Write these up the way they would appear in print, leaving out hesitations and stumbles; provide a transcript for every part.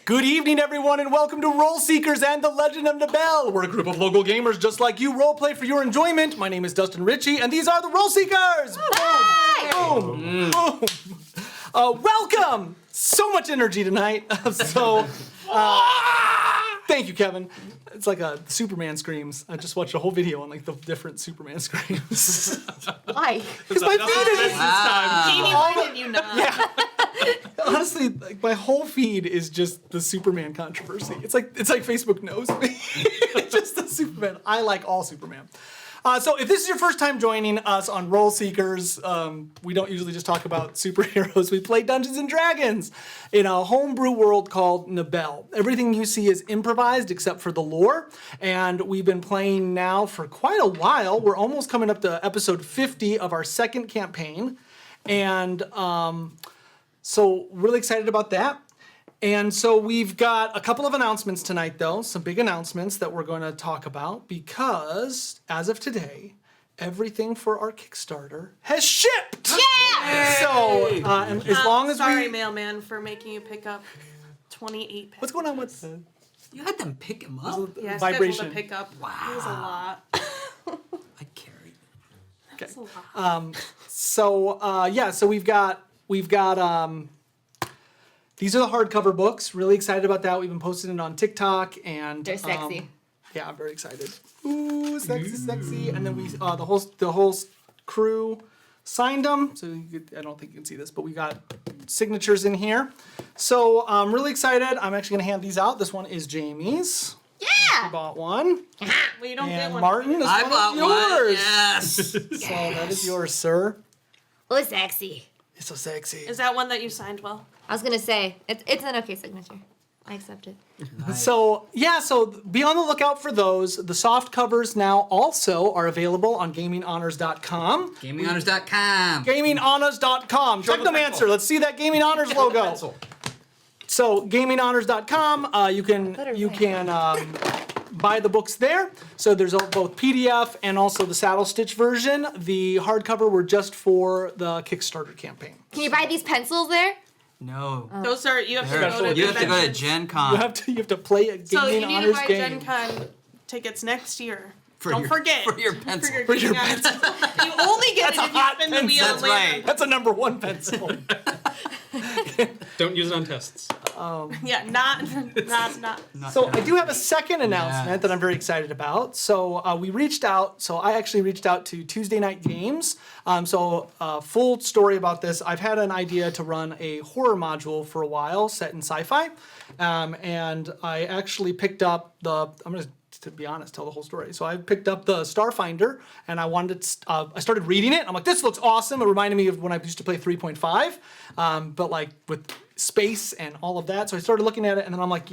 Good evening, everyone, and welcome to Role Seekers and the Legend of Nabell. We're a group of local gamers just like you, roleplay for your enjoyment. My name is Dustin Ritchie, and these are the Role Seekers! Boom! Boom! Boom! Welcome! So much energy tonight. Thank you, Kevin. It's like a Superman screams. I just watched a whole video on like the different Superman screams. Why? Because my feed is Jamie, why did you not? Yeah. Honestly, like my whole feed is just the Superman controversy. It's like Facebook knows me. It's just the Superman. I like all Superman. So if this is your first time joining us on Role Seekers, we don't usually just talk about superheroes. We play Dungeons and Dragons in a homebrew world called Nabell. Everything you see is improvised except for the lore, and we've been playing now for quite a while. We're almost coming up to episode 50 of our second campaign, and so really excited about that. And so we've got a couple of announcements tonight, though, some big announcements that we're going to talk about because, as of today, everything for our Kickstarter has shipped! Yeah! So, and as long as Sorry, mailman, for making you pick up 28 packs. What's going on with You had them pick him up? Yeah, vibration? scheduled to pick up. Wow. It was a lot. I carried. It was a lot. So we've got these are the hardcover books. Really excited about that. We've been posting it on TikTok, and They're sexy. yeah, I'm very excited. Ooh, sexy, sexy. And then we the whole crew signed them. So I don't think you can see this, but we got signatures in here. So I'm really excited. I'm actually gonna hand these out. This one is Jamie's. She Yeah! bought one. Well, you don't get And one. Martin, this I one bought is one. yours. Yes. So that is yours, sir. Oh, sexy. It's so sexy. Is that one that you signed well? I was gonna say, it's an okay signature. I accept it. Nice. So be on the lookout for those. The soft covers now also are available on GamingHonors.com. GamingHonors.com. GamingHonors.com. Technomancer, let's see that Gaming Honors logo. So GamingHonors.com, you can buy the books there. So there's both PDF and also the saddle stitch version. The hardcover were just for the Kickstarter campaign. Can you buy these pencils there? No. Those are, you have to go to You have to go to conventions. Gen Con. You have to play a Gaming So you need to Honors buy game. Gen Con tickets next year. For Don't your- forget. for your pencil. For For your your Gaming Honors. You only get That's it a if you hot spin the pencil. wheel That's later. right. That's a #1 pencil. Don't use it on tests. Yeah, not. So I do have a second announcement that I'm very excited about. So I actually reached out to Tuesday Night Games. Full story about this. I've had an idea to run a horror module for a while set in sci-fi. And I actually picked up I'm going to be honest, tell the whole story. So I picked up the Starfinder, and I started reading it. I'm like, this looks awesome. It reminded me of when I used to play 3.5, but like with space and all of that. So I started looking at it, and then I'm like,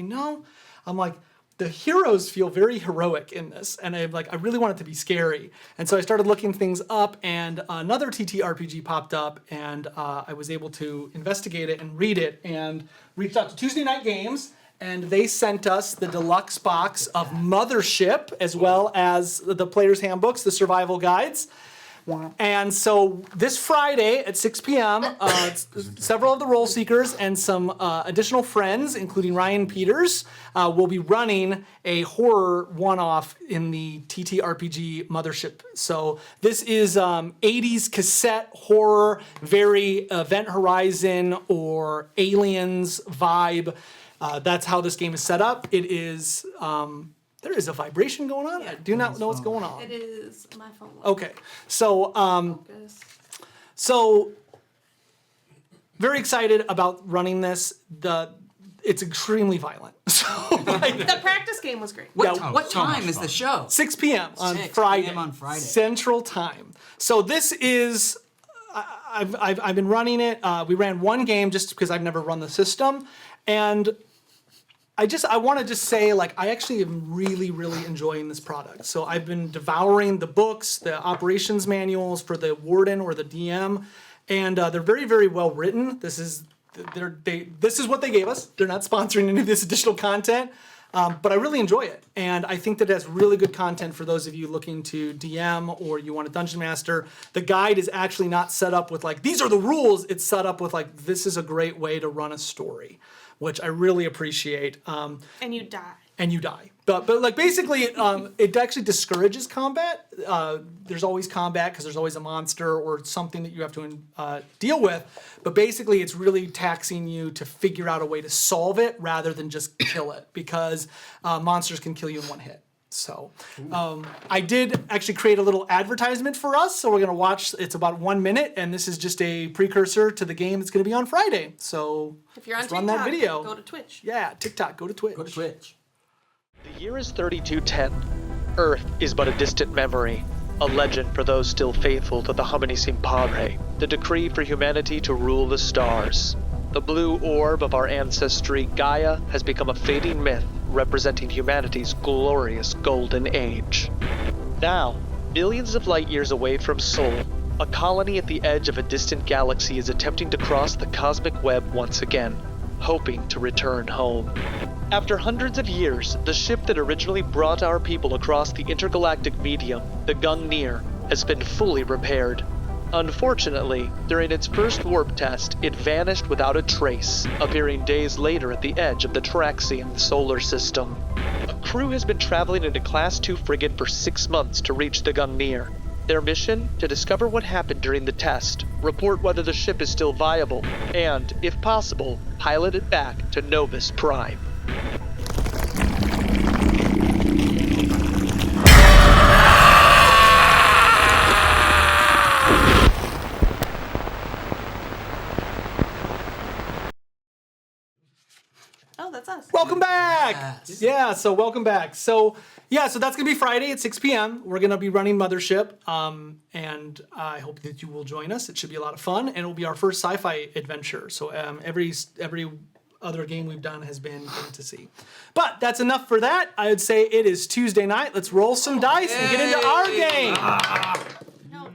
the heroes feel very heroic in this, and I really want it to be scary. And so I started looking things up, and another TTRPG popped up, and I was able to investigate it and read it, and reached out to Tuesday Night Games, and they sent us the deluxe box of Mothership, as well as the player's handbooks, the survival guides. And so this Friday at 6 p.m., several of the Role Seekers and some additional friends, including Ryan Peters, will be running a horror one-off in the TTRPG Mothership. So this is 80s cassette horror, very Event Horizon or Aliens vibe. That's how this game is set up. It is... there is a vibration going on. I do not know what's going on. It is my phone. Okay, so Focus. so very excited about running this. It's extremely violent. So The practice game was great. What, Yeah. what so much time is the fun. show? 6 p.m. on 6 Friday. p.m. on Friday. Central Time. So this is. I've been running it. We ran one game just because I've never run the system, and I want to just say, I actually am really, really enjoying this product. So I've been devouring the books, the operations manuals for the warden or the DM, and they're very, very well written. This is what they gave us. They're not sponsoring any of this additional content, but I really enjoy it. And I think that it has really good content for those of you looking to DM or you want a Dungeon Master. The guide is actually not set up with these are the rules. It's set up with this is a great way to run a story. which I really appreciate. And you die. And you die. But like basically, it actually discourages combat. There's always combat because there's always a monster or something that you have to deal with. But basically, it's really taxing you to figure out a way to solve it rather than just kill it, because monsters can kill you in one hit. So I did actually create a little advertisement for us. So we're going to watch. It's about 1 minute, and this is just a precursor to the game that's going to be on Friday. So If you're on let's TikTok, run that video. go to Twitch. Yeah, TikTok. Go to Twitch. Go to Twitch. The year is 3210. Earth is but a distant memory, a legend for those still faithful to the Hominisim Padre, the decree for humanity to rule the stars. The blue orb of our ancestry, Gaia, has become a fading myth representing humanity's glorious golden age. Now, billions of light years away from Sol, a colony at the edge of a distant galaxy is attempting to cross the cosmic web once again, hoping to return home. After hundreds of years, the ship that originally brought our people across the intergalactic medium, the Gungnir, has been fully repaired. Unfortunately, during its first warp test, it vanished without a trace, appearing days later at the edge of the Traxian solar system. A crew has been traveling in a Class 2 frigate for 6 months to reach the Gungnir. Their mission? To discover what happened during the test, report whether the ship is still viable, and, if possible, pilot it back to Novus Prime. Oh, that's us. Welcome back! Yes. Yeah, so welcome back. So that's going to be Friday at 6 p.m. We're going to be running Mothership, and I hope that you will join us. It should be a lot of fun, and it will be our first sci-fi adventure. So every other game we've done has been fantasy. But that's enough for that. I would say it is Tuesday night. Let's roll some dice and get into our game. No.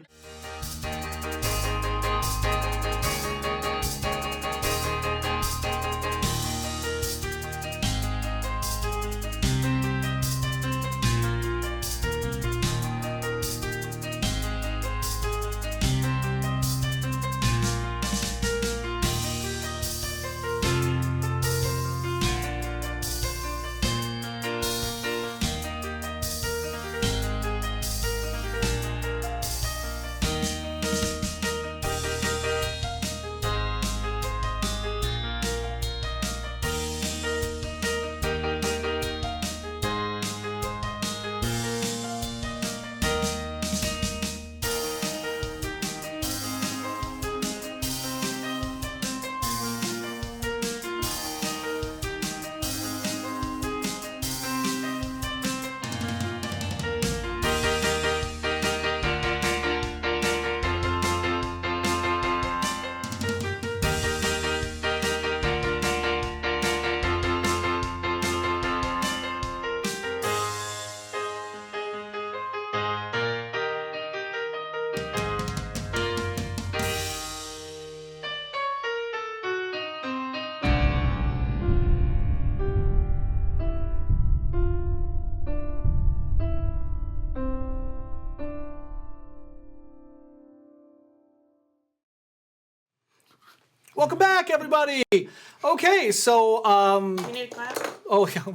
Welcome back, everybody. Okay, so You need a clap? oh yeah.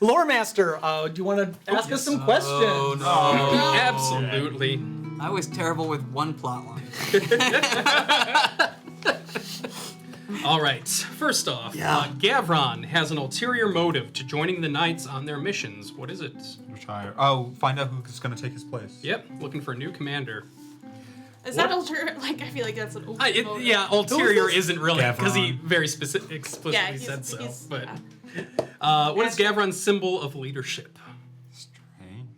Lore Master, do you want to ask us some questions? Oh, no. Absolutely. I was terrible with one plot line. All right. First off, Gavron has an ulterior motive to joining the Knights on their missions. What is it? Retire. Oh, find out who's going to take his place. Yep, looking for a new commander. Is that ulterior? Like, I feel like that's an ulterior. motive. Yeah, ulterior isn't really, because he Gavron. very explicitly Yeah, said so. But yeah. what is Gavron's symbol of leadership? Strange.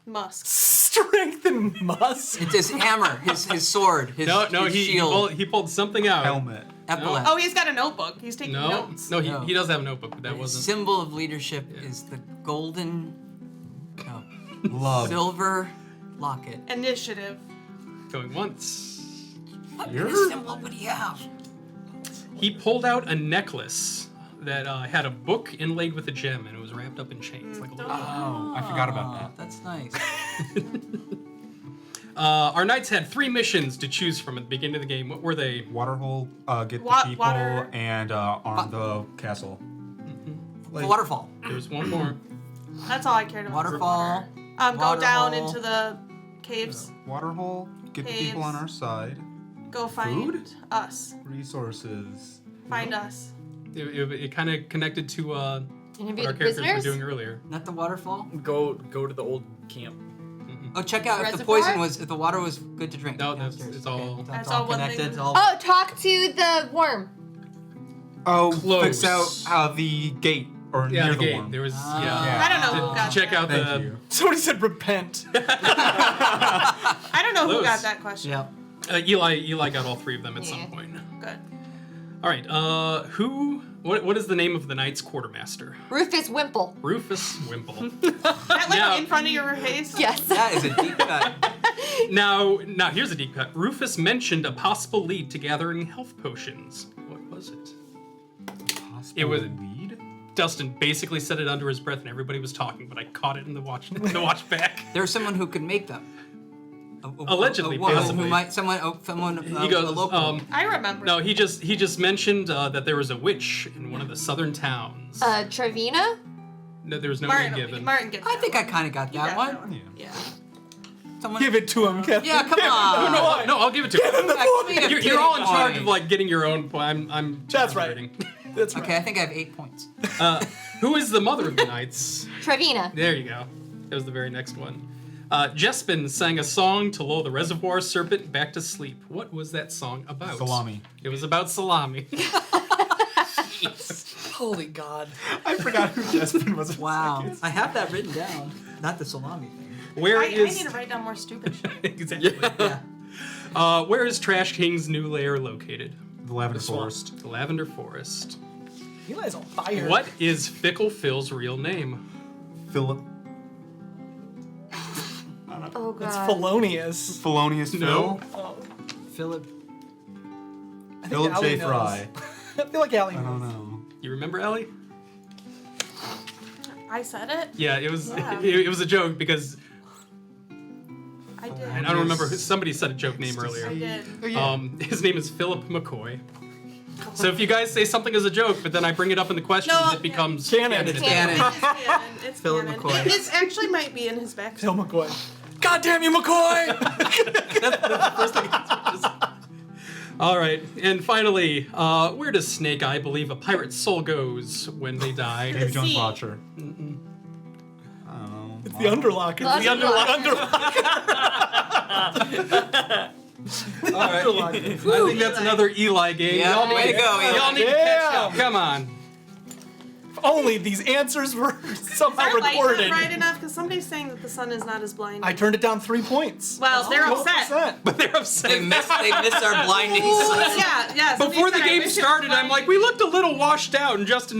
Musk. Strength and musk. It's his hammer, his sword, his, No, his he shield, he pulled something out. Helmet. epaulette. Oh, he's got a notebook. He's taking No, notes. no, No. he does have a notebook, but that His wasn't. symbol of leadership is the golden, Love. silver locket. Initiative. Going once. What You're- symbol would he have? He pulled out a necklace that had a book inlaid with a gem, and it was wrapped up in chains, like a little. Oh, I forgot about that. That's nice. Our knights had 3 missions to choose from at the beginning of the game. What were they? Waterhole, get Wa- the people, water. and arm the castle. The waterfall. There's one more. That's all I cared about. Waterfall. Go down Waterhole. into the caves. Waterhole, get the people on our side. Go find Food? us. Resources. Find us. It kind of connected to what Interview our the characters were prisoners. doing earlier. Not the waterfall. Go to the old camp. Oh, check out if the Reservoir? poison was, if the water was good to drink. No, that's- downstairs. it's all- Okay, That's all one thing. connected. It's all. Oh, talk to the worm. Oh, Close. fix out the gate or Yeah, near the the gate. worm. There was I don't know who got Check that. out Thank the. you. Somebody said repent. I don't know who Close. got that question. Yeah. Eli got all 3 of them at Yeah. some point. Good. All right. What is the name of the Knights Quartermaster? Rufus Wimple. Rufus Wimple. That like Yeah. in front of your face? Yes. That is a deep cut. now here's a deep cut. Rufus mentioned a possible lead to gathering health potions. What was it? It was- lead. Dustin basically said it under his breath, and everybody was talking, but I caught it in the watch back. There's someone who could make them. Allegedly, woman possibly. Who might, someone He goes, a local. I remember. No, he just mentioned that there was a witch in one of the southern towns. Trevina? No, there was no name given. Martin gets I that think one. I kind of got You that got one. Yeah. Someone. Give it to him, Kevin. Yeah, come on. No, I'll give it to you. Give me a You're all in pity charge point. of like getting your own. I'm. That's right. moderating. That's right. Okay, I think I have 8 points. Who is the mother of the knights? Trevina. There you go. That was the very next one. Jespin sang a song to lull the reservoir serpent back to sleep. What was that song about? Salami. It was about salami. Holy God. I forgot who Jespin was. Wow. I have that written down. Not the salami thing. Where I is need to write down more stupid shit. exactly? Yeah. Where is Trash King's new lair located? The Lavender Forest. The Lavender Forest. Eli's on fire. What is Fickle Phil's real name? Philip. Oh, That's God. felonious. Felonious No. Phil. Philip. I think Philip Allie J. knows. Fry. I feel like Allie I don't knows. know. You remember Ellie? I said it? Yeah, it was Yeah. it was a joke because I did. I don't remember somebody said a joke name earlier. I did. His name is Philip McCoy. So if you guys say something as a joke, but then I bring it up in the questions, No, it becomes Canon. It's Canon. It's canon. It's Philip canon. McCoy. It actually might be in his backstory. Phil McCoy. God damn you, McCoy! All right, and finally, where does Snake Eye believe a pirate's soul goes when they die? Davy Jones sea. Watcher. I don't know. It's the underlocker. It's the underlocker. All right, I think that's another Eli game. Yeah, Y'all need way to go, Eli. Y'all need to catch up. Come on. If only these answers were somehow Our lights recorded. not bright enough because somebody's saying that the sun is not as blinding. I turned it down 3 points. Well, they're upset. 12%. But they're upset. They missed our blinding. Yeah. somebody Before the said, I game wish it was started, I'm like, blinding. we looked a little washed out, and Justin,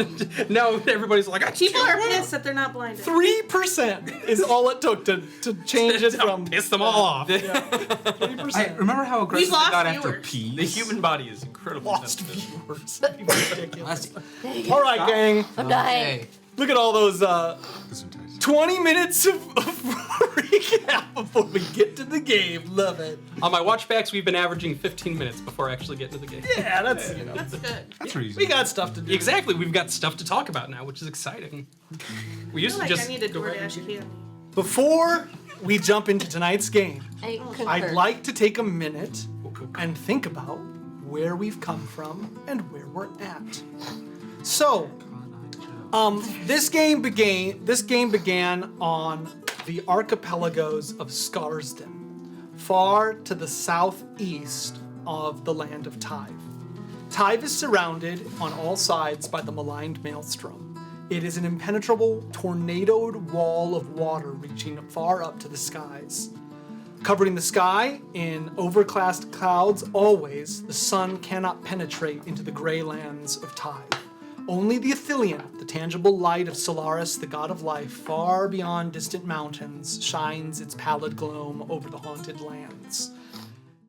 now everybody's like, I People are can't pissed that they're not blinded. 3% is all it took to change it from. piss them all off. 3%. I remember how aggressive lost they got after viewers. peas. The human body is incredibly Lost sensitive. viewers. Ridiculous. That's- All right, gang. I'm dying. Okay. Look at all those Gesundheit. 20 minutes of recap before we get to the game. Love it. On my watchbacks, we've been averaging 15 minutes before actually getting to the game. Yeah, that's, That's good. That's reasonable. we got stuff to do. Exactly, we've got stuff to talk about now, which is exciting. We I used feel to like just I need a go right DoorDash into- candy. Before we jump into tonight's game, I concur. I'd like to take a minute and think about where we've come from and where we're at. So, this game began on the archipelagos of Scarsden, far to the southeast of the land of Tyve. Tyve is surrounded on all sides by the maligned maelstrom. It is an impenetrable, tornadoed wall of water reaching far up to the skies. Covering the sky in overcast clouds always, the sun cannot penetrate into the gray lands of Tyve. Only the Athelion, the tangible light of Solaris, the god of life, far beyond distant mountains, shines its pallid gloam over the haunted lands.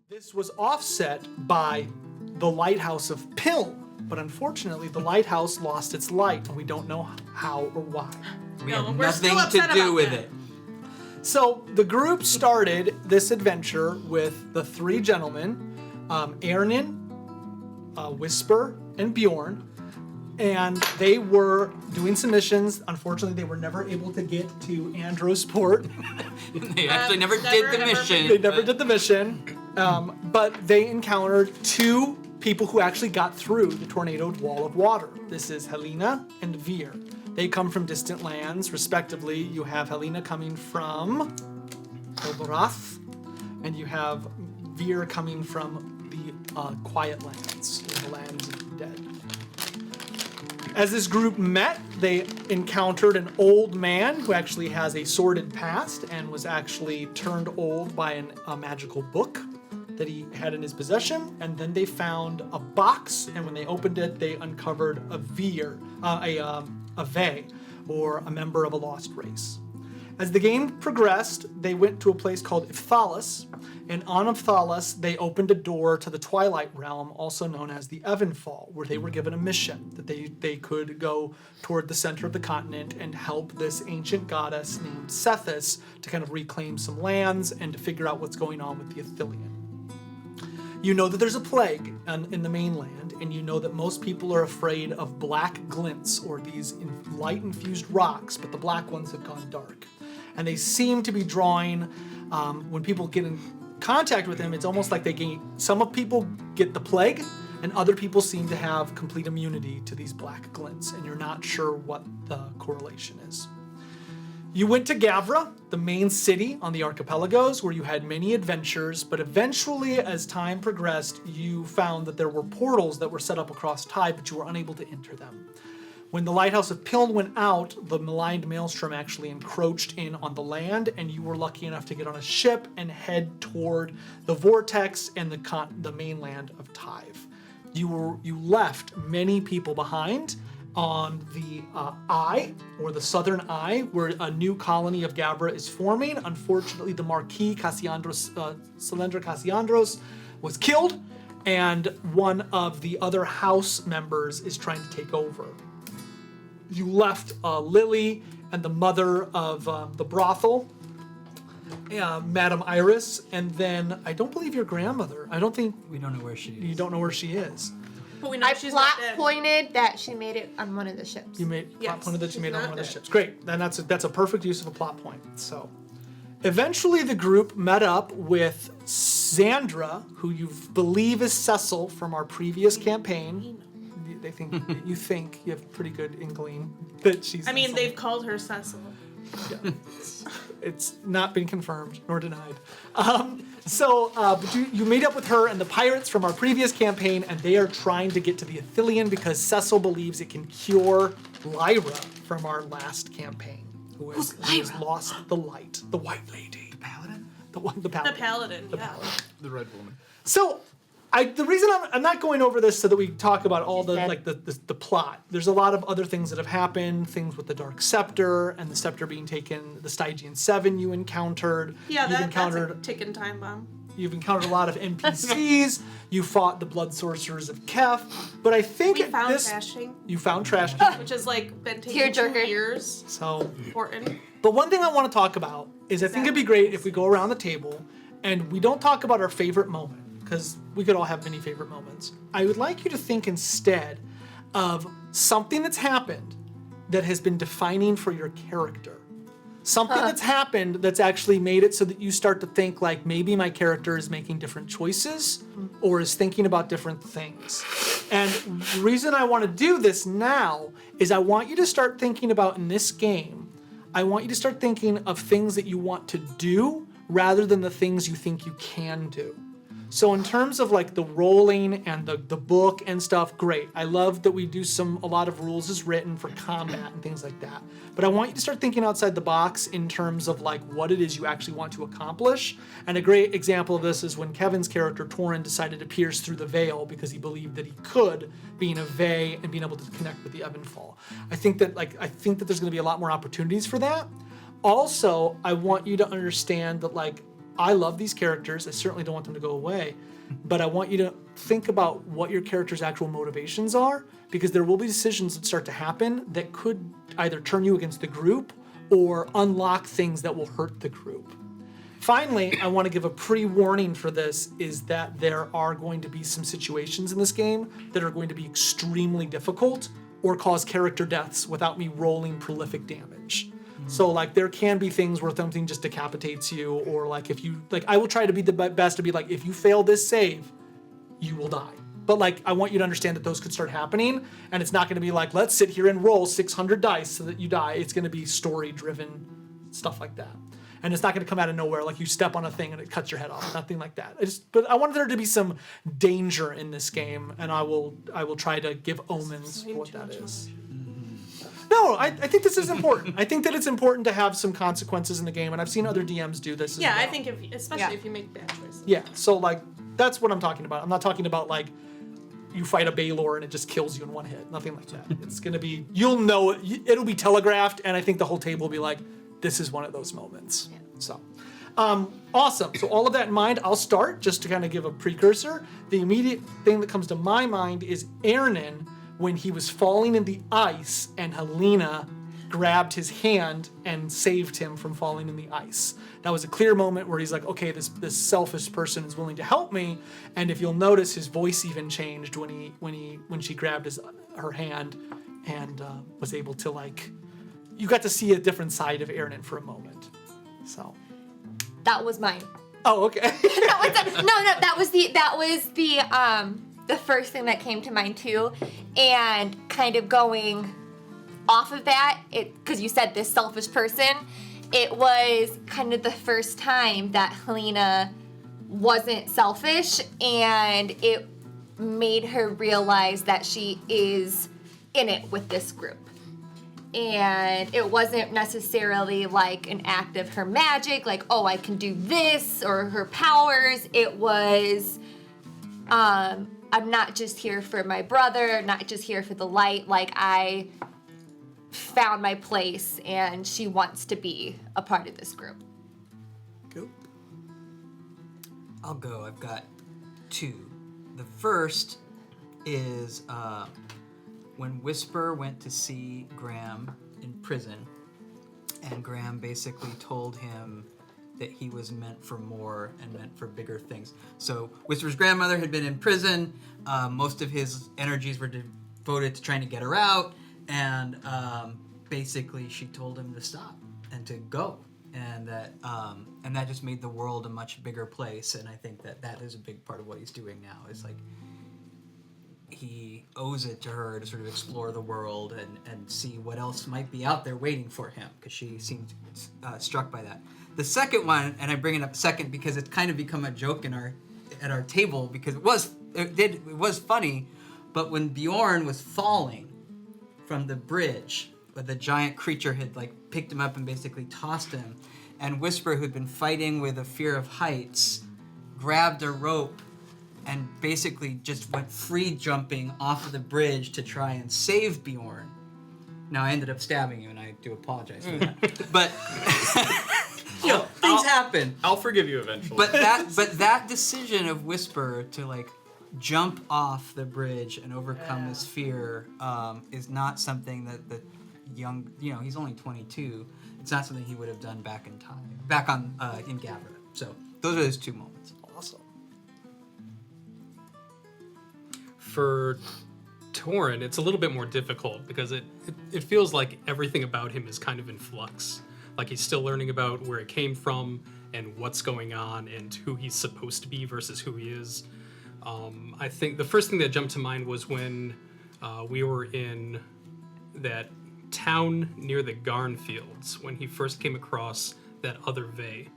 This was offset by the lighthouse of Pilm, but unfortunately the lighthouse lost its light, and we don't know how or why. We No, have we're still nothing to upset do about with that. it. So the group started this adventure with the 3 gentlemen, Ernin, Whisper, and Bjorn. And they were doing some missions. Unfortunately, they were never able to get to Androsport. They actually never did the mission. They never did the mission. But they encountered 2 people who actually got through the tornadoed wall of water. This is Helena and Veer. They come from distant lands, respectively. You have Helena coming from Eldorath, and you have Veer coming from the Quiet Lands, the lands of the dead. As this group met, they encountered an old man who actually has a sordid past and was actually turned old by a magical book that he had in his possession. And then they found a box, and when they opened it, they uncovered a Veer, a Vey, or a member of a lost race. As the game progressed, they went to a place called Ifthalis, and on Ifthalis, they opened a door to the Twilight Realm, also known as the Evenfall, where they were given a mission that they could go toward the center of the continent and help this ancient goddess named Sethis to kind of reclaim some lands and to figure out what's going on with the Ithilien. You know that there's a plague in the mainland, and you know that most people are afraid of black glints, or these light-infused rocks, but the black ones have gone dark. And they seem to be drawing, when people get in contact with them, it's almost like some of people get the plague, and other people seem to have complete immunity to these black glints, and you're not sure what the correlation is. You went to Gavra, the main city on the archipelagos, where you had many adventures, but eventually, as time progressed, you found that there were portals that were set up across Tyve, but you were unable to enter them. When the Lighthouse of Piln went out, the maligned maelstrom actually encroached in on the land, and you were lucky enough to get on a ship and head toward the vortex and the mainland of Tyve. You left many people behind on the Eye, or the Southern Eye, where a new colony of Gavra is forming. Unfortunately, the Marquis Cylindra Cassiandros was killed, and one of the other house members is trying to take over. You left Lily and the mother of the brothel, Madame Iris, and then I don't believe your grandmother. We don't know where she is. You don't know where she is. But we know I she's plot not dead. pointed that she made it on one of the ships. You made plot Yes, point that you she's made on not one of the dead. ships. Great. Then that's a perfect use of a plot point. So, eventually, the group met up with Xandra, who you believe is Cecil from our previous campaign. They think you think you have pretty good inkling that she's. I mean, Cecil. they've called her Cecil. Yeah. It's not been confirmed nor denied. But you meet up with her and the pirates from our previous campaign, and they are trying to get to the Ithilien because Cecil believes it can cure Lyra from our last campaign, who has lost the light, the White Lady, the Paladin, the Paladin, The Paladin, the yeah. Paladin. The red woman. So, the reason I'm not going over this so that we talk about all the plot. There's a lot of other things that have happened, things with the Dark Scepter and the Scepter being taken, the Stygian 7 you encountered. Yeah, You've that's a ticking time bomb. You've encountered a lot of NPCs. You fought the Blood Sorcerers of Kef. But I think We found this... Trashing, You found Trash King. which has been taking 2 Tearjerker. years. So, Important. but one thing I want to talk about is I think it'd be great if we go around the table and we don't talk about our favorite moment, because we could all have many favorite moments. I would like you to think instead of something that's happened that has been defining for your character. Something that's happened that's actually made it so that you start to think like maybe my character is making different choices or is thinking about different things. And the reason I want to do this now is I want you to start thinking about in this game, I want you to start thinking of things that you want to do rather than the things you think you can do. So in terms of like the rolling and the book and stuff, great. I love that we do a lot of rules as written for combat and things like that. But I want you to start thinking outside the box in terms of like what it is you actually want to accomplish. And a great example of this is when Kevin's character Torin decided to pierce through the veil because he believed that he could, being a Vey and being able to connect with the Evenfall. I think that there's going to be a lot more opportunities for that. Also, I want you to understand that like I love these characters. I certainly don't want them to go away, but I want you to think about what your character's actual motivations are, because there will be decisions that start to happen that could either turn you against the group or unlock things that will hurt the group. Finally, I want to give a pre-warning for this, is that there are going to be some situations in this game that are going to be extremely difficult or cause character deaths without me rolling prolific damage. So like there can be things where something just decapitates you, or like if you, like I will try to be the best to be like, if you fail this save, you will die. But like, I want you to understand that those could start happening, and it's not going to be like, let's sit here and roll 600 dice so that you die. It's going to be story-driven stuff like that. And it's not going to come out of nowhere, like you step on a thing and it cuts your head off. Nothing like that. But I wanted there to be some danger in this game, and I will try to give omens for what that is. No, I think this is important. I think that it's important to have some consequences in the game, and I've seen other DMs do this. Yeah, as well. I think especially if you make bad choices. Yeah, so like that's what I'm talking about. I'm not talking about like you fight a Baylor and it just kills you in one hit. Nothing like that. It's gonna be, you'll know it. It'll be telegraphed, and I think the whole table will be like, this is one of those moments. Yeah. So, awesome. So all of that in mind, I'll start just to kind of give a precursor. The immediate thing that comes to my mind is Ernan when he was falling in the ice and Helena grabbed his hand and saved him from falling in the ice. That was a clear moment where he's like, okay, this selfish person is willing to help me. And if you'll notice, his voice even changed when she grabbed her hand and was able to like, you got to see a different side of Ernan for a moment. So That was mine. oh, okay. That was the first thing that came to mind too, and kind of going off of that, because you said this selfish person, it was kind of the first time that Helena wasn't selfish, and it made her realize that she is in it with this group. And it wasn't necessarily like an act of her magic, like, oh, I can do this, or her powers. It was, I'm not just here for my brother, not just here for the light. Like, I found my place, and she wants to be a part of this group. Cool. I'll go. I've got two. The first is when Whisper went to see Graham in prison, and Graham basically told him that he was meant for more and meant for bigger things. So Whisper's grandmother had been in prison. Most of his energies were devoted to trying to get her out, and basically she told him to stop and to go. And that just made the world a much bigger place. And I think that is a big part of what he's doing now. Is like he owes it to her to sort of explore the world and see what else might be out there waiting for him, because she seemed struck by that. The second one, and I bring it up second because it's kind of become a joke at our table, because it was funny, but when Bjorn was falling from the bridge, where the giant creature had like picked him up and basically tossed him, and Whisper, who'd been fighting with a fear of heights, grabbed a rope and basically just went free jumping off of the bridge to try and save Bjorn. Now I ended up stabbing you, and I do apologize for that. But things happen. I'll forgive you eventually. But that decision of Whisper to like jump off the bridge and overcome his fear is not something that the young, he's only 22. It's not something he would have done back in Gavra. So those are his two moments. Awesome. For Torin, it's a little bit more difficult because it feels like everything about him is kind of in flux. Like he's still learning about where it came from and what's going on and who he's supposed to be versus who he is. I think the first thing that jumped to mind was when we were in that town near the Garn Fields when he first came across that other Vey.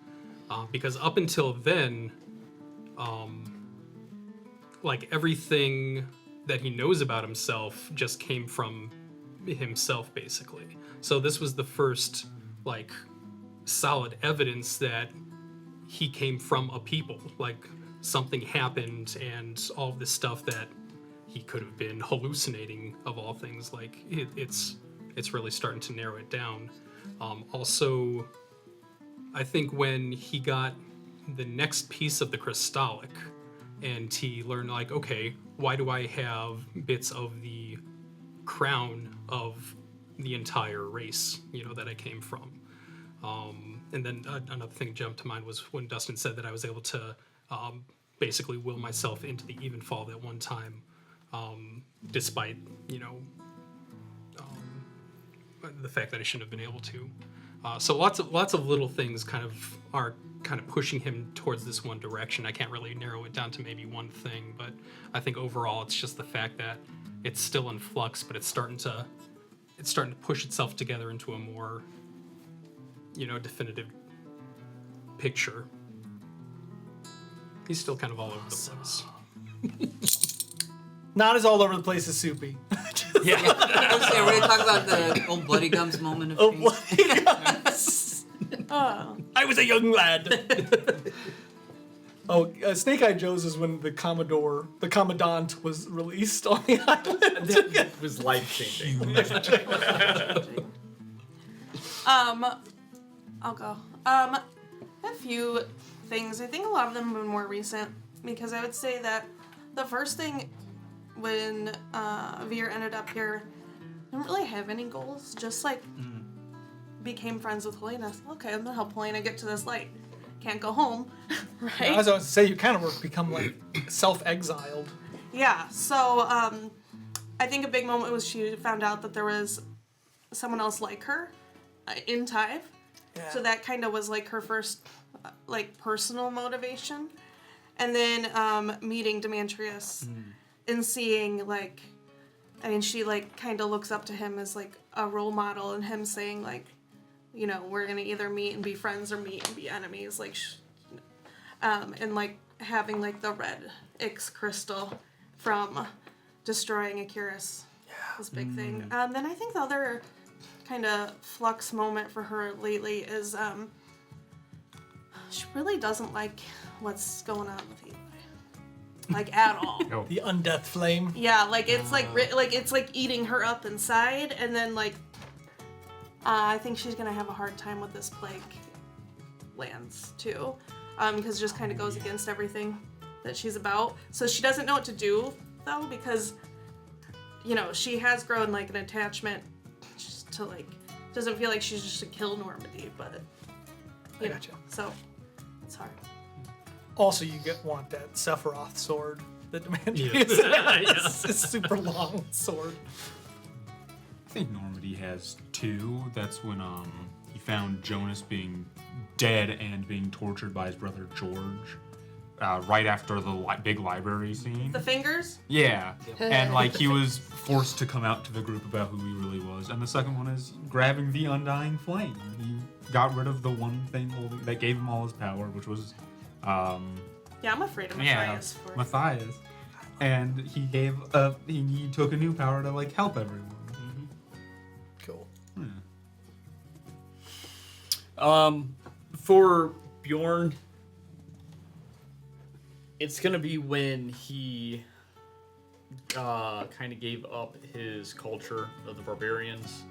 Because up until then, like everything that he knows about himself just came from himself, basically. So this was the first, like, solid evidence that he came from a people. Like, something happened and all of this stuff that he could have been hallucinating, of all things. Like, it's really starting to narrow it down. Also, I think when he got the next piece of the Crystallic, and he learned, like, okay, why do I have bits of the crown of the entire race, that I came from? And then another thing that jumped to mind was when Dustin said that I was able to basically will myself into the even fall that one time, despite, the fact that I shouldn't have been able to. So lots of little things kind of pushing him towards this one direction. I can't really narrow it down to maybe one thing, but I think overall it's just the fact that it's still in flux, but it's starting to push itself together into a more, definitive picture. He's still kind of all over the place. Not as all over the place as Soupy. Yeah. I was saying, we're gonna talk about the old Bloody Gums moment of change. I was a young lad. Snake Eye Joe's is when the Commandant was released on the island. That was life changing. I'll go. A few things. I think a lot of them have been more recent because I would say that the first thing when Veer ended up here, I didn't really have any goals. Just became friends with Helena. Okay, I'm gonna help Helena get to this light. Can't go home, right? I was about to say you kind of become self-exiled. Yeah. So I think a big moment was she found out that there was someone else like her in Tyve. Yeah. So that kind of was her first personal motivation. And then meeting Demetrius and seeing she kind of looks up to him as a role model, and him saying we're gonna either meet and be friends or meet and be enemies, and having the red Ix crystal from destroying Akirus. This big thing. Then I think the other kind of flux moment for her lately is she really doesn't like what's going on with Eli, at all. The undeath flame. Yeah, it's it's eating her up inside, and then I think she's gonna have a hard time with this plague lands too, because it just kind of goes against everything that she's about. So she doesn't know what to do though, because she has grown an attachment just to doesn't feel like she's just to kill Normandy, but I gotcha. So it's hard. Also, you want that Sephiroth sword that Demetrius has. It's a super long sword. I think Normandy has two. That's when he found Jonas being dead and being tortured by his brother George. Right after the big library scene. The fingers? Yeah. And he was forced to come out to the group about who he really was. And the second one is grabbing the undying flame. He got rid of the one thing that gave him all his power, which was Yeah, I'm afraid of Matthias. Matthias. And he he took a new power to help everyone. Cool. For Bjorn, it's gonna be when he kind of gave up his culture of the barbarians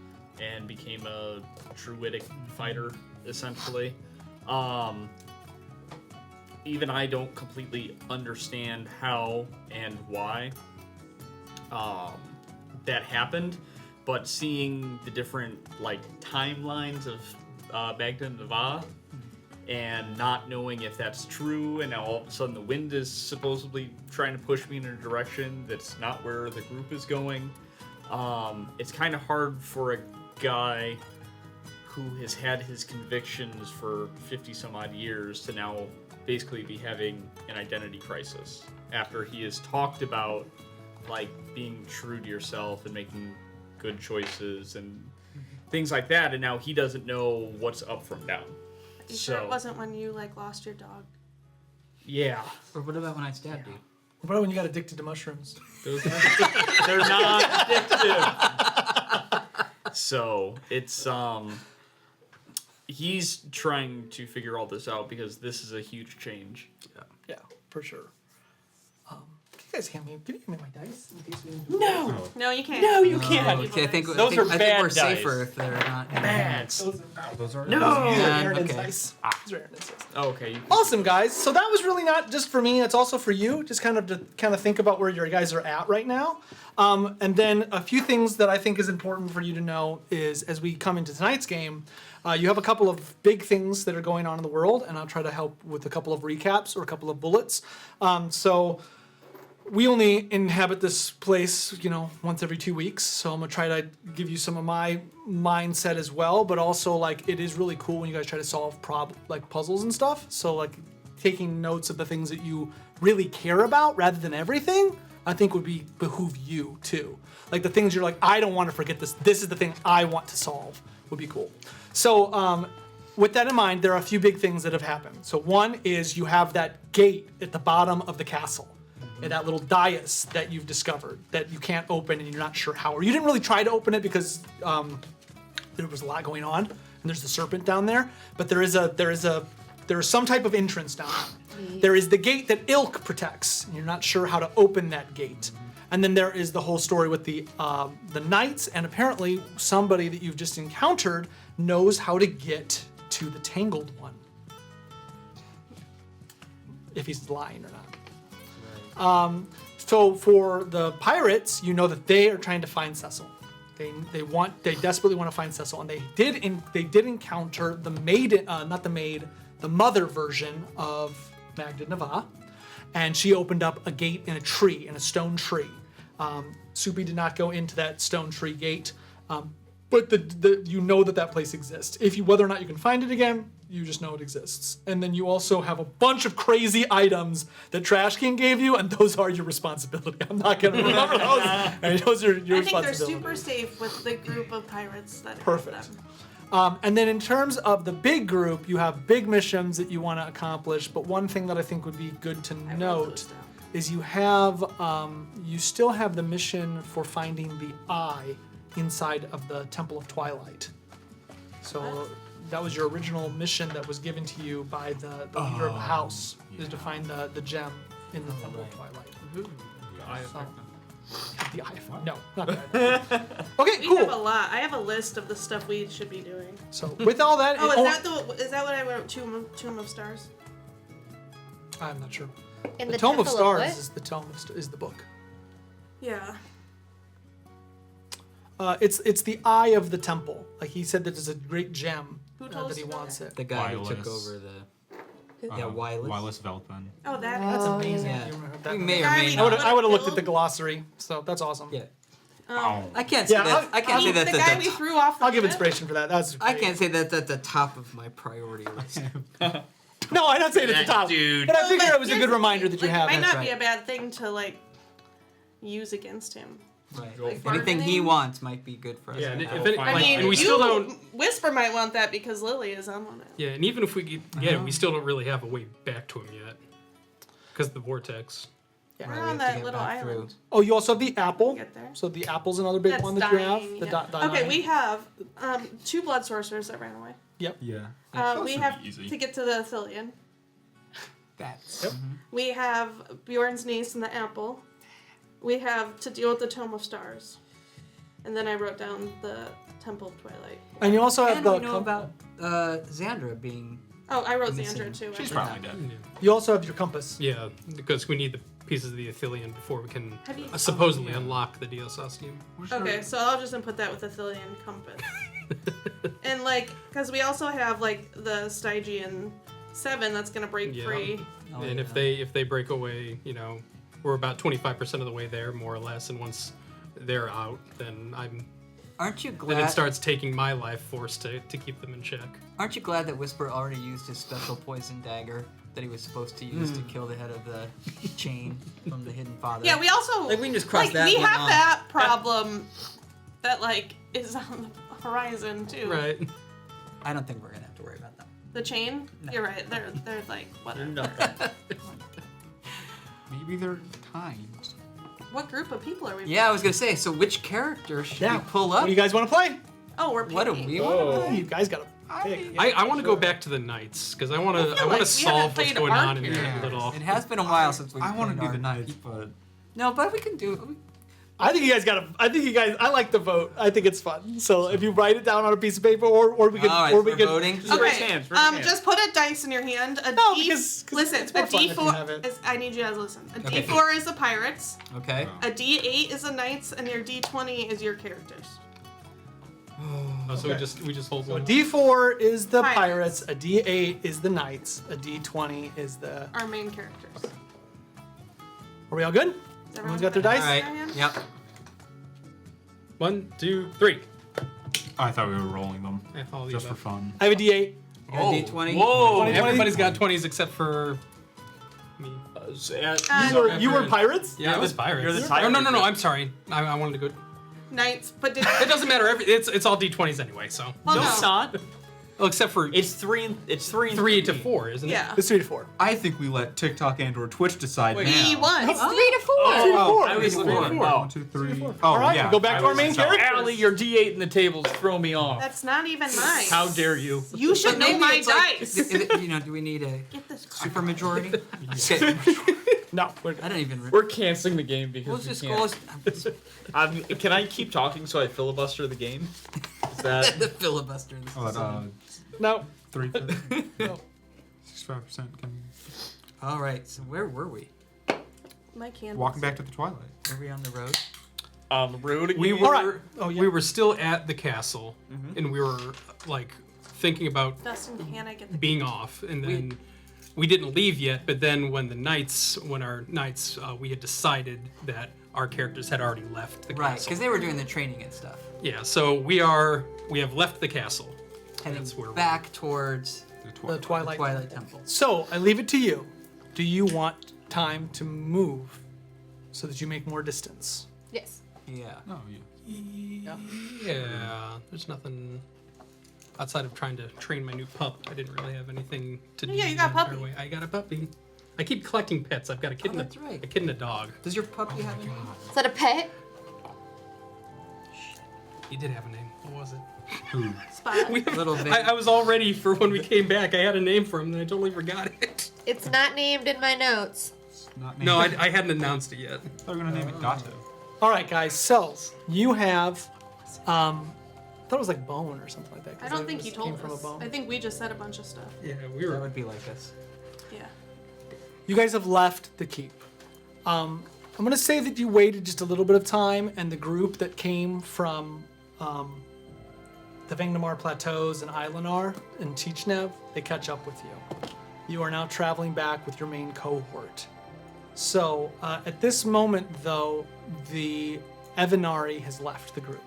and became a druidic fighter, essentially. Even I don't completely understand how and why that happened, but seeing the different timelines of Baghdad and Nava, and not knowing if that's true, and now all of a sudden the wind is supposedly trying to push me in a direction that's not where the group is going. It's kind of hard for a guy who has had his convictions for 50 some odd years to now basically be having an identity crisis after he has talked about being true to yourself and making good choices and things like that, and now he doesn't know what's up from down. You sure it wasn't when you lost your dog? Yeah. Or what about when I stabbed you? What about when you got addicted to mushrooms? They're not addictive. So it's he's trying to figure all this out because this is a huge change. Yeah, for sure. guys hand me? Can you hand me my dice? In case we- No. No, you can't. No, you Oh, can't. okay, I think Those I are think bad we're dice. safer if they're not Bad. Those are No. These are Yeah, Aaron's okay. dice. These are Aaron's dice. Oh, okay. You Awesome, guys. So that was really not just for me; it's also for you. Just kind of to think about where your guys are at right now, and then a few things that I think is important for you to know is as we come into tonight's game, you have a couple of big things that are going on in the world, and I'll try to help with a couple of recaps or a couple of bullets. So we only inhabit this place, once every 2 weeks. So I'm gonna try to give you some of my mindset as well, but also it is really cool when you guys try to solve puzzles and stuff. So taking notes of the things that you really care about rather than everything, I think would behoove you too. Like the things you're like, I don't want to forget this. This is the thing I want to solve would be cool. So with that in mind, there are a few big things that have happened. So one is you have that gate at the bottom of the castle. And that little dais that you've discovered that you can't open and you're not sure how. Or you didn't really try to open it because there was a lot going on, and there's the serpent down there. But there is some type of entrance down there. There is the gate that Ilk protects, and you're not sure how to open that gate. And then there is the whole story with the knights, and apparently somebody that you've just encountered knows how to get to the Tangled One. If he's lying or not. So for the pirates, you know that they are trying to find Cecil. They desperately want to find Cecil, and they did encounter the maiden, the mother version of Magda Nava, and she opened up a gate in a stone tree. Soupy did not go into that stone tree gate, but you know that place exists. Whether or not you can find it again, you just know it exists. And then you also have a bunch of crazy items that Trash King gave you, and those are your responsibility. I'm not going to remember those. And those are your I think they're responsibility. super safe with the group of pirates that Perfect. have them. And then in terms of the big group, you have big missions that you want to accomplish. But one thing that I think would be good to wrote note those down. is you still have the mission for finding the eye inside of the Temple of Twilight. So that was your original mission that was given to you by the leader of the house, is to find the gem in the Temple of Twilight. The eye of no, not that. Okay, We have a cool. lot. I have a list of the stuff we should be doing. So with all that, Is that what I wrote? Tomb of Stars. I'm not sure. In The Tome of Temple Stars what? is the tome is the book. Yeah. It's the eye of the temple. Like he said that there's a great gem Who told that us he about wants it. The guy who took Wireless. over the Wireless. Wireless Veltman. Oh, that. That's amazing. Yeah. You remember that. We may or Guy may we not. I would have looked at killed? the glossary, so that's awesome. Yeah. Oh. I can't say Yeah, that. I can't say the that's guy at we the top. threw off the I'll give ship? inspiration for that. That's I great. can't say that's at the top of my priority list. No, I'm not saying it's the That top. dude. But I No, figured but it was a here's good the reminder thing, that you like, have. It might That's not be right. a bad thing to use against him. Right. Go for Anything he bargaining. wants might be good for us. Yeah, and to if have. any, I like, mean, and we still don't. Whisper might want that because Lily is on it. Yeah, and even if we get it, we still don't really have a way back to him yet, because the vortex. We're Right, we on have to that get little back through. island. Oh, you also have the apple. Get there. So the apple's another big That's one that you have. dying, The yeah. dying. Okay, we have 2 blood sorcerers that ran away. Yeah. We should have be easy. to get to the Athelion. That's We have Bjorn's niece and the apple. We have to deal with the Tome of Stars. And then I wrote down the Temple of Twilight. And you also have and the. we know about Xandra being. Oh, I wrote Missing. Xandra too. She's I probably dead. You also have your compass. Yeah, because we need the pieces of the Athelion before we can Have you- supposedly unlock the Diosaustium. Okay, so I'll just input that with Athelion compass. And because we also have the Stygian 7 that's gonna break Yeah. free. Oh, And yeah. if they break away, we're about 25% of the way there, more or less. And once they're out, then Aren't you then glad? it starts taking my life force to keep them in check. Aren't you glad that Whisper already used his special poison dagger that he was supposed to use to kill the head of the chain from the Hidden Father? Yeah, we also Like, we can just cross that we one have off. that problem that is on the horizon too. Right. I don't think we're gonna have to worry about that. The chain? No. You're right. They're whatever. Nothing. Maybe they're times. What group of people are we? Yeah, I was gonna say. So which character should we pull What up? do you guys want to play? Oh, we're What do picking. we want to Oh. play? You guys got to pick. I want to go back to the knights because I want I to feel like we solve haven't what's played going Ark on in yet. that little. It has been a while since we. I want to played do the our- knights, but No, but we can do it. I think you guys got to. I like the vote. I think it's fun. So if you write it down on a piece of paper, or we can, All right, or we we're can. voting. Raise hands, raise hands. Just put a dice in your hand. No, because listen, it's more a fun if you have D4 it. is. I need you guys to listen. A Okay. D4 is the pirates. Okay. A D8 is the knights, and your D20 is your characters. Oh, so we just hold So a one. D4 is the Pirates. pirates. A D8 is the knights. A D20 is the. Our main characters. Are we all good? Is Everyone's everyone got their got dice. All it? right. Yep. 1, 2, 3. I thought we were rolling them Yeah, all the just for above. fun. I have a D8. You got a D20. Whoa! 20. Everybody's got 20s except for me. You were pirates. Yeah, I was pirates. you're the Oh, pirate. no, I'm sorry. I wanted to go. Knights, but did It doesn't matter. It's all D20s anyway. So. well, No, no. it's not. Oh, except for It's 3 and 3 to 4, isn't it? Yeah. It's 3 to 4. I think we let TikTok and/or Twitch decide Wait. now. He won. It's 3 to 4. Oh, I was Three, three to four. four. 1, 2, 3. Oh, All right, yeah. go back to our main character. Allie, your D8 in the tables throw me off. That's not even mine. How dare you? You should know my it's like, dice. do we need a Get this. super majority? Okay. No, we're I good. don't even. We're canceling the game because We'll we just can't. go. Can I keep talking so I filibuster the game? Is that The filibuster. This Oh, is that, No. 3, No. 65% can. All right. So where were we? My candles. Walking back to the Twilight. Were we on the road? on the road again? We All were. right. Oh, yeah. We were still at the castle, and we were like thinking about Dustin, can I get the being off, and then we didn't leave yet. But then when our knights, we had decided that our characters had already left the Right, castle. because they were doing the training and stuff. Yeah, so we have left the castle. Heading That's where we're- back towards The Twilight. Twilight Temple. So I leave it to you. Do you want time to move so that you make more distance? Yes. Yeah. Oh, yeah. Yeah, there's nothing outside of trying to train my new pup. I didn't really have anything to do. Yeah, you got a the entire puppy. way. I got a puppy. I keep collecting pets. I've got a kitten. that's right. A kitten, and a dog. Does your puppy have any? Is that a pet? He did have a name. What was it? Who? spot? Little bit. I was all ready for when we came back. I had a name for him, and I totally forgot it. It's not named in my notes. Not No, named. I hadn't announced it yet. I thought we were gonna name it Gato. All right, guys. So you have, I thought it was like bone or something like that. 'cause I don't it think he was- told came from a us. bone. I think we just said a bunch of stuff. Yeah, we That were. would be like us. Yeah. You guys have left the keep. I'm gonna say that you waited just a little bit of time, and the group that came from the Vangnamar Plateaus and Islenar and Tichnev, they catch up with you. You are now traveling back with your main cohort. So at this moment, though, the Evanari has left the group.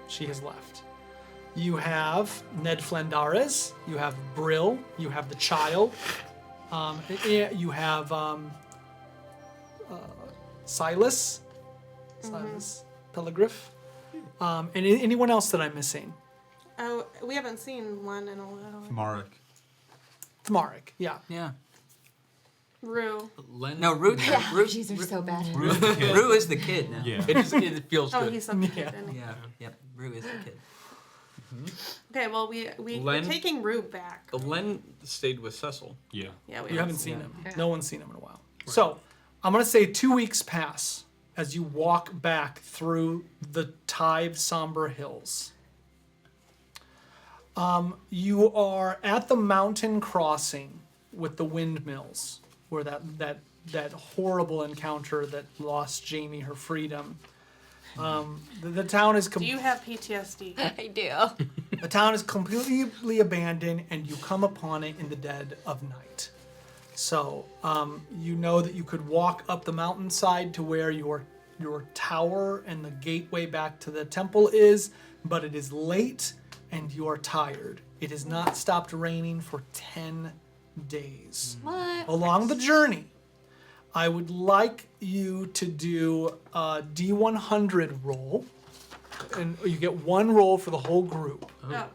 She has left. You have Ned Flandares, you have Brill, you have the child, you have Silas Pellegriff, and anyone else that I'm missing? Oh, we haven't seen one in a while. Marek. Thmarek, yeah. Yeah. Rue. No, Rue. Yeah, Rue, jeez, they're so bad. Rue's the kid. Rue is the kid now. Yeah. It feels Oh, good. he's such a kid. Isn't he? Yeah. Yep. Rue is the kid. Okay, well we're Len- taking Rue back. Len stayed with Cecil. Yeah. Yeah, we You haven't seen seen him. No one's seen him in a while. So I'm going to say 2 weeks pass as you walk back through the Tyve somber hills. You are at the mountain crossing with the windmills, where that horrible encounter that lost Jamie her freedom. The town is Do you have PTSD? I do. the town is completely abandoned, and you come upon it in the dead of night. So you know that you could walk up the mountainside to where your tower and the gateway back to the temple is, but it is late and you are tired. It has not stopped raining for 10 days. What? Along the journey, I would like you to do a D100 roll, and you get one roll for the whole group. Oh.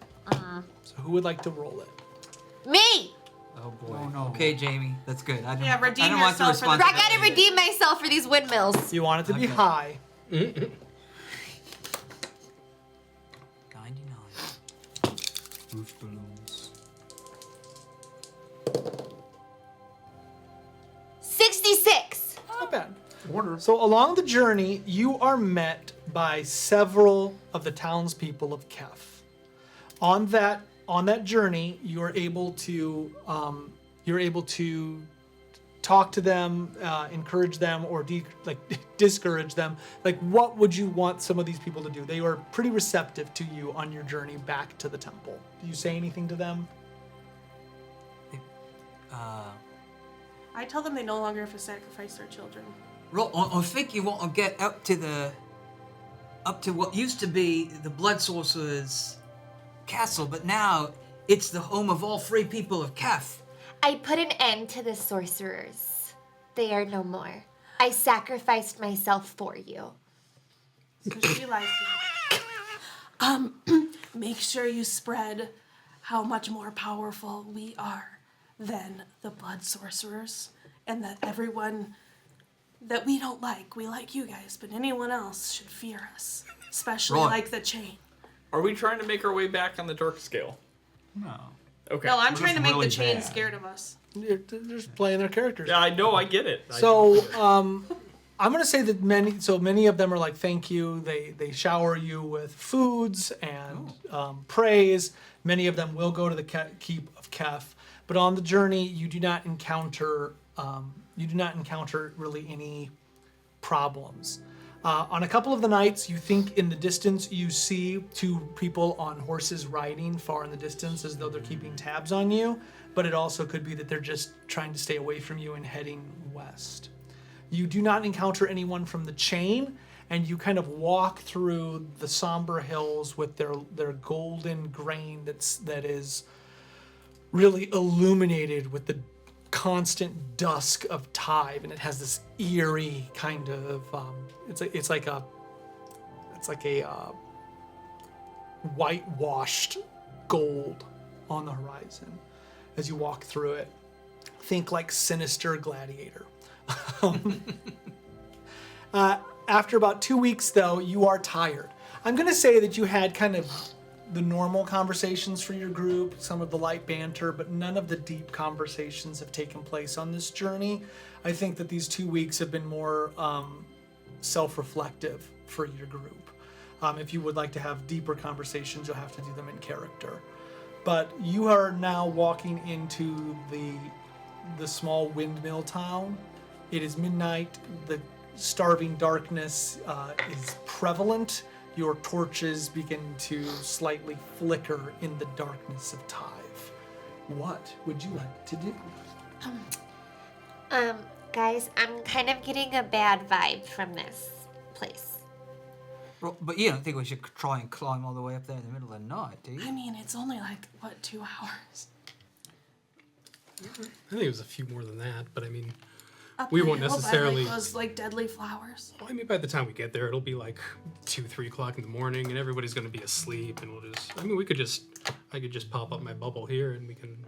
So who would like to roll it? Me! Oh boy. Oh no. Okay, Jamie, that's good. I don't, Yeah, redeem I don't want the yourself for the- I responsibility. gotta redeem myself for these windmills. You want it to be Okay. high. 99. Roof balloons. 66! Not bad. Order. So along the journey, you are met by several of the townspeople of Kef. On that journey, you're able to talk to them, encourage them, or discourage them. Like, what would you want some of these people to do? They were pretty receptive to you on your journey back to the temple. Do you say anything to them? I tell them they no longer have to sacrifice their children. Right, I think you want to get up to what used to be the Blood Sorcerer's castle, but now it's the home of all free people of Kef. I put an end to the sorcerers. They are no more. I sacrificed myself for you. So she lies to you. Make sure you spread how much more powerful we are than the blood sorcerers, and that everyone that we don't like, we like you guys, but anyone else should fear us, especially Right. like the chain. Are we trying to make our way back on the dark scale? No. Okay. No, I'm We're trying to just make really the chain bad. scared of us. They're just playing their characters. Yeah, I know. I get it. So I'm gonna say that many of them are like, thank you. They shower you with foods and praise. Many of them will go to the keep of Kef, but on the journey you do not encounter really any problems. On a couple of the nights, you think in the distance you see two people on horses riding far in the distance as though they're keeping tabs on you, but it also could be that they're just trying to stay away from you and heading west. You do not encounter anyone from the chain, and you kind of walk through the somber hills with their golden grain that is really illuminated with the constant dusk of Tyve, and it has this eerie kind of it's like a whitewashed gold on the horizon as you walk through it. Think like Sinister Gladiator. After about 2 weeks, though, you are tired. I'm going to say that you had kind of the normal conversations for your group, some of the light banter, but none of the deep conversations have taken place on this journey. I think that these 2 weeks have been more self-reflective for your group. If you would like to have deeper conversations, you'll have to do them in character. But you are now walking into the small windmill town. It is midnight. The starving darkness is prevalent. Your torches begin to slightly flicker in the darkness of Tyve. What would you like to do? Guys, I'm kind of getting a bad vibe from this place. Well, but you don't think we should try and climb all the way up there in the middle of the night, do I you? mean, it's only like, 2 hours? I think it was a few more than that, but I mean, Up We the won't hill by, necessarily- those, deadly flowers. I mean, by the time we get there, it'll be like 2-3 o'clock in the morning, and everybody's gonna be asleep, and I could just pop up my bubble here, and we can,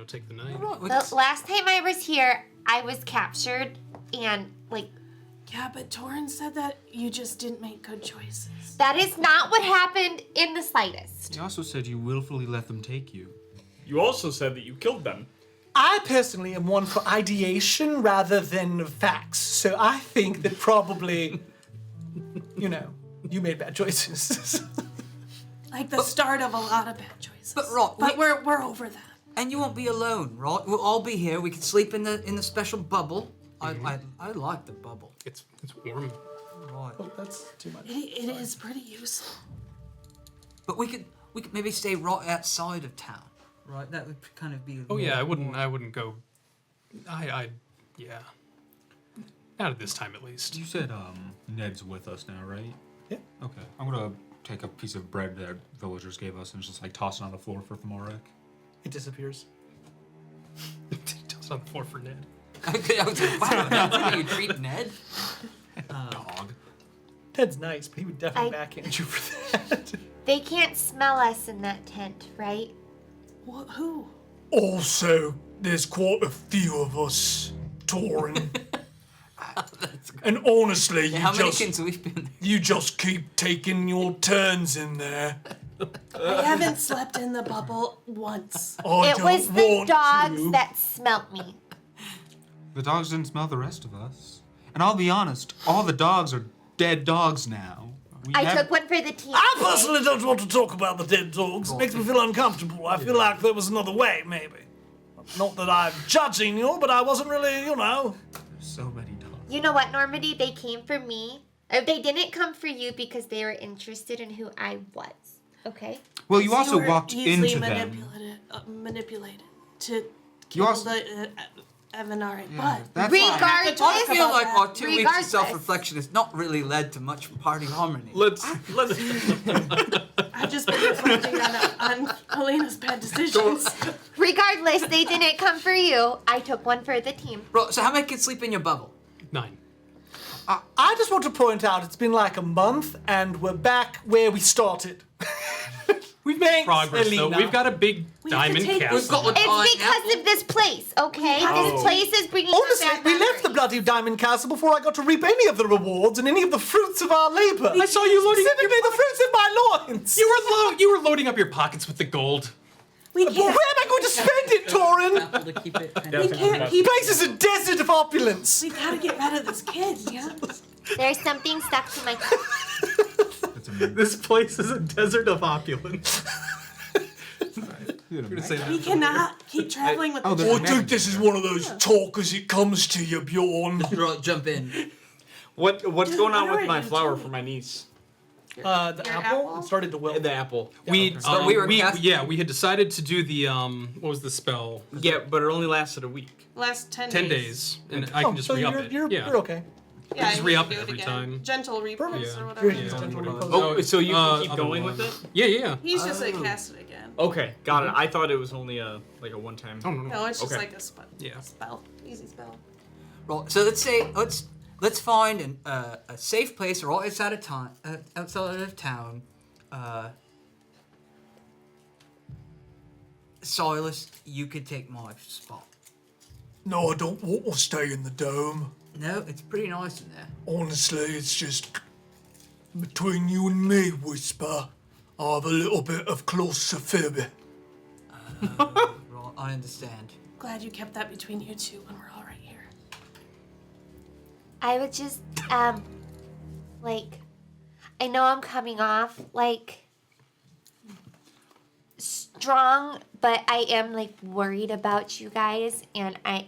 take the night. Right, we The can- last time I was here, I was captured, and Yeah, but Torrin said that you just didn't make good choices. that is not what happened in the slightest. He also said you willfully let them take you. You also said that you killed them. I personally am one for ideation rather than facts, so I think that probably, you made bad choices. Like the start of a lot of bad choices. But, right, But we're over that. And you won't be alone, right? We'll all be here. We can sleep in the special bubble. I like the bubble. It's warm. Right. Oh, that's too much. It is pretty useful. But we could maybe stay right outside of town. Right? That would kind of be Oh yeah, I wouldn't go. Yeah. Not at this time, at least. You said Ned's with us now, right? Yeah. Okay. I'm gonna take a piece of bread that villagers gave us and just toss it on the floor for Thamaric. It disappears. Just on the floor for Ned. I was like, wow, that's how you treat Ned? Dog. Ted's nice, but he would definitely I- backhand you for that. They can't smell us in that tent, right? What? Who? Also, there's quite a few of us, Torrin. And honestly, How many kins we've been there? you just keep taking your turns in there. I haven't slept in the bubble once. I It don't was the want dogs to. that smelt me. The dogs didn't smell the rest of us. And I'll be honest, all the dogs are dead dogs now. I took one for the team. I personally don't want to talk about the dead dogs. It makes me feel uncomfortable. I feel like there was another way, maybe. Not that I'm judging you, but I wasn't really, There's so many dogs. You know what, Normandy? They came for me. They didn't come for you because they were interested in who I was. Okay? Well, you also were walked easily into them. manipulated to You kill also- the Avenari, but That's fine. Regardless, I feel like our 2 weeks of Regardless. self-reflection has not really led to much party harmony. Let's. I've just been reflecting on Helena's bad decisions. regardless, they didn't come for you. I took one for the team. Bro, so how many kids sleep in your bubble? 9. I just want to point out it's been like a month and we're back where we started. We've made Progress, though. Elena. We've got a big We have to diamond take- castle. We've got It's because of this place, okay? This place is bringing Honestly, us back we left the memories. bloody diamond castle before I got to reap any of the rewards and any of the fruits of our labor. I saw you loading up Specifically your the fruits of my loins. You were loading up your pockets with the gold. We Where can't. am I going to spend it, Torin? To keep it. We can't keep. This place is a desert of opulence. We gotta get rid of this kid. Yeah. There's something stuck to my. That's amazing. This place is a desert of opulence. You're gonna say that. We cannot keep traveling with. Oh, the there's kid. a magic this is one of those talk as it comes to you, Bjorn. Right, jump in. What's going on what with are my you flower doing? for my niece? The Your apple? apple? It started to wilt. The apple. We we were cast- we had decided to do the what was the spell? Yeah, but it only lasted a week. Last 10 10 days, and I can just so re-up you're, it. You're, yeah. you're okay. Yeah, just you re-up can it do every again. time. Gentle repurpose Yeah. or whatever. Yeah. Gentle Gentle repurpose. Oh, so you can keep other going one. with it? Yeah. He's just like cast it again. Okay, got it. I thought it was only a one-time. Oh no. No, it's just Okay. like a Yeah. spell. Easy spell. Right, so let's find a safe place or outside of town. Silas, you could take my spot. No, I don't want to stay in the dome. No, it's pretty nice in there. Honestly, it's just between you and me, Whisper. I have a little bit of claustrophobia. Right, I understand. Glad you kept that between you two when we're all right here. I would just, like, I know I'm coming off, like, strong, but I am, like, worried about you guys, and I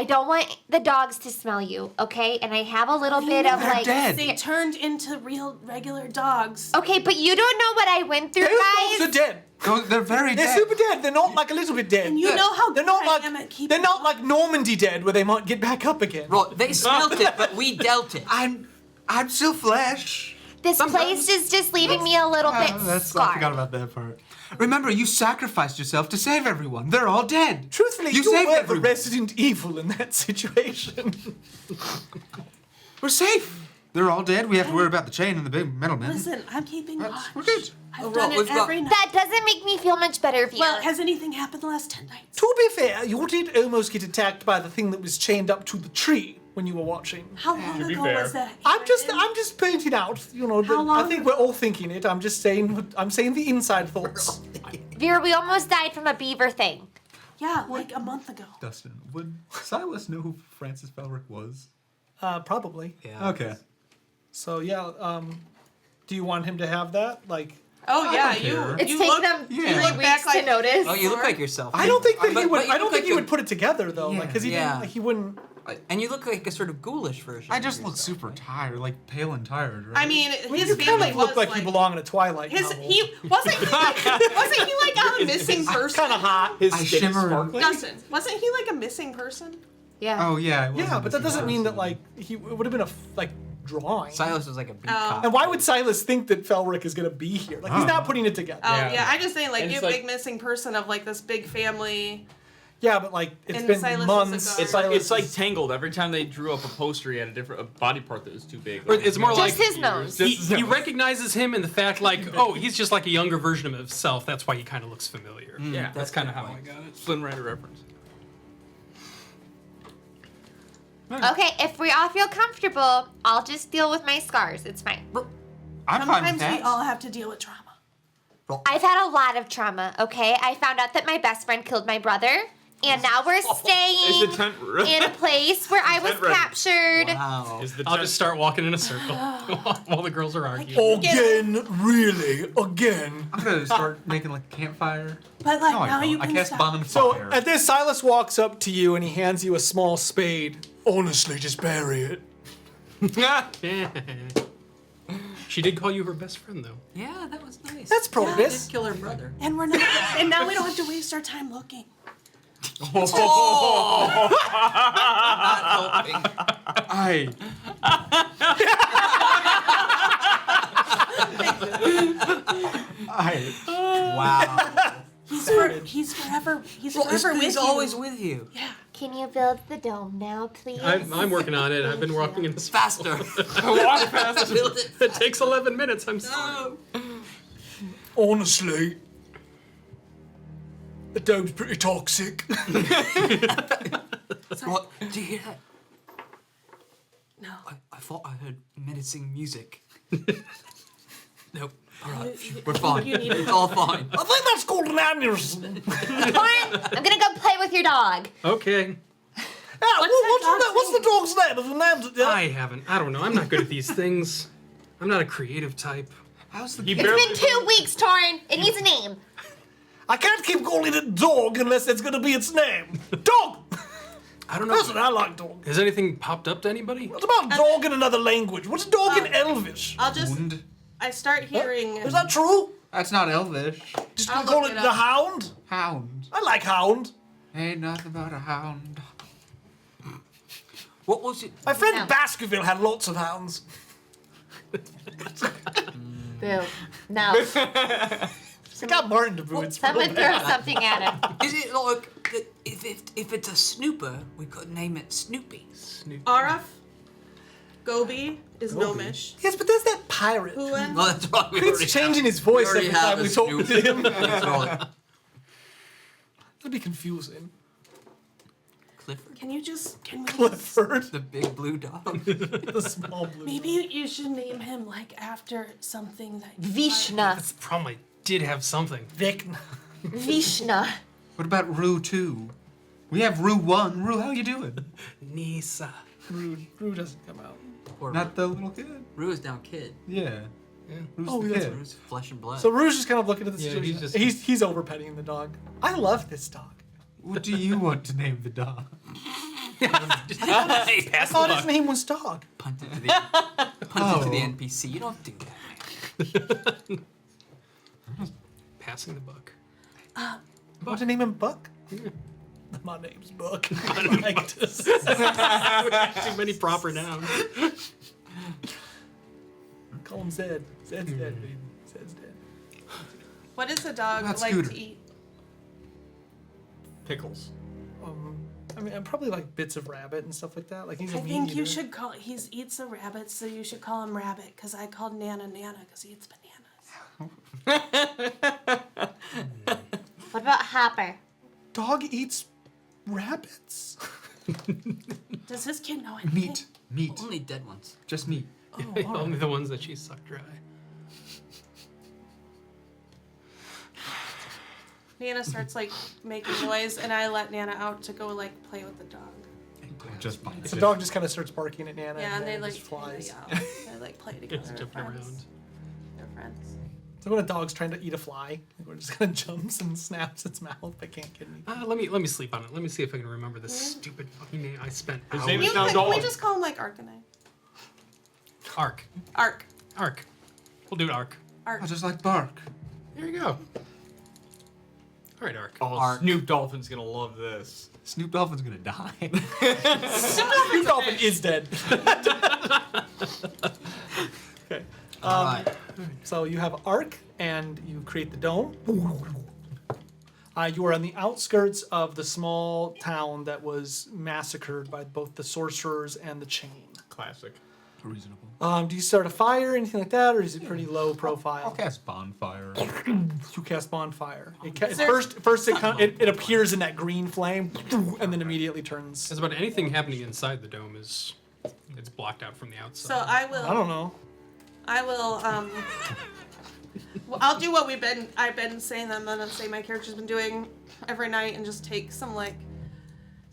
don't want the dogs to smell you, okay? And I have a little bit of, like... dead. They turned into regular dogs. Okay, but you don't know what I went through, Those guys. dogs are dead. They're very They're dead. super dead. They're not like a little bit dead. And you know how They're good not I am at like keeping they're not like Normandy dead, where they might get back up again. Right, they smelt it, but we dealt it. I'm still flesh. This place is just leaving me a little bit I scarred. forgot about that part. Remember, you sacrificed yourself to save everyone. They're all dead. Truthfully, You you saved were the everyone. resident evil in that situation. We're safe. They're all dead. We have to worry about the chain and the big metal man. Listen, I'm keeping watch. We're good. I've Oh, done well, it we've got- every night. That doesn't make me feel much better, Via. Well, has anything happened the last 10 nights? To be fair, you did almost get attacked by the thing that was chained up to the tree when you were watching. How long be ago fair. was that? I'm just pointing out, you know, How I long think ago? we're all thinking it. I'm saying the inside thoughts. Vera, we almost died from a beaver thing. Yeah, like a month ago. Dustin, would Silas know who Francis Belrick was? Probably. Yeah. Okay. So yeah, do you want him to have that? Like, Oh yeah, don't you. care. It's you taken look, them you 3 look weeks back like to notice. Oh, you look like yourself. I don't think that But- he would. but you I don't look think like he a- would put it together though, like because he Yeah. didn't. Like, he wouldn't. And you look like a sort of ghoulish version. I of just look yourself. super tired, like pale and tired, right? I mean, his You kind family of was look like you belong in a Twilight His novel. he wasn't he like a missing person? Kind of hot. His I skin is shimmer and- sparkling. Dustin, wasn't he like a missing person? Yeah. Oh yeah. it was Yeah, a but that doesn't mean that person. like it would have been a like drawing. Silas was like a beat Oh. cop. And why would Silas think that Felric is gonna be here? Like he's not putting it together. Oh Yeah. yeah, I just saying like And you it's a like- big missing person of like this big family. Yeah, but like it's And been Silas is months. a It's guard. like it's like Tangled. Every time they drew up a poster, he had a body part that was too big. Or it's more Just like his nose. he recognizes him in the fact like, oh, he's just like a younger version of himself. That's why he kind of looks familiar. Yeah, that's kind of how I got it. Flynn Rider reference. Okay, if we all feel comfortable, I'll just deal with my scars. It's fine. I'm fine with Sometimes we that. all have to deal with trauma. I've had a lot of trauma, okay? I found out that my best friend killed my brother, and now we're staying Is the tent in a place where I was tent ready? captured. Wow. Is the I'll tent- just start walking in a circle while the girls are arguing. Again, really, again. I'm gonna start making like a campfire. But like No, I now don't. you I can cast stop. bonfire. So at this, Silas walks up to you and he hands you a small spade. Honestly, just bury it. She did call you her best friend, though. Yeah, that was nice. That's Did progress. kill her brother. And we're not. And now we don't have to waste our time looking. I. Wow. He's forever. He's Well, forever with he's you. always with you. Can you build the dome now, please? I'm working on it. I've been walking in this Faster. Walk fast. Build it. It takes 11 minutes. I'm sorry. Honestly, the dome's pretty toxic. What? Do you hear that? No. I thought I heard menacing music. Nope. All right. We're fine. You need It's all fine. I think that's called an aneurysm. Torrin, I'm gonna go play with your dog. Okay. What's the dog's name? Is the name? I haven't. I don't know. I'm not good at these things. I'm not a creative type. How's the He It's barely. been 2 weeks, Torrin. It needs a name. I can't keep calling it dog unless it's gonna be its name. Dog. I don't know. That's what I like, dog. Has anything popped up to anybody? What about dog in another language? What's dog in Elvish? I'll just. Wound? I start hearing. Is that true? That's not Elvish. Just I'll call look it it the up. hound? Hound. I like hound. Ain't nothing but a hound. What was it? My friend No. Baskerville had lots of hounds. Boo. No. I got Martin to boo. It's Someone real throw bad. something at him. Is it like that if it's a snooper, we could name it Snoopy? Araf. Gobi is gnomish. Yes, but there's that pirate. Uwen. Well, that's right. We He's already changing have- his voice already every have time a we talk with Snoopy. him. That's right. That'd be confusing. Clifford, Can you just? Can we? Clifford, the big blue dog. the small blue. Maybe you should name him like after something that. Vishna. That's the problem. I did have something. Vic. Vishna. What about Rue 2? We have Rue 1. Rue, how you doing? Nisa. Rue doesn't come out. Or Not the little kid? Rue is now kid. Yeah. Rue's Oh, the that's kid. Rue's flesh and blood. So Rue's just kind of looking at the Yeah, situation. he's just- He's over petting the dog. I love this dog. What do you want to name the dog? I thought his name was dog. Punt it to the NPC. You don't do that, man. Passing the buck. Want to name him Buck? My name's Buck. Like this. Too many proper nouns. Call him Zed. Zed's dead, baby. Zed's dead. What does a dog That's like Scooter. to eat? Pickles. I mean, probably like bits of rabbit and stuff like that. Like he's a I meat think you eater. should call. He eats the rabbits, so you should call him Rabbit. Because I called Nana because he eats bananas. What about Hopper? Dog eats rabbits. Does this kid know anything? Meat. Only dead ones. Just meat. Only the ones that she sucked dry. Nana starts like making noise, and I let Nana out to go like play with the dog. Just bites The it. dog just kind of starts barking at Nana. Yeah, and they Nana like just flies. They like play together. It's They're jumping friends. around. They're friends. So when a dog's trying to eat a fly, it just kind of jumps and snaps its mouth, but can't get any. Let me sleep on it. Let me see if I can remember this stupid fucking name I spent. His hours- name is You now could, can we Dog. just call him like Arcanine? Ark. Arc. Ark. We'll do Ark. Arc. I just like bark. There you go. All right, Ark. Oh, Snoop Dolphin's gonna love this. Snoop Dolphin's gonna die. Snoop Dolphin is dead. Okay. All right. So you have Arc, and you create the dome. You are on the outskirts of the small town that was massacred by both the sorcerers and the chain. Classic. Reasonable. Do you start a fire, anything like that, or is it pretty low profile? I'll cast bonfire. You cast bonfire. First it appears in that green flame, and then immediately turns. As about anything happening inside the dome is, it's blocked out from the outside. So I will. I don't know. Well, I'll do what I've been saying that I'm gonna say my character's been doing every night, and just take some like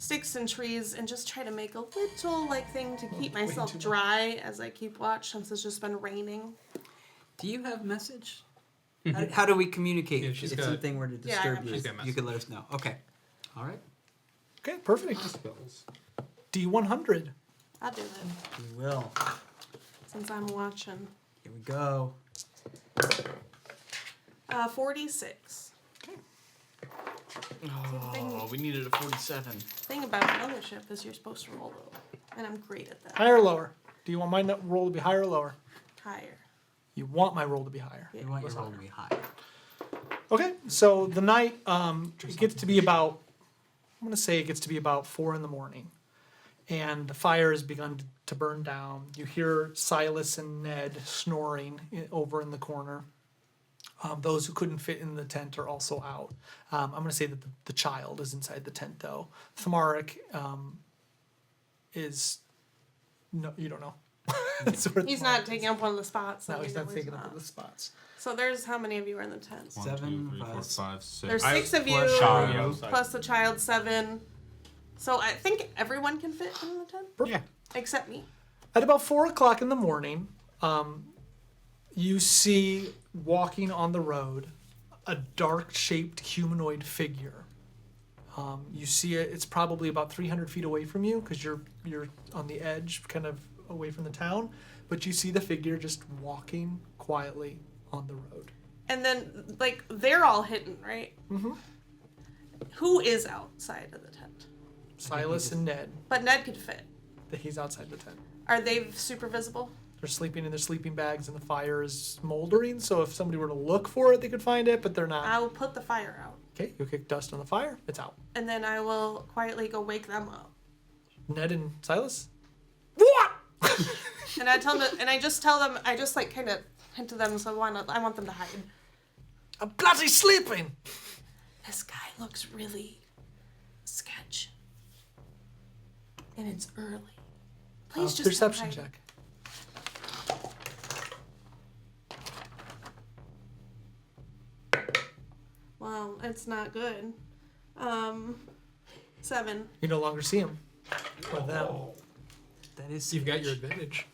sticks and trees and just try to make a little like thing to keep myself dry as I keep watch since it's just been raining. Do you have message? How do we communicate? Yeah, if she's if got- something were to Yeah, I disturb have you, She's got you could let us know. Okay. All right. Okay, perfect. D100. I'll do that We will. since I'm watching. Here we go. 46. Oh, we needed a 47. Thing about fellowship is you're supposed to roll low, and I'm great at that. Higher or lower? Do you want my roll to be higher or lower? Higher. You want my roll to be higher. You want your roll to be high. Okay, so the night it gets to be about, I'm gonna say it gets to be about 4 a.m, and the fire has begun to burn down. You hear Silas and Ned snoring over in the corner. Those who couldn't fit in the tent are also out. I'm gonna say that the child is inside the tent though. Thamaric is, no, you don't know. That's where He's Thamaric not is. taking up one of the spots. No, that he's we know not taking up the spots. So there's how many of you are in the tent? 1, 2, 7, 3, 4, 5, 5, 6. There's 6 of you, plus child. plus the child 7. So I think everyone can fit in the tent, Yeah. except me. At about 4 o'clock in the morning, you see walking on the road a dark-shaped humanoid figure. You see it; it's probably about 300 feet away from you because you're on the edge, kind of away from the town. But you see the figure just walking quietly on the road. And then, like, they're all hidden, right? Mm-hmm. Who is outside of the tent? Silas and Ned. But Ned could fit. He's outside the tent. Are they super visible? They're sleeping in their sleeping bags, and the fire is smoldering. So if somebody were to look for it, they could find it, but they're not. I will put the fire out. Okay, you'll kick dust on the fire. It's out. And then I will quietly go wake them up. Ned and Silas. What? And I tell them, and I just tell them, I just like kind of hint to them, so I want them to hide. I'm bloody sleeping. This guy looks really sketch. And it's early. Please just Perception hide. check. Well, it's not good. 7. You no longer see him or them. That is. You've got your advantage.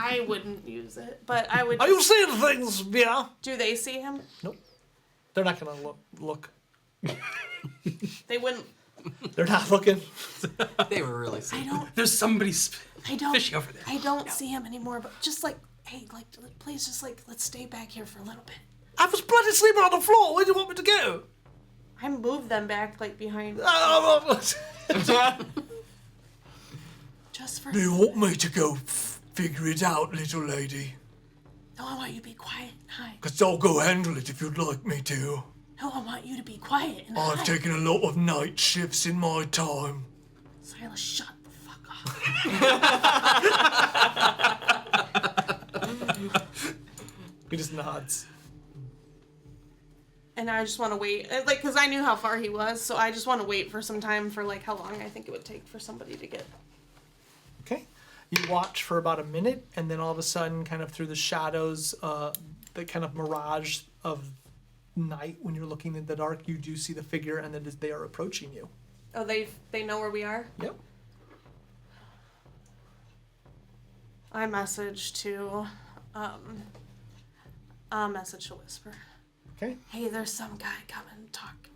I wouldn't use it, but I would. Are you seeing things, yeah? Do they see him? Nope. They're not gonna look. They wouldn't. They're not looking. They were really sick. There's somebody I don't. fishy over there. I don't see him anymore. But just like, hey, like, please, just like, let's stay back here for a little bit. I was bloody sleeping on the floor. Where do you want me to go? I moved them back like behind. Just for. Do you want me to go figure it out, little lady? No, I want you to be quiet and hide. 'Cause I'll go handle it if you'd like me to. No, I want you to be quiet and I've hide. taken a lot of night shifts in my time. Silas, shut the fuck up. He just nods. And I just want to wait, like, because I knew how far he was, so I just want to wait for some time for, like, how long I think it would take for somebody to get. Okay. You watch for about a minute, and then all of a sudden, kind of through the shadows, the kind of mirage of night, when you're looking in the dark, you do see the figure, and then they are approaching you. Oh, they know where we are? Yep. I message to Whisper. Okay. Hey, there's some guy coming to talk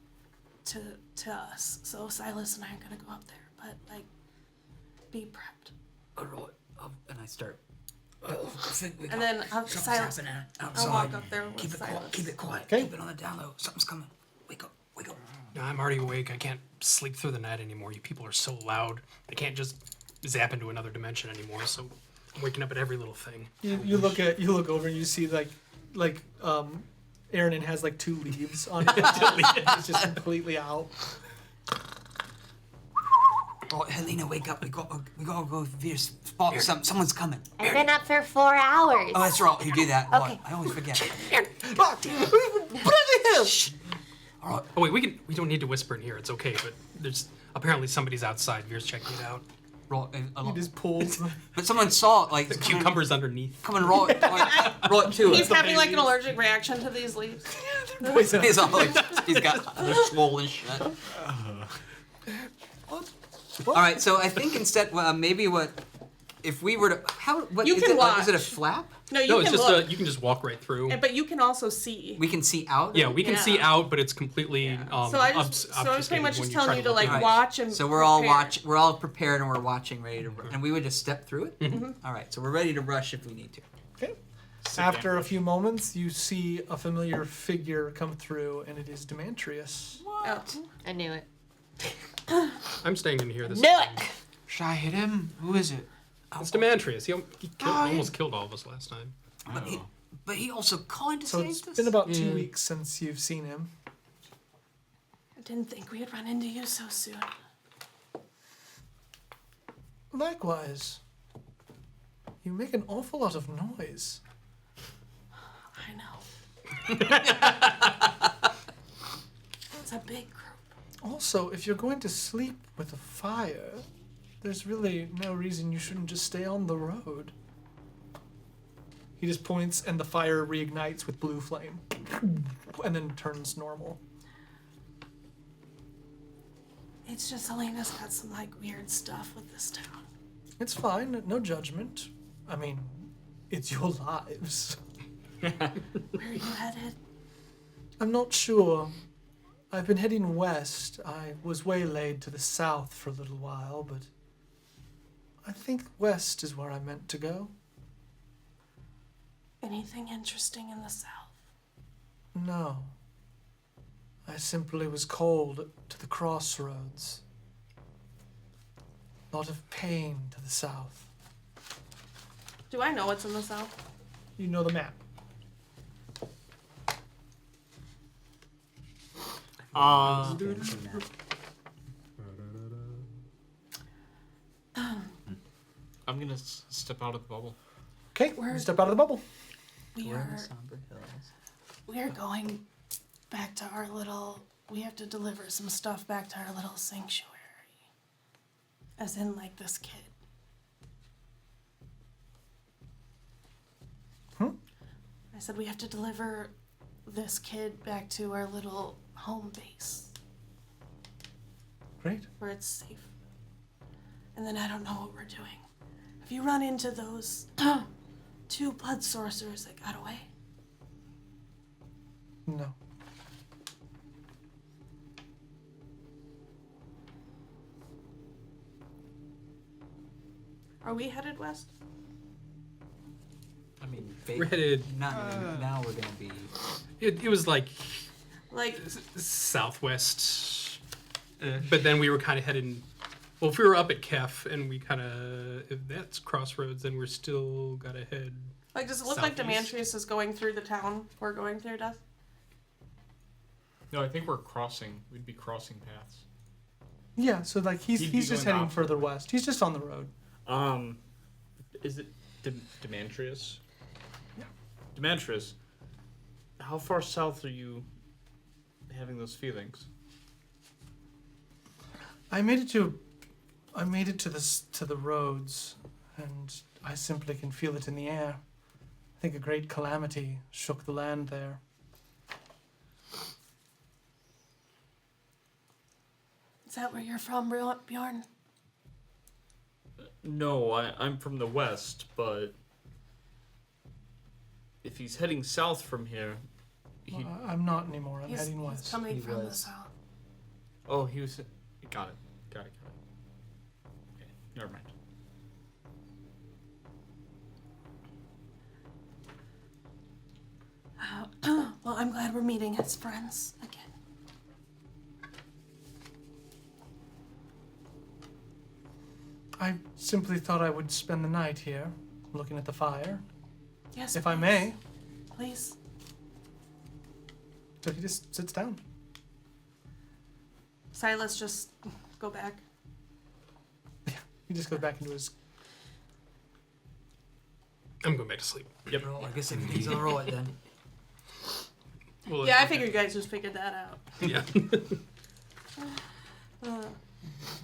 to us. So Silas and I are gonna go up there, but like, be prepped. All right. And I start. I think we And got then something's Silas, happening I'll outside. walk up there with Keep it Silas. quiet. Keep it quiet. Okay. Keep it on the down low. Something's coming. Wake up. Wake up. No, I'm already awake. I can't sleep through the night anymore. You people are so loud. I can't just zap into another dimension anymore. So I'm waking up at every little thing. You look over and you see like Aaron has like 2 leaves on it. It's just completely out. Oh, Helena, wake up. We gotta go veer spot. Someone's coming. I've been up for 4 hours. Oh, that's right. You do that. Okay. What? I always forget. Bloody hell! All right. Oh wait, we don't need to whisper in here. It's okay. But there's apparently somebody's outside. Veer's checking it out. roll. He just pulls. But someone saw it, like The cucumbers underneath. come and roll it. Roll it too. He's having like an allergic reaction to these leaves. Poison. He's all like, he's got they're swollen shut. All right, so I think instead, maybe what if we were to what You is can it? Is it a watch. flap? No, you No, can it's just look, you can just walk right through. but you can also see. We can see out. Yeah, we can see Yeah. out, but it's completely So I was pretty obfuscated much when just you try telling you to look like at it. watch and. So we're all prepare. we're all prepared, and we're watching, ready to, and we would just step through it. Mm-hmm. All right, so we're ready to rush if we need to. Okay. After a few moments, you see a familiar figure come through, and it is Demetrius. Oh. I knew it. I'm staying in here this Knew time. it. Should I hit him? Who is it? It's Demetrius. He Oh, almost killed all of us last time. But he also kind of So saved it's us. been about 2 weeks since you've seen him. I didn't think we'd run into you so soon. Likewise. You make an awful lot of noise. I know. It's a big group. Also, if you're going to sleep with a fire, there's really no reason you shouldn't just stay on the road. He just points and the fire reignites with blue flame. And then turns normal. It's just Elena's got some like weird stuff with this town. It's fine, no judgment. I mean, it's your lives. Where are you headed? I'm not sure. I've been heading west. I was waylaid to the south for a little while, but I think west is where I meant to go. Anything interesting in the south? No. I simply was called to the crossroads. A lot of pain to the south. Do I know what's in the south? You know the map. I'm gonna step out of the bubble. Okay, you step out of the bubble. We are going back to our little. We have to deliver some stuff back to our little sanctuary. As in, like this kid. I said we have to deliver this kid back to our little home base Great. where it's safe. And then I don't know what we're doing. Have you run into those 2 blood sorcerers that got away? No. Are we headed west? I mean, We're headed. now we're gonna be. It was like Like, southwest, but then we were kind of heading. Well, if we were up at Kef and we kind of, if that's crossroads, then we're still gotta head. does it look like Southeast. Demetrius is going through the town we're going through, Death? No, I think we're crossing. We'd be crossing paths. Yeah, so like He'd be he's just going heading opposite. further west. He's just on the road. Is it Demetrius? Yeah. Demetrius, how far south are you having those feelings? I made it to the roads, and I simply can feel it in the air. I think a great calamity shook the land there. Is that where you're from, Bjorn? No, I'm from the west, but if he's heading south from here, he. I'm not anymore. I'm He's heading west. coming He from the was. south. Oh, he was. Got it. Okay, never mind. Well, I'm glad we're meeting as friends again. I simply thought I would spend the night here, looking at the fire, Yes, if I may. Please. So he just sits down. Silas, just go back. He just goes back into his. I'm going back to sleep. Yep. Roll. I guess if he's gonna roll it then. Well, Yeah, I figured you guys just figured that out. Yeah. Uh,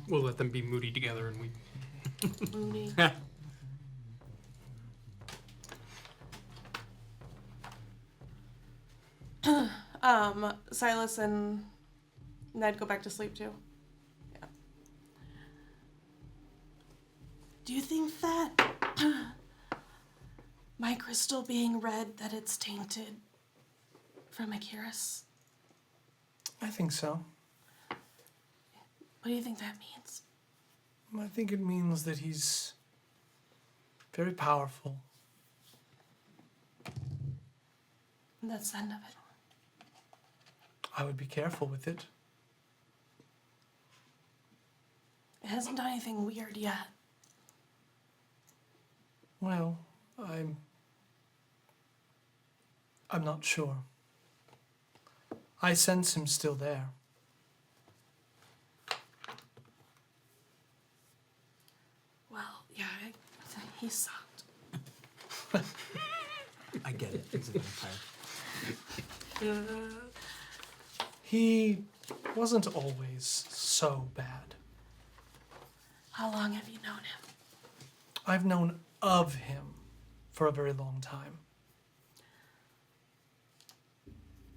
We'll let them be moody together, and we. Moody. Silas and Ned go back to sleep too. Yeah. Do you think that my crystal being red, that it's tainted from Akiris? I think so. What do you think that means? I think it means that he's very powerful. And that's the end of it. I would be careful with it. It hasn't done anything weird yet. Well, I'm not sure. I sense him still there. Well, yeah, he sucked. I get it. He's a vampire. He wasn't always so bad. How long have you known him? I've known of him for a very long time.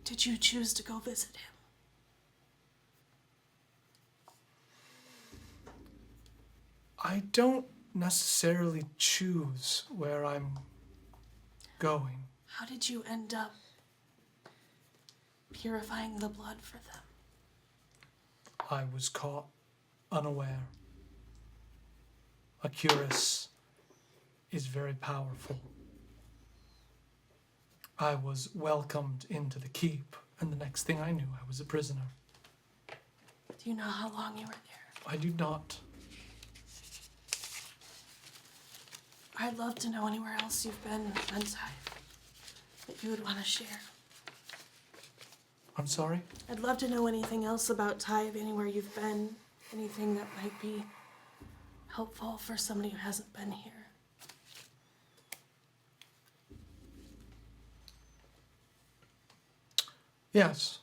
Did you choose to go visit him? I don't necessarily choose where I'm going. How did you end up purifying the blood for them? I was caught unaware. Argalus is very powerful. I was welcomed into the keep, and the next thing I knew, I was a prisoner. Do you know how long you were there? I do not. I'd love to know anywhere else you've been on Tyve that you would want to share. I'm sorry? I'd love to know anything else about Tyve, anywhere you've been, anything that might be helpful for somebody who hasn't been here. Yes.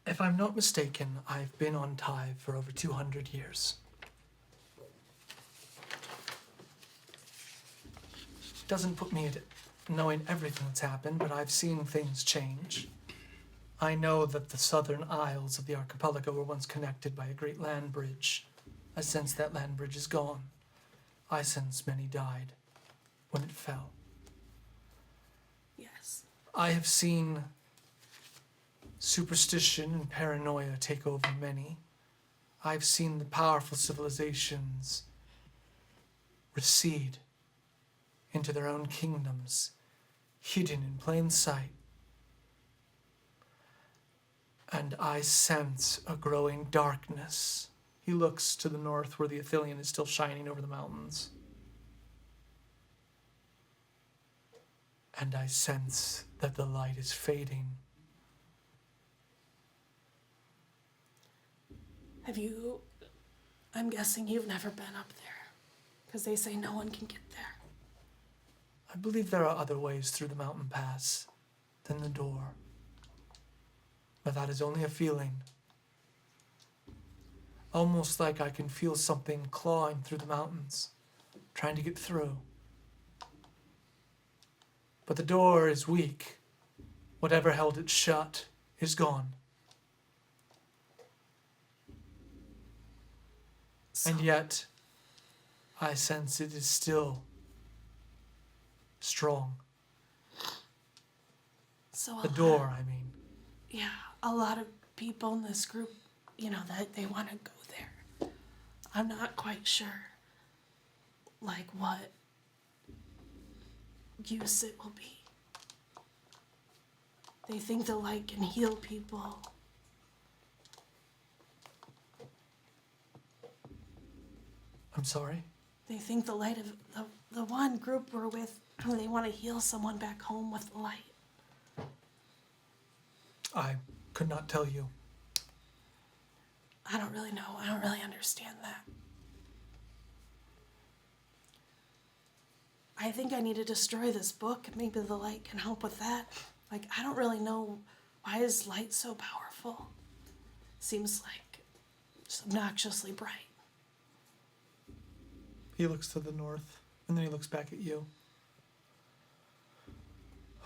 If I'm not mistaken, I've been on Tyve for over 200 years. Doesn't put me at knowing everything that's happened, but I've seen things change. I know that the southern isles of the archipelago were once connected by a great land bridge. I sense that land bridge is gone. I sense many died when it fell. Yes. I have seen superstition and paranoia take over many. I've seen the powerful civilizations recede into their own kingdoms, hidden in plain sight. And I sense a growing darkness. He looks to the north where the Athelion is still shining over the mountains. And I sense that the light is fading. I'm guessing you've never been up there, because they say no one can get there. I believe there are other ways through the mountain pass than the door. But that is only a feeling. Almost like I can feel something clawing through the mountains, trying to get through. But the door is weak. Whatever held it shut is gone. And yet, I sense it is still strong. So The door, I mean. Yeah, a lot of people in this group, that they want to go there. I'm not quite sure, what use it will be. They think the light can heal people. I'm sorry? They think the light of the one group we're with, they want to heal someone back home with the light. I could not tell you. I don't really know. I don't really understand that. I think I need to destroy this book. Maybe the light can help with that. Like, I don't really know, why is light so powerful? Seems like just obnoxiously bright. He looks to the north, and then he looks back at you.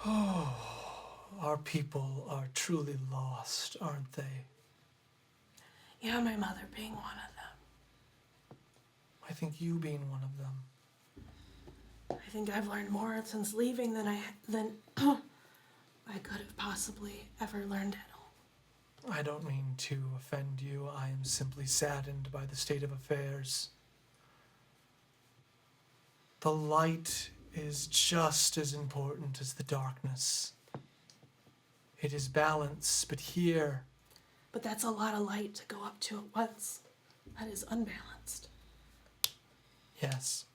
Oh, our people are truly lost, aren't they? Yeah, my mother being one of them. I think you being one of them. I think I've learned more since leaving than I could have possibly ever learned at home. I don't mean to offend you. I am simply saddened by the state of affairs. The light is just as important as the darkness. It is balance, but here... But that's a lot of light to go up to at once. That is unbalanced. Yes.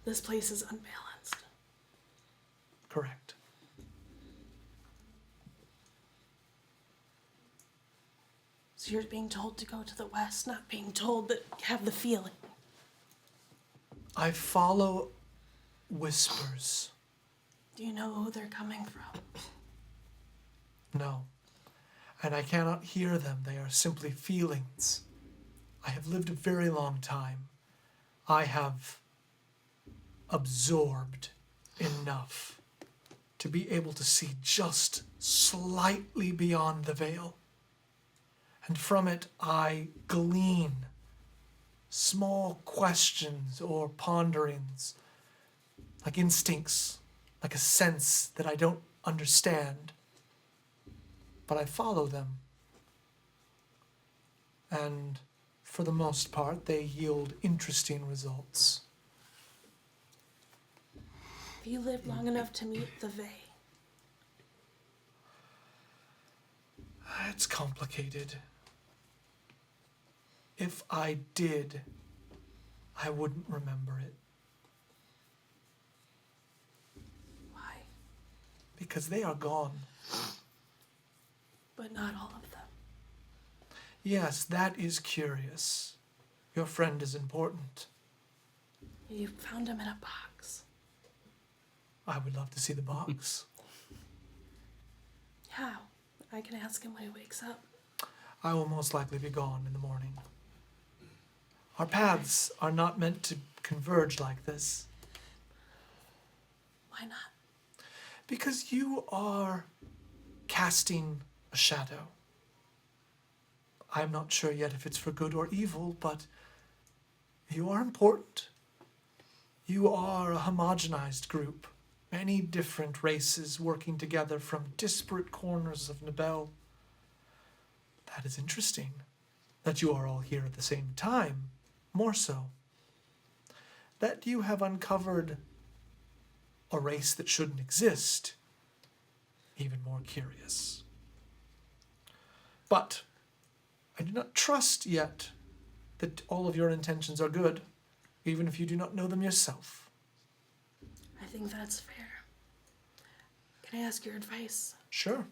This place is unbalanced. Correct. So you're being told to go to the west, not being told that you have the feeling. I follow whispers. Do you know who they're coming from? No. And I cannot hear them. They are simply feelings. I have lived a very long time. I have absorbed enough to be able to see just slightly beyond the veil. And from it, I glean small questions or ponderings, like instincts, like a sense that I don't understand. But I follow them. And for the most part, they yield interesting results. Have you lived long enough to meet the Vey? It's complicated. If I did, I wouldn't remember it. Why? Because they are gone. But not all of them. Yes, that is curious. Your friend is important. You found him in a box. I would love to see the box. How? I can ask him when he wakes up. I will most likely be gone in the morning. Our paths are not meant to converge like this. Why not? Because you are casting a shadow. I'm not sure yet if it's for good or evil, but you are important. You are a homogenized group. Many different races working together from disparate corners of Nabell. That is interesting. That you are all here at the same time. More so. That you have uncovered a race that shouldn't exist. Even more curious. But I do not trust yet that all of your intentions are good, even if you do not know them yourself. I think that's fair. Can I ask your advice? Sure.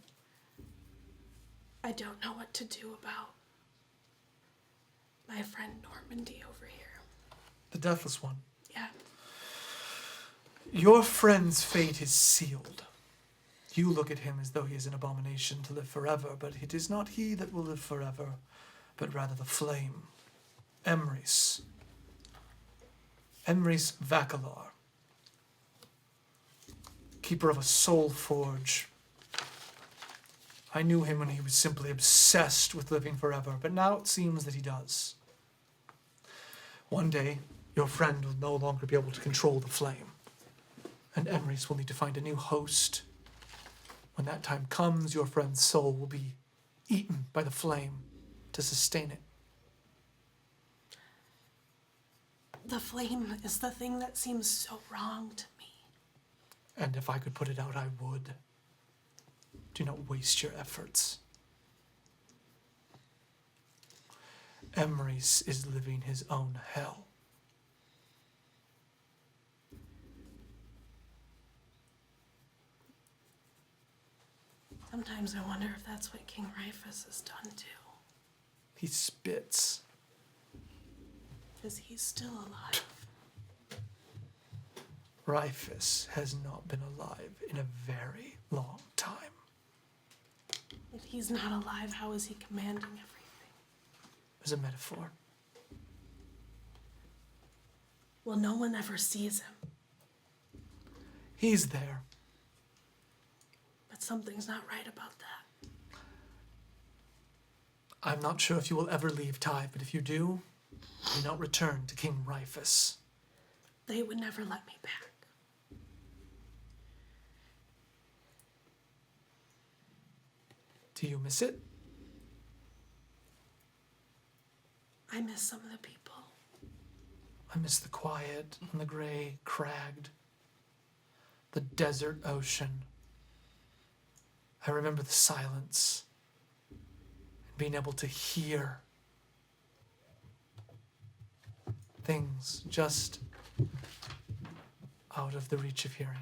I don't know what to do about my friend Normandy over here. The Deathless One. Yeah. Your friend's fate is sealed. You look at him as though he is an abomination to live forever, but it is not he that will live forever, but rather the flame. Emrys. Emrys Vakalar. Keeper of a soul forge. I knew him when he was simply obsessed with living forever, but now it seems that he does. One day, your friend will no longer be able to control the flame, and Emrys will need to find a new host. When that time comes, your friend's soul will be eaten by the flame to sustain it. The flame is the thing that seems so wrong to me. And if I could put it out, I would. Do not waste your efforts. Emrys is living his own hell. Sometimes I wonder if that's what King Rifus has done too. He spits. Because he's still alive. Rifus has not been alive in a very long time. If he's not alive, how is he commanding everything? As a metaphor. Well, no one ever sees him. He's there. But something's not right about that. I'm not sure if you will ever leave Tyve, but if you do not return to King Rifus. They would never let me back. Do you miss it? I miss some of the people. I miss the quiet and the gray cragged, the desert ocean. I remember the silence and being able to hear things just out of the reach of hearing.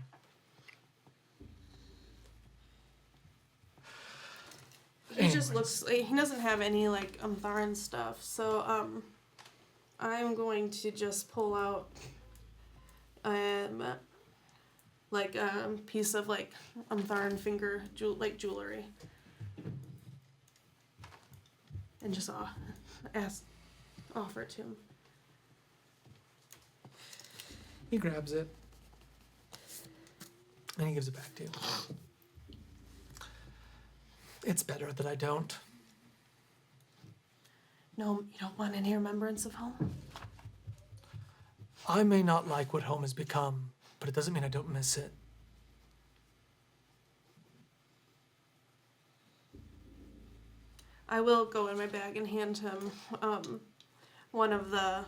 He just Anyways. looks like he doesn't have any like Umtharan stuff, so I'm going to just pull out like a piece of like Umtharan finger jewelry, and just offer it to him. He grabs it and he gives it back to you. It's better that I don't. No, you don't want any remembrance of home? I may not like what home has become, but it doesn't mean I don't miss it. I will go in my bag and hand him one of the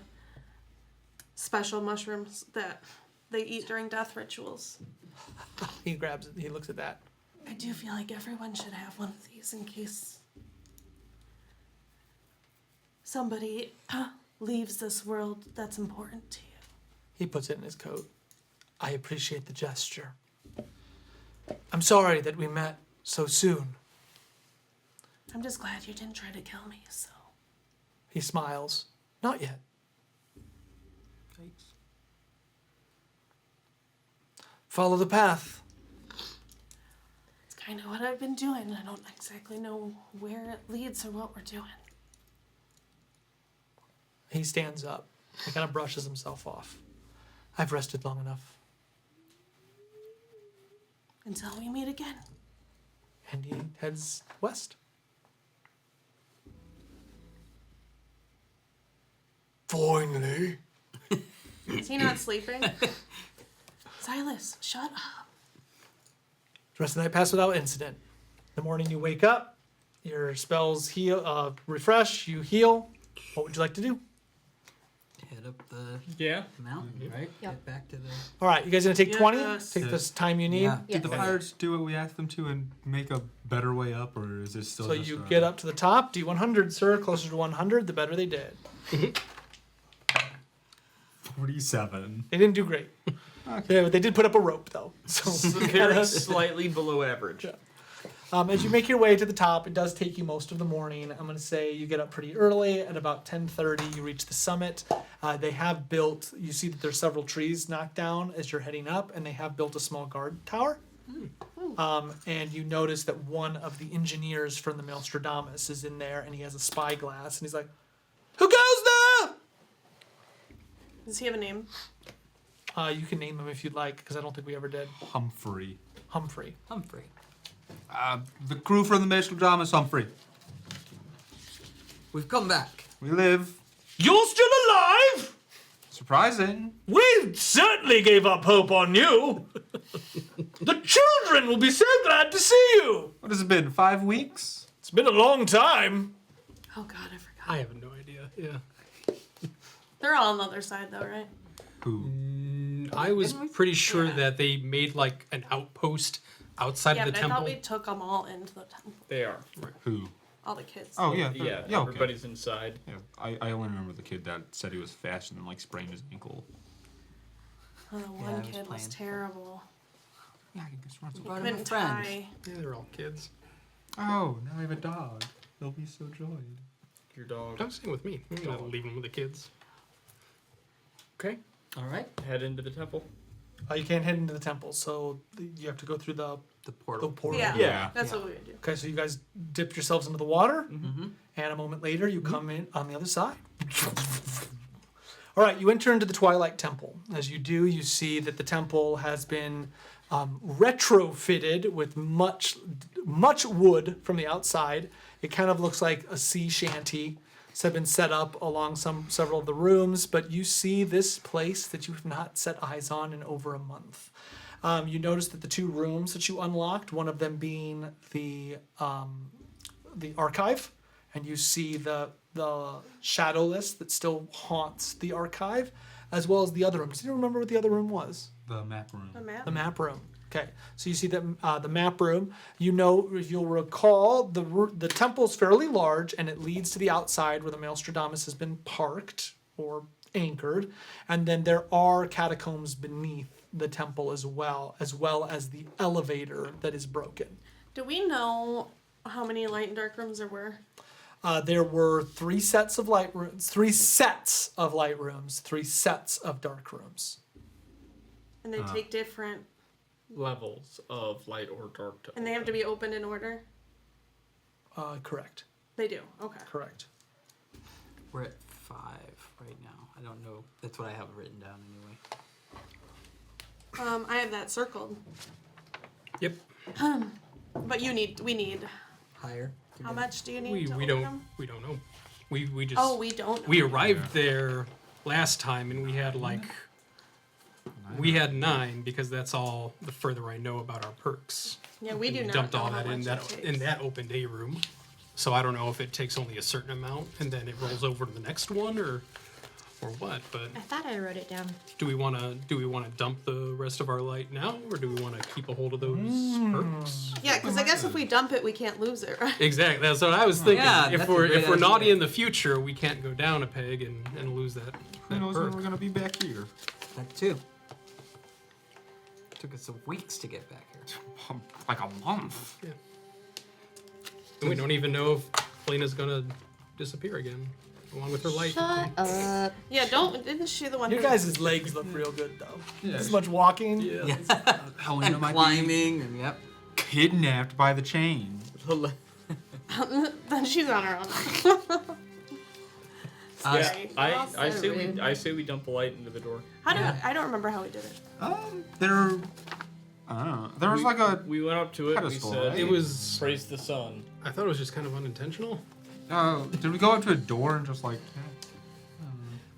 special mushrooms that they eat during death rituals. He grabs it, he looks at that. I do feel like everyone should have one of these in case somebody leaves this world that's important to you. He puts it in his coat. I appreciate the gesture. I'm sorry that we met so soon. I'm just glad you didn't try to kill me, so. He smiles. Not yet. Thanks. Follow the path. It's kind of what I've been doing. I don't exactly know where it leads or what we're doing. He stands up. He kind of brushes himself off. I've rested long enough. Until we meet again. And he heads west. Finally. Is he not sleeping? Silas, shut up. The rest of the night passed without incident. In the morning you wake up, your spells heal, refresh, you heal. What would you like to do? Head up the Yeah. mountain, right? Yep. Get back to the. All right, you guys gonna take 20? Yes. Take this time you need? Yeah. Did the Yes. pirates do what we asked them to and make a better way up, or is this still So just you a- get up to the top. D100, sir. Closer to 100, the better they did. 47. They didn't do great. Yeah, they did put up a rope, though. So Very slightly below average. as you make your way to the top, it does take you most of the morning. I'm going to say you get up pretty early. At about 10:30, you reach the summit. They have built, you see that there's several trees knocked down as you're heading up, and they have built a small guard tower. And you notice that one of the engineers from the Maelstradamus is in there, and he has a spyglass, and he's like, "Who goes there?" Does he have a name? You can name him if you'd like, because I don't think we ever did. Humphrey. Humphrey. Humphrey. The crew from the Magical Dramas, Humphrey. We've come back. We live. You're still alive? Surprising. We certainly gave up hope on you. The children will be so glad to see you. What has it been, 5 weeks? It's been a long time. Oh God, I forgot. I have no idea. Yeah. They're all on the other side though, right? Who? I was pretty sure Yeah. that they made like an outpost outside Yeah, of the but I temple. thought we took them all into the temple. They are. Who? All the kids. Oh, yeah. Yeah, okay. everybody's inside. Yeah, I only remember the kid that said he was fast and then like sprained his ankle. Oh, the I one was kid was playing. terrible. Yeah, he just runs He Brought him a couldn't friend. tie. Yeah, they're all kids. Oh, now I have a dog. He'll be so joyed. Your dog. Don't stay with me. I'm gonna leave them with the kids. Okay. All right. Head into the temple. You can't head into the temple, so you have to go through the portal. portal. Yeah. That's what we would do. Okay, so you guys dip yourselves into the water, Mm-hmm. and a moment later you come in on the other side. All right, you enter into the Twilight Temple. As you do, you see that the temple has been retrofitted with much wood from the outside. It kind of looks like a sea shanty. It's been set up along several of the rooms, but you see this place that you have not set eyes on in over a month. You notice that the 2 rooms that you unlocked, one of them being the archive, and you see the shadowless that still haunts the archive, as well as the other rooms. Do you remember what the other room was? The map room. The map room. Okay, so you see that the map room. You'll recall the temple's fairly large, and it leads to the outside where the Maelstradamus has been parked or anchored, and then there are catacombs beneath the temple as well as the elevator that is broken. Do we know how many light and dark rooms there were? There were 3 sets of light rooms, 3 sets of light rooms, 3 sets of dark rooms. And they take different, Levels of light or dark. and they have to be opened in order? Correct. They do, okay. Correct. We're at 5 right now. I don't know. That's what I have written down anyway. I have that circled. Yep. But we need, Higher. how much do you need We to we open don't them? we don't know. We just Oh, we don't know. we arrived there last time and we had we had 9 because that's all the further I know about our perks. Yeah, we do We not dumped know all how that in much that it in takes. that open day room. So I don't know if it takes only a certain amount and then it rolls over to the next one or what. But I thought I wrote it down. do we want to dump the rest of our light now or do we want to keep a hold of those perks? Yeah, because I guess if we dump it, we can't lose it, right? Exactly. That's what I was thinking. Yeah, if that's a we're great naughty idea. in the future, we can't go down a peg and lose that Who knows perk. when we're gonna be back here? That too. Took us some weeks to get back here. Like a month. Yeah. And we don't even know if Lena's gonna disappear again, along with her light. Shut up. Yeah, isn't she the one Your who... guys' legs look real good though. Yeah. This much walking. Yeah. Helena And might be climbing and yep. kidnapped by the chain. Then she's on her own. Yeah, Sorry. I say we dump the light into the door. I don't remember how we did it. There. I don't know. There was like a. We went up to it. We pedestal, said right? It was. praise the sun. I thought it was just kind of unintentional. Did we go up to a door and just like?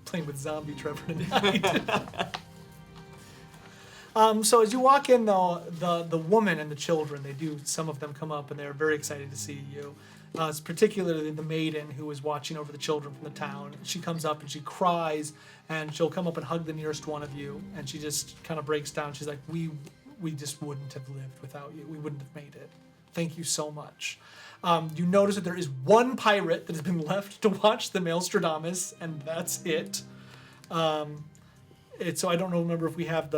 Playing with zombie Trevor tonight. So as you walk in, though, the woman and the children, some of them come up and they're very excited to see you. It's particularly the maiden who is watching over the children from the town. She comes up and she cries, and she'll come up and hug the nearest one of you, and she just kind of breaks down. She's like, we just wouldn't have lived without you. We wouldn't have made it. Thank you so much. You notice that there is one pirate that has been left to watch the Maelstradamus, and that's it. So I don't remember if we have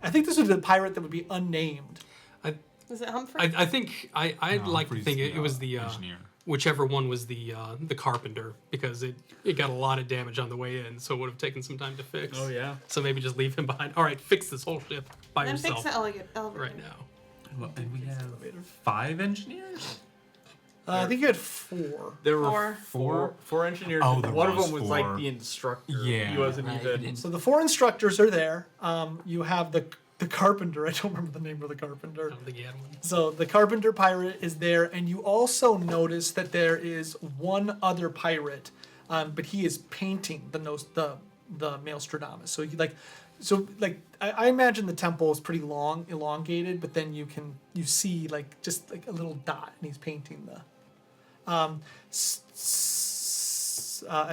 I think this would be the pirate that would be unnamed. Is it Humphrey? I think I'd like to Humphrey's think it was the engineer. whichever one was the carpenter because it got a lot of damage on the way in, so it would have taken some time to fix. Oh yeah. So maybe just leave him behind. All right, fix this whole ship by Then yourself fix the elevator. right now. Well, and we have 5 engineers. I think you had 4. There were Four. four engineers. Oh, and there one of was them was 4. like the instructor. Yeah. He wasn't Right, even. he didn't- So the 4 instructors are there. You have the carpenter. I don't remember the name of the carpenter. I don't think he had one. So the carpenter pirate is there, and you also notice that there is one other pirate, but he is painting the Maelstradamus. So I imagine the temple is pretty long, elongated, but then you see just a little dot, and he's painting and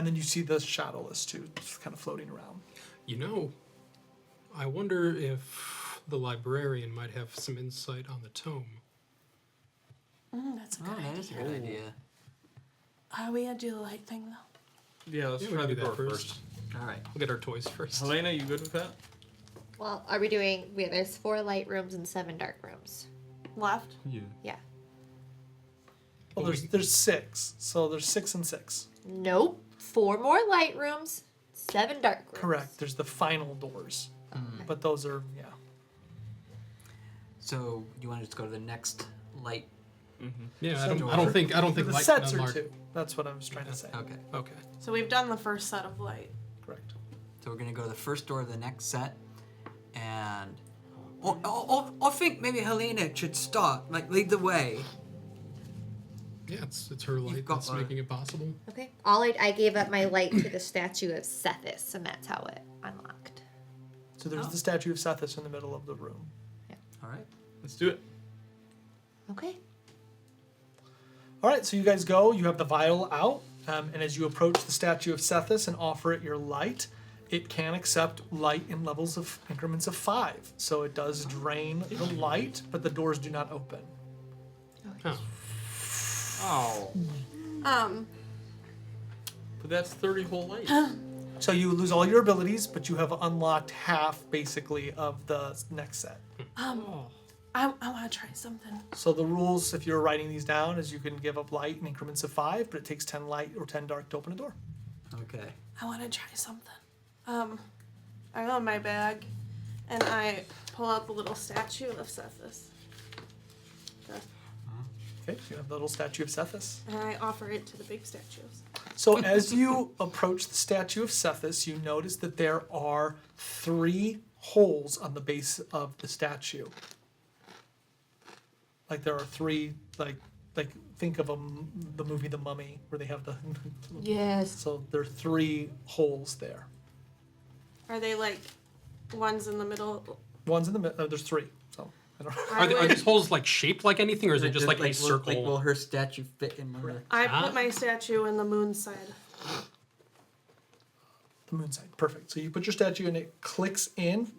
then you see the shadowless too, just kind of floating around. I wonder if the librarian might have some insight on the tome. That's a Oh, good that idea. is a good idea. Are we gonna do the light thing though? Yeah, let's Yeah, we try can the do door that first. All right. We'll get our toys first. Helena, you good with that? Well, are we doing? There's 4 light rooms and 7 dark rooms. Left. Yeah. Yeah. Well, there's 6, so there's 6 and 6. Nope. 4 more light rooms, 7 dark rooms. Correct. There's the final doors. But those are So you want to just go to the next light? Yeah, I don't think The light sets can are unlock- 2. That's what I was trying to say. Okay. Okay. So we've done the first set of light. Correct. So we're gonna go to the first door of the next set, and I think maybe Helena should start, like lead the way. Yeah, it's her light got that's one. making it possible. Okay. I gave up my light to the statue of Sethis, and that's how it unlocked. So there's the statue of Sethis in the middle of the room. All right. Let's do it. Okay. All right, so you guys go. You have the vial out, and as you approach the statue of Sethis and offer it your light, it can accept light in levels of increments of 5. So it does drain the light, but the doors do not open. Oh. Oh. But that's 30 whole lights. So you lose all your abilities, but you have unlocked half, basically, of the next set. I want to try something. So the rules, if you're writing these down, is you can give up light in increments of 5, but it takes 10 light or 10 dark to open a door. Okay. I want to try something. I go in my bag, and I pull out the little statue of Sethis. Okay, you have the little statue of Sethis. And I offer it to the big statues. So as you approach the statue of Sethis, you notice that there are 3 holes on the base of the statue. Like there are 3, like think of the movie The Mummy, where they have the. Yes. So there are 3 holes there. Are they like ones in the middle? One's in the middle. There's 3. So I don't. Are these holes like shaped like anything, or is it just like a circle? Like, will her statue fit in one of the... I put my statue in the moon side. The moon side. Perfect. So you put your statue and it clicks in.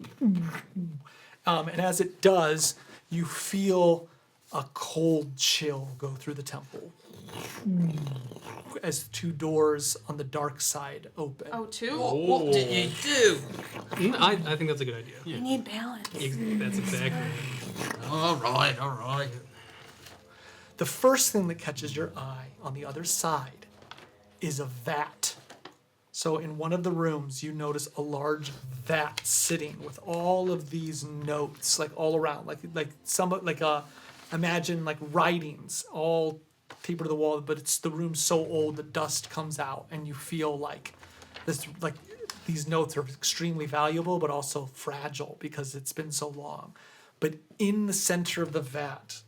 And as it does, you feel a cold chill go through the temple. As 2 doors on the dark side open. Oh, 2? What did you do? I think that's a good idea. I need balance. That's exactly it. All right. The first thing that catches your eye on the other side is a vat. So in one of the rooms, you notice a large vat sitting with all of these notes, like all around, imagine like writings, all tapered to the wall. But it's the room's so old, the dust comes out, and you feel like this, like these notes are extremely valuable, but also fragile because it's been so long. But in the center of the vat,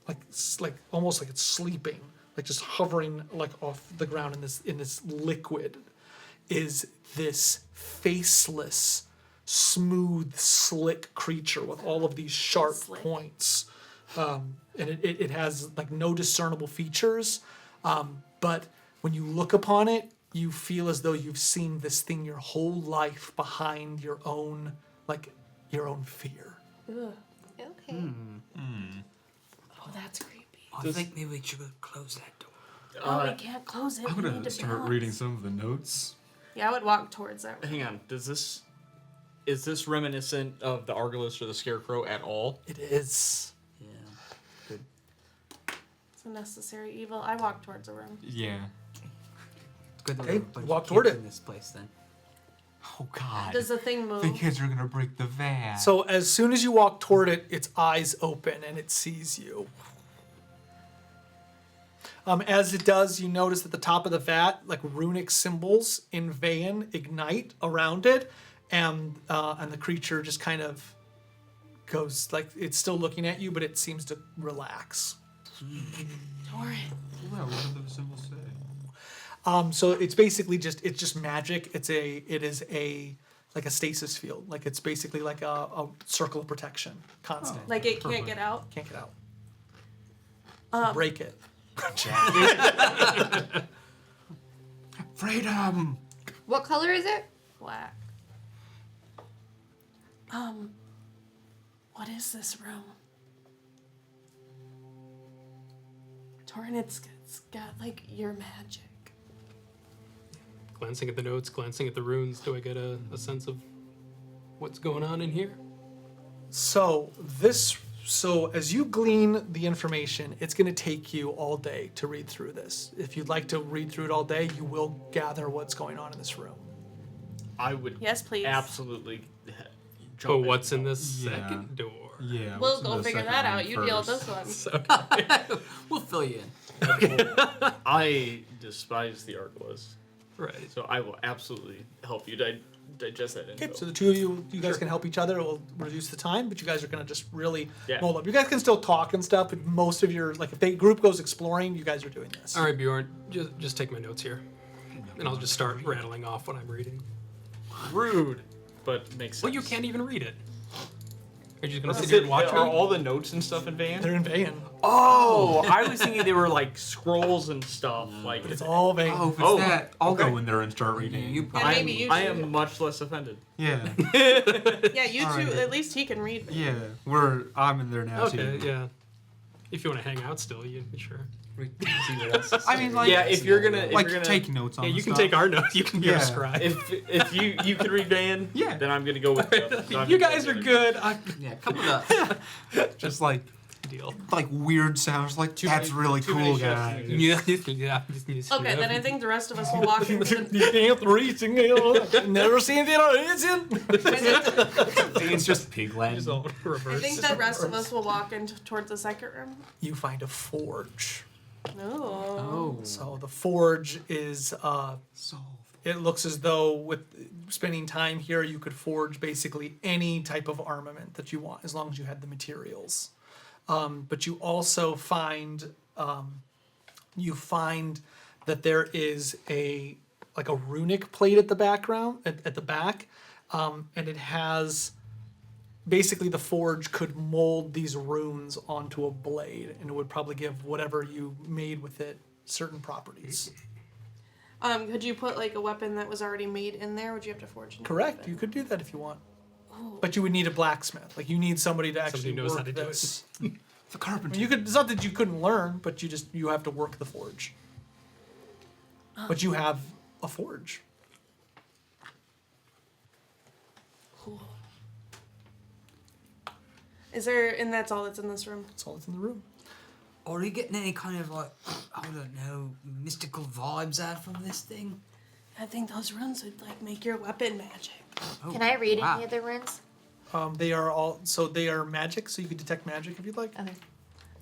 like almost like it's sleeping, like just hovering like off the ground in this liquid, is this faceless, smooth, slick creature with all of these sharp points. And it has like no discernible features, but when you look upon it, you feel as though you've seen this thing your whole life behind your own fear. Ugh. Okay. Oh, that's creepy. I think maybe we should close that door. Oh, we can't close it. I'm We need gonna to start balance. reading some of the notes. Yeah, I would walk towards that. Hang on. Is this reminiscent of the Argalus or the Scarecrow at all? It is. Yeah. Good. It's a necessary evil. I walk towards a room. Yeah. It's good that Okay, we have a bunch walk of toward kids it. in this place then. Oh God. Does the thing move? The kids are gonna break the vat. So as soon as you walk toward it, its eyes open and it sees you. As it does, you notice at the top of the vat, like runic symbols in Vayan ignite around it, and the creature just kind of goes like it's still looking at you, but it seems to relax. Torin. Wow, what did the symbol say? So it's basically just magic. It is a like a stasis field. Like it's basically like a circle of protection, constant. Like it can't get out. Can't get out. So break it. Freedom! What color is it? Black. What is this room? Torin, it's got like your magic. Glancing at the notes, glancing at the runes, do I get a sense of what's going on in here? So as you glean the information, it's going to take you all day to read through this. If you'd like to read through it all day, you will gather what's going on in this room. I would Yes, please. absolutely jump But what's in this Yeah. second door? Yeah. We'll what's in go the figure second that one out. You deal with first? this one. We'll fill you in. I despise the Argalus, Right. so I will absolutely help you digest that info. Okay, so the two of you guys can help each other. It will reduce the time, but you guys are gonna just really Yeah. mold up. You guys can still talk and stuff, but most of your if the group goes exploring, you guys are doing this. All right, Bjorn, just take my notes here, and I'll just start rattling off what I'm reading. Rude, but makes sense. Well, you can't even read it. Are you just gonna sit Is here it, and watch are me? all the notes and stuff in Van? They're in Van. Oh, I was thinking they were like scrolls and stuff. Like It's all Van. Oh, if it's Oh, that. I'll okay. go in there and start reading. You Yeah, maybe you I should. am much less offended. Yeah. Yeah, you two. Alright. At least he can read. Yeah. I'm in there now Okay, too. yeah. If you want to hang out still, you sure. see what else is I mean, like, Yeah, if you're gonna take notes on Yeah, the you can stuff. take our notes. You can be our Yeah. scribe. if you can read Van, Yeah. then I'm gonna go with you. So I'm You gonna guys go are with good. Yeah, come with us. Just like Deal. weird sounds. Like that's really too cool, many chefs guy. in Yeah. Okay, then I think the rest of us will walk into the. You can't reach it. Never seen it. It's just pigland. Just all I reverse. think the rest of us will walk into towards the second room. You find a forge. No. Oh. So the forge is Solved. it looks as though with spending time here you could forge basically any type of armament that you want as long as you had the materials. But you also find that there is a runic plate at the background at the back, and it has basically the forge could mold these runes onto a blade, and it would probably give whatever you made with it certain properties. Could you put like a weapon that was already made in there? Would you have to forge? a new Correct. weapon? You could do that if you want. But you would need a blacksmith. Like you need somebody to actually Somebody knows work how to do this. The carpenter. You could. It's not that you couldn't learn, but you have to work the forge. But you have a forge. Cool. Is there? And that's all that's in this room. That's all that's in the room. Are you getting any kind of like, I don't know, mystical vibes out from this thing? I think those runes would like make your weapon magic. Oh, Can I read wow. any of the runes? They are magic, so you could detect magic if you'd like. Okay.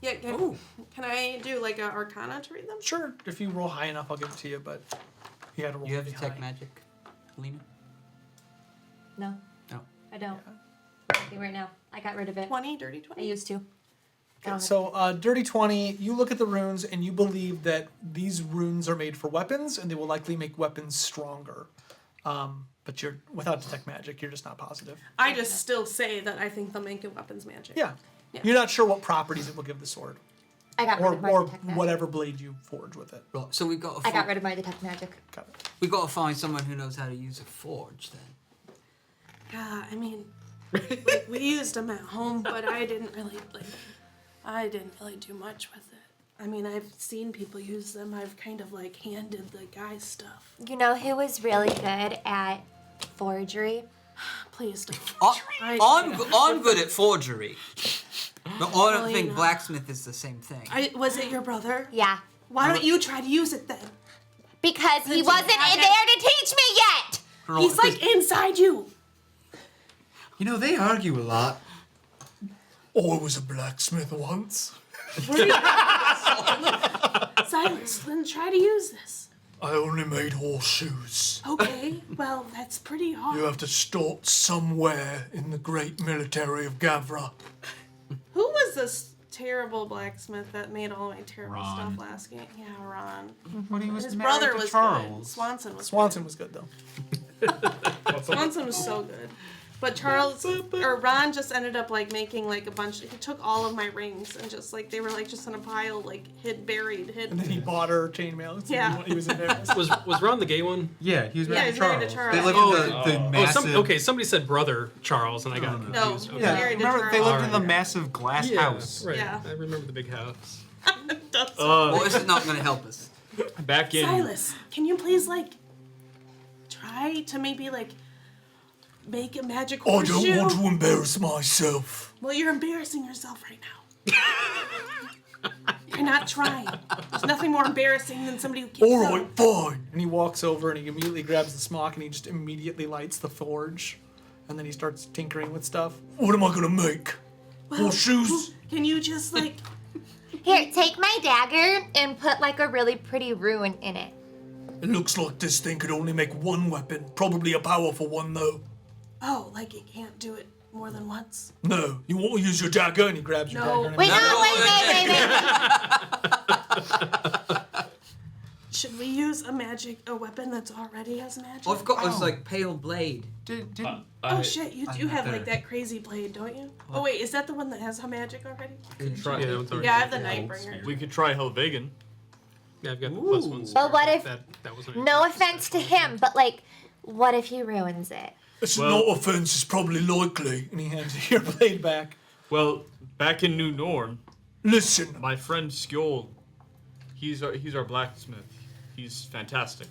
Yeah. Can I do like an Arcana to read them? Sure, if you roll high enough, I'll give it to you. But you had to roll. You have pretty detect high. magic, Helena? No. No. I don't. Nothing right now. I got rid of it. 20, dirty I 20. used to. I don't So, dirty 20. You look at the runes and you believe that these runes are made for weapons, and they will likely make weapons stronger. But you're without detect magic, you're just not positive. I just still say that I think they'll make your weapons magic. Yeah. Yeah. You're not sure what properties it will give the sword, I got rid of my or detect magic. whatever blade you forge with it. Right, so we've got to I got rid of my detect magic. Got it. we've got to find someone who knows how to use a forge then. Yeah. I mean, we used them at home, but I didn't really do much with it. I mean, I've seen people use them. I've kind of like handed the guys stuff. You know who was really good at forgery? Please don't. I'm good at forgery. But I don't Well, think you know. blacksmith is the same thing. Was it your brother? Yeah. Why don't you try to use it then? Because he Since you wasn't haven't- there to teach me yet! Right, He's like inside you. You know, they argue a lot. I was a blacksmith once. Silas, then try to use this. I only made horseshoes. Okay, well, that's pretty hard. You have to start somewhere in the great military of Gavra. Who was this terrible blacksmith that made all my terrible Ron. stuff last game? Yeah, Ron. When he was His married brother to was good. Charles. Swanson was Swanson was good though. good. Swanson was so good. But Charles or Ron just ended up like making like a bunch. He took all of my rings and just like they were like just in a pile, like buried. And then he bought her chainmail. So Yeah. He was embarrassed. Was Ron the gay one? Yeah, he was Yeah, married he's to married Charles. to They Charles. lived in the massive. Okay, somebody said brother Charles, and I got No, confused. he Okay. Yeah, married to remember they Charles. lived in the Alright. massive glass Yeah, house. right. Yeah. I remember the big house. That's Well, this is not going to help us. Back in. Silas, can you please like try to maybe like make a magic I horseshoe? don't want to embarrass myself. Well, you're embarrassing yourself right now. Why not try? There's nothing more embarrassing than somebody who can't All sew. right, fine. And he walks over and he immediately grabs the smock and he just immediately lights the forge. And then he starts tinkering with stuff. What am I gonna make? Horseshoes? Can you just like... Here, take my dagger and put like a really pretty rune in it. It looks like this thing could only make one weapon. Probably a powerful one, though. Oh, like it can't do it more than once? No, you want to use your dagger? And he grabs your No. dagger. And Wait, he- wait. Should we use a weapon that's already has magic? I've got this like pale blade. Oh shit, you do have like that crazy blade, don't you? Oh wait, is that the one that has magic already? Try. Yeah, it's already- Yeah, I have the Nightbringer. We could try Helvegan. Yeah, I've got the plus one. But what if- that wasn't No offense to him, but like, what if he ruins it? It's Well- not offense, it's probably likely. And he hands you your blade back. Well, back in New Norn, Listen, my friend Skjold, he's our blacksmith. He's fantastic.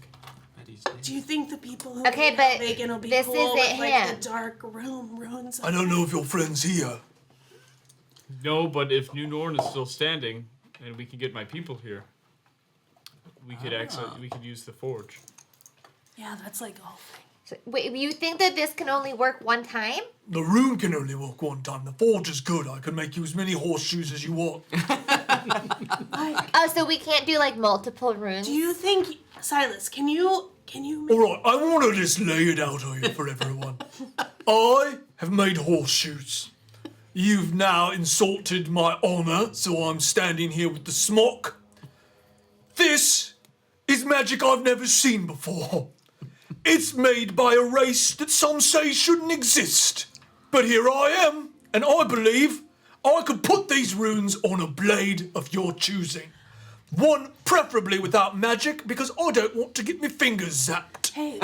Do you think the people who Okay, made but Helvegan will be this cool with isn't like him. the dark runes? I don't know if your friend's here. No, but if New Norn is still standing, and we can get my people here, we could we could use the forge. Yeah, that's like the whole thing. So, wait, you think that this can only work one time? The rune can only work one time. The forge is good. I can make you as many horseshoes as you want. Like, Oh, so we can't do like multiple runes? do you think, Silas? Can you make? All right, I want to just lay it out here for everyone. I have made horseshoes. You've now insulted my honor, so I'm standing here with the smock. This is magic I've never seen before. It's made by a race that some say shouldn't exist. But here I am, and I believe I could put these runes on a blade of your choosing. One preferably without magic, because I don't want to get my fingers zapped. Hey,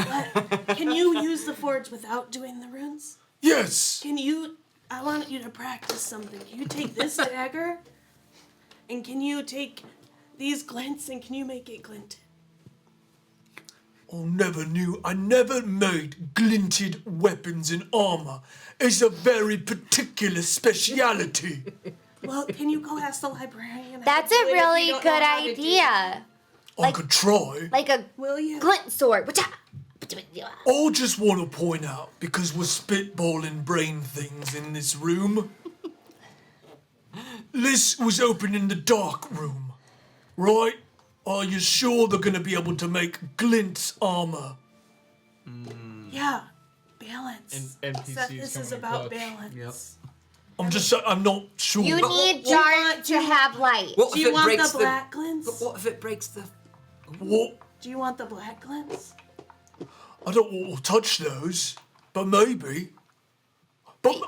can you use the forge without doing the runes? Yes. Can you? I want you to practice something. Can you take this dagger, and can you take these glints, and can you make it glint? I never made glinted weapons and armor. It's a very particular speciality. Well, can you go ask the librarian? how That's to a do it if you really don't know good how to do it? idea. I could try. Like a Will you? glint sword. I just want to point out, because we're spitballing brain things in this room, this was open in the dark room, right? Are you sure they're going to be able to make Glint's armor? Yeah, balance. And NPCs Seth, this coming is in about clutch. balance. I'm not sure. You need Jart to have light. What Do if you it want breaks the black glints? But what if it breaks the? What? Do you want the black glints? I don't want to touch those, but maybe. But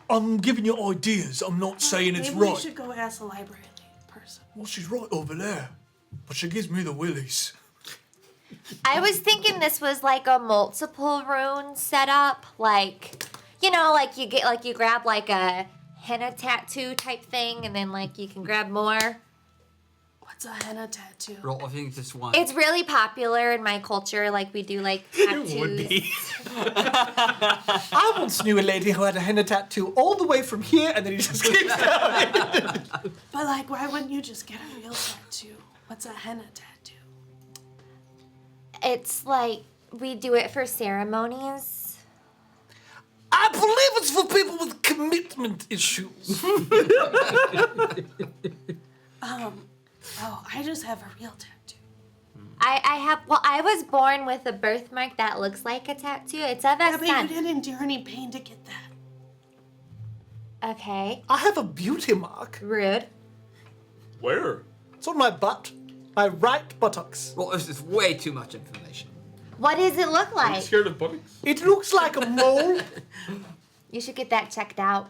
I'm giving you ideas. I'm not saying it's Maybe right. we should go ask the library person. Well, she's right over there, but she gives me the willies. I was thinking this was like a multiple rune setup, like, you know, like you grab like a henna tattoo type thing, and then like you can grab more. What's a henna tattoo? Right, I think this one. It's really popular in my culture. Like we do like tattoos. It would be. I once knew a lady who had a henna tattoo all the way from here, and then he just keeps going. But like, why wouldn't you just get a real tattoo? What's a henna tattoo? It's like we do it for ceremonies. I believe it's for people with commitment issues. Oh, I just have a real tattoo. I was born with a birthmark that looks like a tattoo. It's of a Yeah, but you sun. didn't endure any pain to get that. Okay. I have a beauty mark. Rude. Where? It's on my butt. My right buttocks. Well, this is way too much information. What does it look Are you like? scared of buttocks? It looks like a mole. You should get that checked out.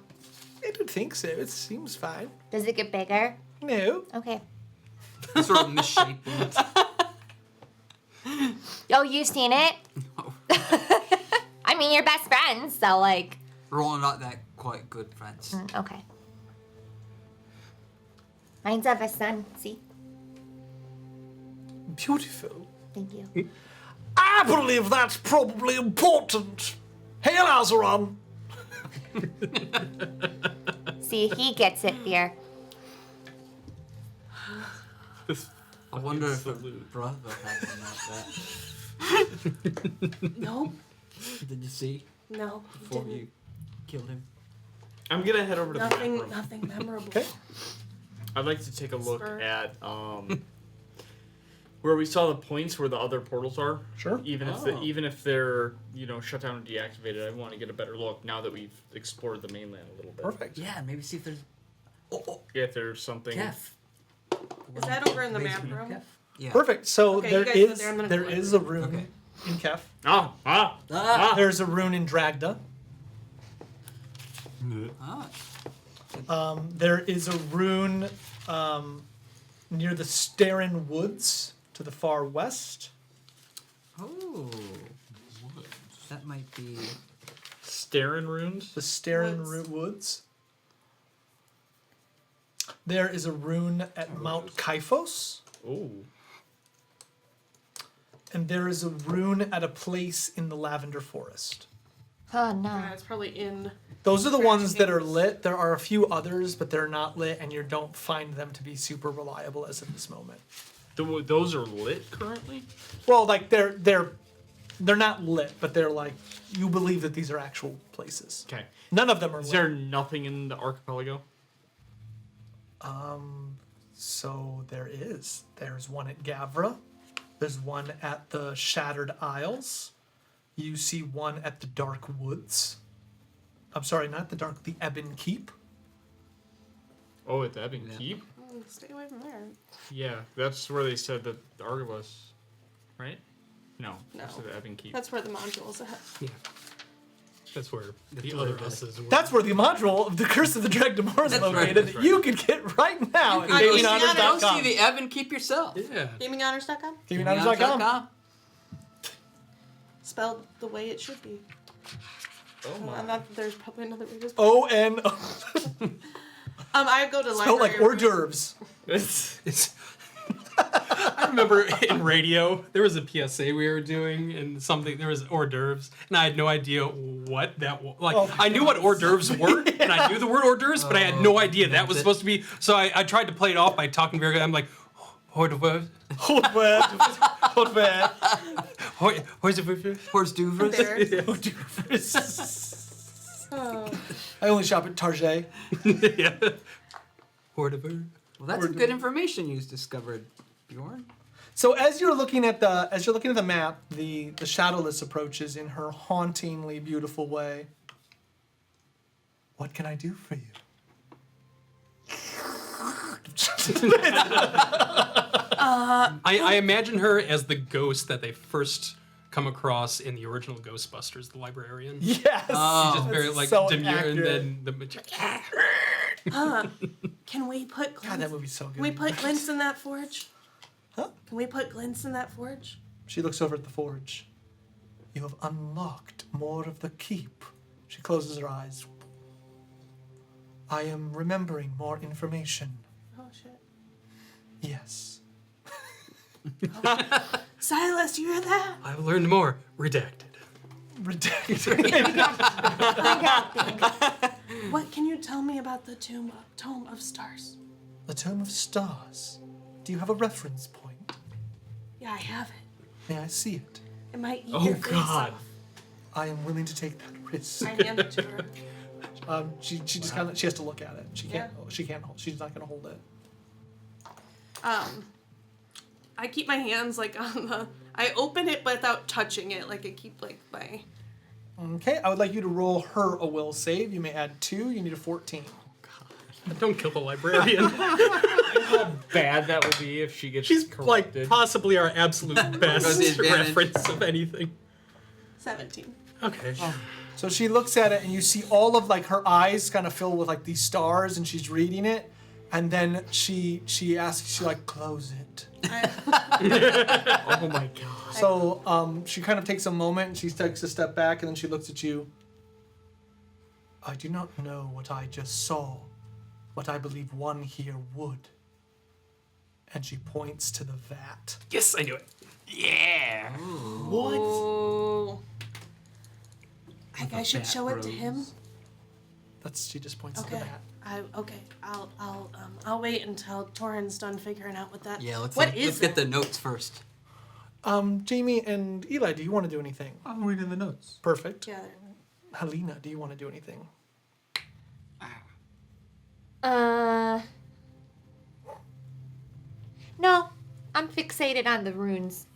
I don't think so. It seems fine. Does it get bigger? No. Okay. Sort of misshapen. Oh, you've seen it? No. I mean, you're best friends, so like. We're all not that quite good friends. Okay. Mine's of a sun. See? Beautiful. Thank you. I believe that's probably important. Hail, Azeron. See, he gets it here. I wonder if her salute. brother had one like that. No, Did you see no, before didn't. you killed him? I'm gonna head over to the map room. Nothing memorable. Okay. I'd like to take a look Spur. at where we saw the points where the other portals are. Sure. Even if they're shut down and deactivated, I want to get a better look now that we've explored the mainland a little bit. Perfect. Yeah, maybe see if there's. If there's something. Kef. Is that over in the map room? Kef. Yeah. Perfect. So Okay, there you guys go is there, I'm gonna there go is over. a rune Okay. in Kef. There's a rune in Dragda. Ah. There is a rune near the Starin Woods to the far west. Oh. That might be. Starin runes? The Starin Woods. Woods. There is a rune at Mount Kyphos. Oh. And there is a rune at a place in the Lavender Forest. Oh no. Yeah, it's probably in. Those are the ones that are lit. There are a few others, but they're not lit, and you don't find them to be super reliable as of this moment. Those are lit currently? Well, like they're not lit, but they're like you believe that these are actual places. Okay. None of them are Is lit. there nothing in the archipelago? So there is. There's one at Gavra. There's one at the Shattered Isles. You see one at the Dark Woods. I'm sorry, not the Dark, the Ebon Keep. Oh, at the Ebbing Keep? Stay away from there. Yeah, that's where they said that Argalus, right? No, No. that's at the Ebbing Keep. That's where the module's at. Yeah. That's where the That's other where- buses were. That's where the module of the Curse of the Dragdamor is That's located right, that that's right. you can get right now at can go see that. Go GamingHunters.com. see the Evan. Keep yourself. Yeah. GamingHunters.com? GamingHunters.com. Spelled the way it should be. Oh my. Not that there's probably another way to spell. O-N-O. I go to Spelled like hors d'oeuvres. It's I remember in radio there was a PSA we were doing and something there was hors d'oeuvres and I had no idea what that was. Like Oh, I knew what hors d'oeuvres were and I knew the word hors d'oeuvres, but I had no idea that was supposed to be. So I tried to play it off by talking very good. I'm like hors d'oeuvres. Hors d'oeuvres. Hors d'oeuvres. Hors d'oeuvres. Horse Duvers. There. Hors d'oeuvres. Oh. I only shop at Target. Yeah. Hors d'oeuvres. Well, that's some good information you discovered, Bjorn. So as you're looking at the map, the Shadowless approaches in her hauntingly beautiful way. What can I do for you? I imagine her as the ghost that they first come across in the original Ghostbusters, the librarian. Yes. She's just very like so demure, and accurate. then the magic. Can we put God, glints? that movie's so good. Can we put glints in that forge? Huh? Can we put glints in that forge? She looks over at the forge. You have unlocked more of the keep. She closes her eyes. I am remembering more information. Oh shit. Yes. Silas, you hear that? I've learned more. Redacted. Redacted. What can you tell me about the Tome of Stars? The Tome of Stars. Do you have a reference point? Yeah, I have it. May I see it? It might eat Oh, your face God. off. I am willing to take that risk. I hand it to her. She just kind of she has to look at it. She can't Yeah. she can't hold. She's not gonna hold it. I keep my hands like on the. I open it without touching it. Like I keep like my. Okay, I would like you to roll her a will save. You may add 2. You need a 14. Don't kill the librarian. How bad that would be if she gets She's like corrupted. possibly our absolute best the advantage. reference of anything. 17. Okay. So she looks at it, and you see all of like her eyes kind of fill with like these stars, and she's reading it, and then she asks you like close it. Oh my god. So she kind of takes a moment, and she takes a step back, and then she looks at you. I do not know what I just saw, but I believe one here would. And she points to the vat. Yes, I knew it. Yeah. What? I think I should show it to him. She just points to Okay. the vat. I'll wait until Torin's done figuring out what that. Yeah, let's What get the notes first. Jamie and Eli, do you want to do anything? I'm reading the notes. Perfect. Yeah. Helena, do you want to do anything? No, I'm fixated on the runes.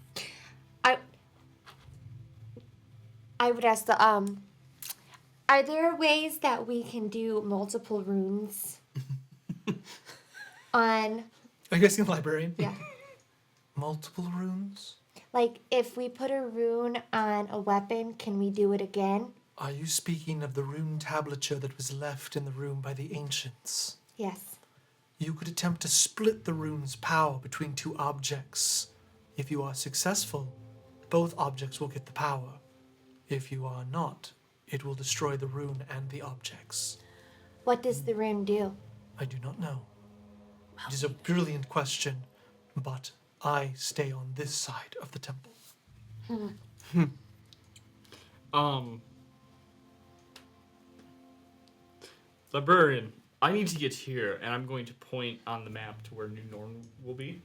I would ask are there ways that we can do multiple runes on, Are you guys in the librarian? yeah. Multiple runes? Like, if we put a rune on a weapon, can we do it again? Are you speaking of the rune tablature that was left in the room by the ancients? Yes. You could attempt to split the rune's power between two objects. If you are successful, both objects will get the power. If you are not, it will destroy the rune and the objects. What does the rune do? I do not know. It is a brilliant question, but I stay on this side of the temple. Librarian, I need to get here, and I'm going to point on the map to where New Norn will be.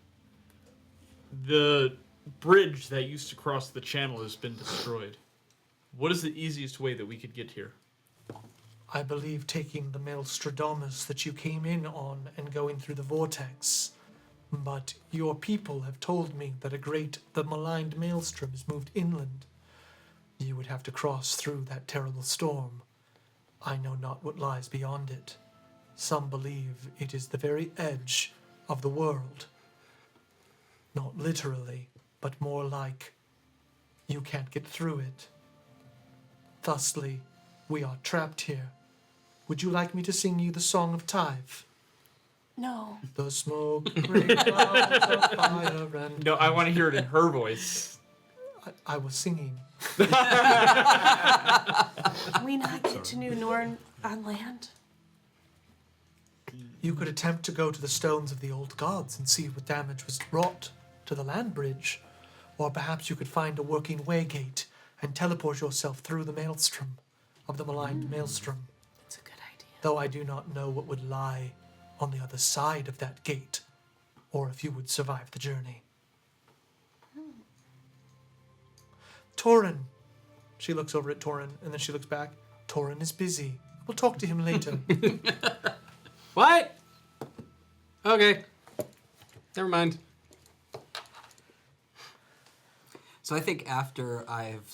The bridge that used to cross the channel has been destroyed. What is the easiest way that we could get here? I believe taking the Maelstradamus that you came in on and going through the vortex. But your people have told me that the maligned maelstrom has moved inland. You would have to cross through that terrible storm. I know not what lies beyond it. Some believe it is the very edge of the world. Not literally, but more like you can't get through it. Thusly, we are trapped here. Would you like me to sing you the Song of Tyve? No. The smoke, great clouds of fire and... No, I want to hear it in her voice. I was singing. Can we not get to New Norn on land? You could attempt to go to the stones of the old gods and see what damage was wrought to the land bridge. Or perhaps you could find a working waygate and teleport yourself through the maelstrom of the maligned maelstrom. It's a good idea. Though I do not know what would lie on the other side of that gate, or if you would survive the journey. Torin. She looks over at Torin, and then she looks back. Torin is busy. We'll talk to him later. What? Okay. Never mind. So I think after I've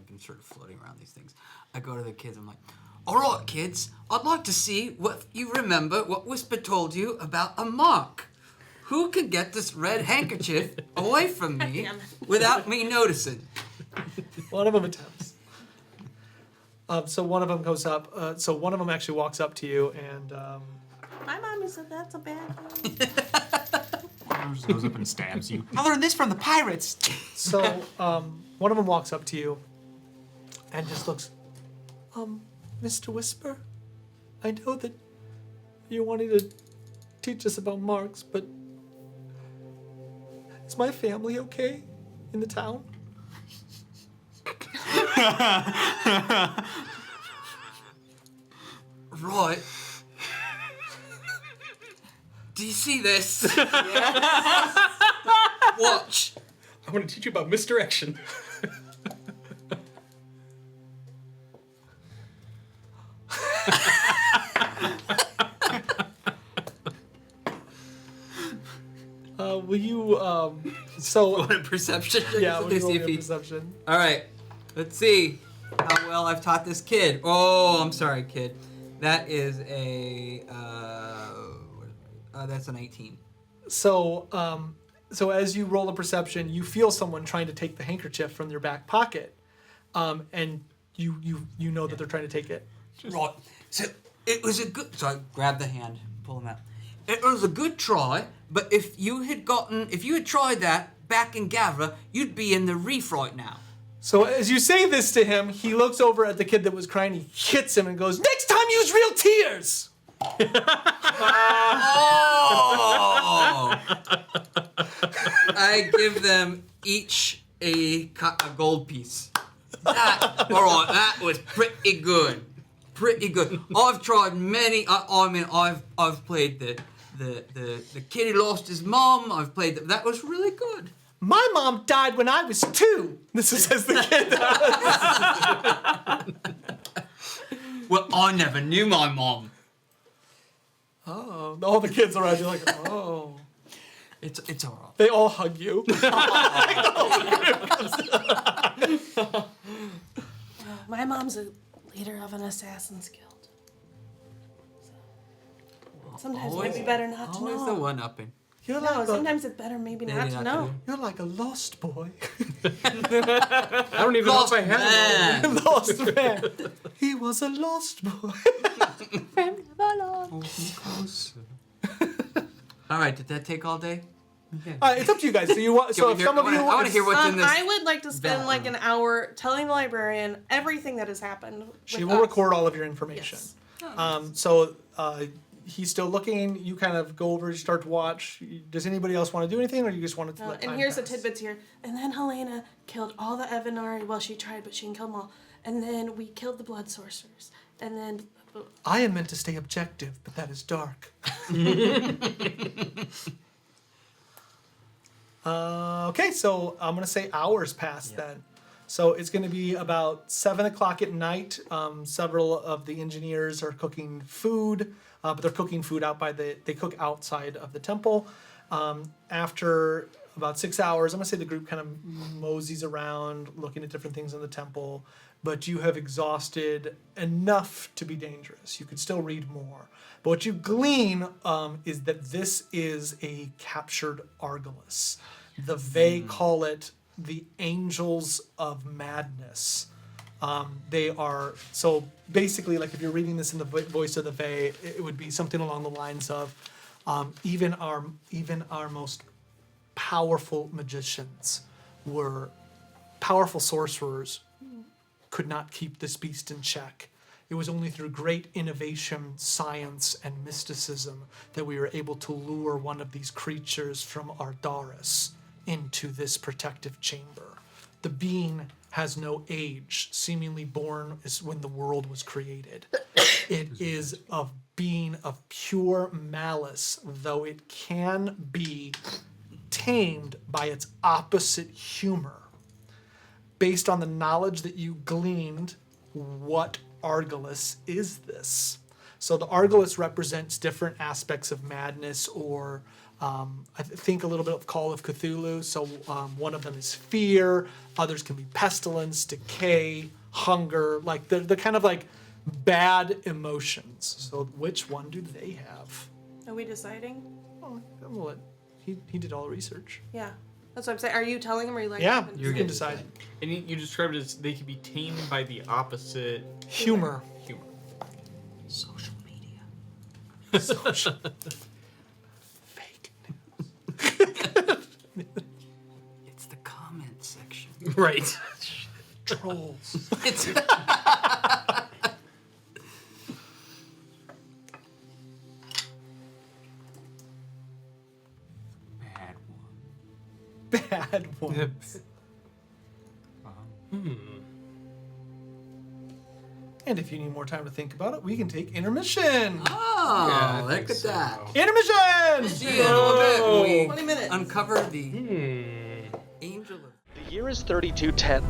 been sort of floating around these things, I go to the kids. I'm like, all right, kids, I'd like to see what you remember what Whisper told you about a mark. Who can get this red handkerchief away from me without me noticing? One of them attempts. So one of them goes up. So one of them actually walks up to you and... My mommy said that's a bad thing. Just goes up and stabs you. I learned this from the pirates. So one of them walks up to you and just looks, Mr. Whisper, I know that you wanted to teach us about marks, but is my family okay in the town? Right. Do you see this? Watch. I want to teach you about misdirection. Will you, so... What a perception check. Yeah, Let will me you roll see me if a he... perception? All right. Let's see how well I've taught this kid. Oh, I'm sorry, kid. That is a... that's an 18. So, so as you roll a perception, you feel someone trying to take the handkerchief from their back pocket, and you know that they're trying to take it. Right. So it was a good... So I grab the hand, pull him out. It was a good try, but if you had tried that back in Gavra, you'd be in the reef right now. So as you say this to him, he looks over at the kid that was crying, he hits him and goes, "Next time use real tears!" Oh! I give them each a gold piece. All right, that was pretty good. pretty good. I've tried many. I mean, I've played the kid who lost his mom. I've played that was really good. My mom died when I was 2. This is as the kid does. Well, I never knew my mom. Oh, all the kids around you like, oh. It's all right. They all hug you. My mom's a leader of an assassin's guild. So, sometimes it might be better not to Always know. the one-upping. You're No, like sometimes it's better maybe not to know. You're like a lost boy. I don't even Lost know if I have man. Lost man. He was a lost boy. All right, did that take all day? It's up to you guys. So you want? So if some of you, I want to hear what's in this. I would like to spend vat. like an hour telling the librarian everything that has happened. she with will us. record all of your information. Yes. So he's still looking. You kind of go over. You start to watch. Does anybody else want to do anything, or you just want to? Let And time here's the pass? tidbits here. And then Helena killed all the Evanari. Well, she tried, but she didn't kill them all. And then we killed the blood sorcerers. And then I am meant to stay objective, but that is dark. Okay, so I'm gonna say hours pass then. So it's gonna be about 7 o'clock at night. Several of the engineers are cooking food, but they're cooking food they cook outside of the temple. After about 6 hours, I'm gonna say the group kind of moseys around, looking at different things in the temple. But you have exhausted enough to be dangerous. You could still read more. But what you glean is that this is a captured Argalus. The Vey call it the Angels of Madness. They are, so basically, like if you're reading this in the voice of the Vey, it would be something along the lines of, even our most powerful magicians were powerful sorcerers could not keep this beast in check. It was only through great innovation, science, and mysticism that we were able to lure one of these creatures from Argalus into this protective chamber. The being has no age, seemingly born is when the world was created. It is a being of pure malice, though it can be tamed by its opposite humor. Based on the knowledge that you gleaned, what Argalus is this? So the Argalus represents different aspects of madness, or I think a little bit of Call of Cthulhu. So one of them is fear. Others can be pestilence, decay, hunger. Like they're kind of like bad emotions. So which one do they have? are we deciding? Oh, he did all the research. Yeah. That's what I'm saying. Are you telling him or are you like? Yeah, you can decide. And you described it as they could be tamed by the opposite Humor. humor. Social media. Social. Fake It's the comment section. Right. trolls. It's Bad one. Bad ones. And if you need more time to think about it, we can take intermission. oh, Yeah, I look think at so. that. Intermission! See you in a little bit when we 20 minutes. uncover the angel of. The year is 3210.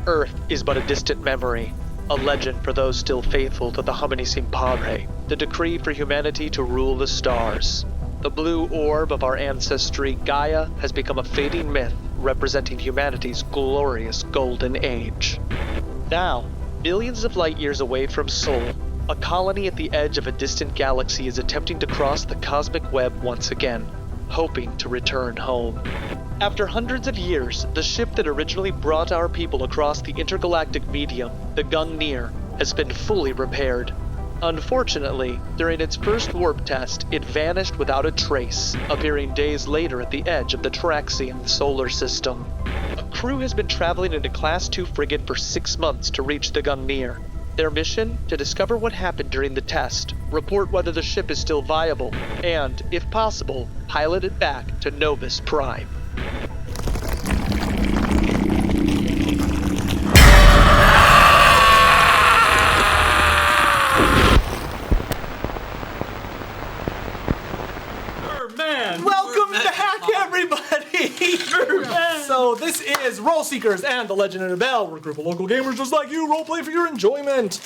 Earth is but a distant memory, a legend for those still faithful to the Hominisim Padre, the decree for humanity to rule the stars. The blue orb of our ancestry, Gaia, has become a fading myth representing humanity's glorious golden age. Now, billions of light years away from Sol, a colony at the edge of a distant galaxy is attempting to cross the cosmic web once again, hoping to return home. After hundreds of years, the ship that originally brought our people across the intergalactic medium, the Gungnir, has been fully repaired. Unfortunately, during its first warp test, it vanished without a trace, appearing days later at the edge of the Traxian solar system. A crew has been traveling in a Class 2 frigate for 6 months to reach the Gungnir. Their mission? To discover what happened during the test, report whether the ship is still viable, and, if possible, pilot it back to Novus Prime. Role Seekers and the Legend of Nabell. We're a group of local gamers just like you. Roleplay for your enjoyment.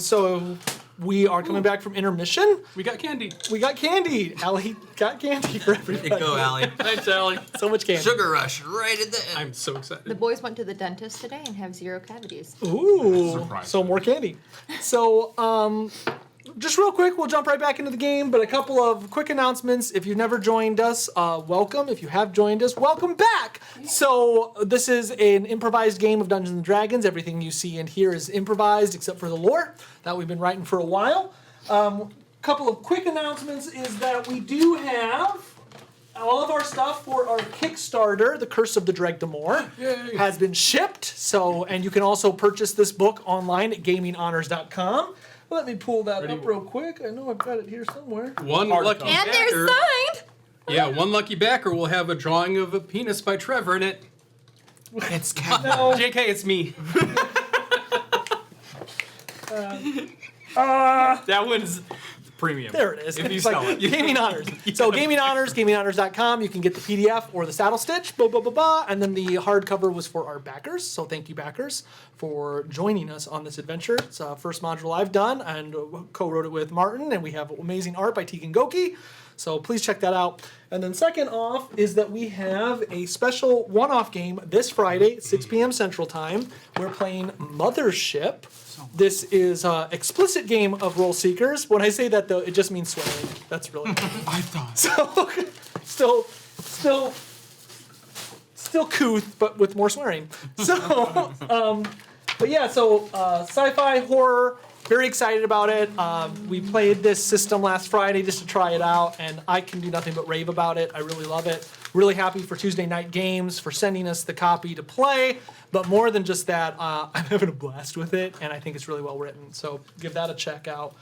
So we are coming back from intermission. We got candy. We got candy. Allie got candy for everybody. There you go, Allie. Thanks, Allie. So much candy. Sugar rush right at the end. I'm so excited. The boys went to the dentist today and have 0 cavities. Ooh. Surprise. So more candy. So just real quick, we'll jump right back into the game, but a couple of quick announcements. If you've never joined us, welcome. If you have joined us, welcome back. So this is an improvised game of Dungeons & Dragons. Everything you see and hear is improvised except for the lore that we've been writing for a while. Couple of quick announcements is that we do have all of our stuff for our Kickstarter, The Curse of the Dregdamore, has been shipped. So, and you can also purchase this book online at gaminghonors.com. Let me pull that up real quick. I know I've got it here somewhere. One lucky And backer. they're signed! Yeah, one lucky backer will have a drawing of a penis by Trevor in it. It's cat. No. JK, it's me. That one's premium. There it is. If you It's sell like it. Gaming Honors. So Gaming Honors, gaminghonors.com. You can get the PDF or the saddle stitch, blah, blah, blah, blah. And then the hardcover was for our backers. So thank you, backers, for joining us on this adventure. It's the first module I've done and co-wrote it with Martin. And we have amazing art by Tegan Goki. So please check that out. And then second off is that we have a special one-off game this Friday, 6 p.m. Central Time. We're playing Mothership. This is an explicit game of Role Seekers. When I say that, though, it just means swearing. That's really I thought. so still couth, but with more swearing. So, but yeah, so sci-fi horror. Very excited about it. We played this system last Friday just to try it out, and I can do nothing but rave about it. I really love it. Really happy for Tuesday Night Games for sending us the copy to play. But more than just that, I'm having a blast with it, and I think it's really well written. So give that a check out.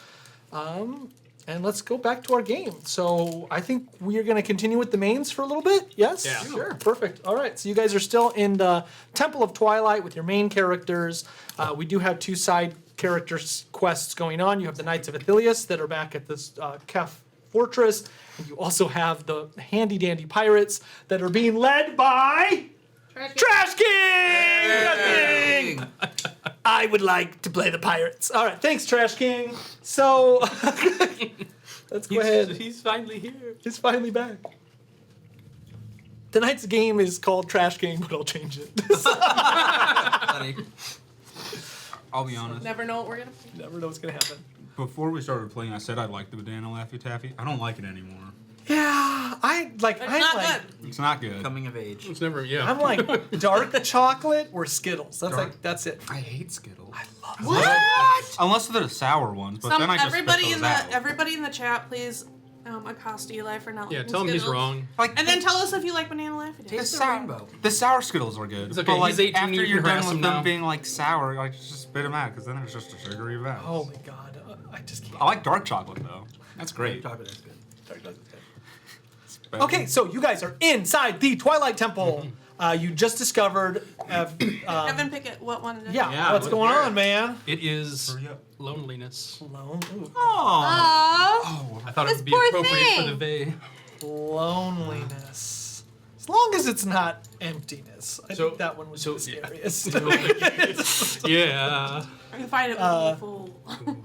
And let's go back to our game. So I think we are going to continue with the mains for a little bit. Yes? Yeah. Sure. Perfect. All right. So you guys are still in the Temple of Twilight with your main characters. We do have 2 side character quests going on. You have the Knights of Athelius that are back at this Kef Fortress. And you also have the handy-dandy pirates that are being led by... Trash King! I would like to play the pirates. All right, thanks, Trash King. So, let's go ahead. He's finally here. He's finally back. Tonight's game is called Trash King, but I'll change it. Funny. I'll be honest. Never know what we're gonna. Never know what's gonna happen. Before we started playing, I said I liked the banana Laffy Taffy. I don't like it anymore. Yeah, I'm Not good. It's not good. Coming of age. It's never, yeah. I'm like dark chocolate or Skittles. That's it. I hate Skittles. I love What? Unless they're the sour ones, but then I just everybody spit in those the out. everybody in the chat, please accost Eli for not Yeah, liking tell him he's Skittles. wrong. Like, And then tell us if you like banana laffy Taste Taffy. the rainbow. the sour Skittles are good. It's okay, But like he's 18, after you can you're done harass with him them now. being like sour, like just spit them out because then it's just a sugary mess. Oh my god, I just can't. I like dark chocolate though. That's great. Chocolate is good. Okay, so you guys are inside the Twilight Temple. You just discovered. Evan Pickett, what one? Is it? Yeah, what's going on, man? It is Hurry up. loneliness. Lone, ooh, Aw. I thought This it would be poor appropriate for the thing. Vey. loneliness. As long as it's not emptiness. I think that one was the scariest. Yeah. I can find it with full.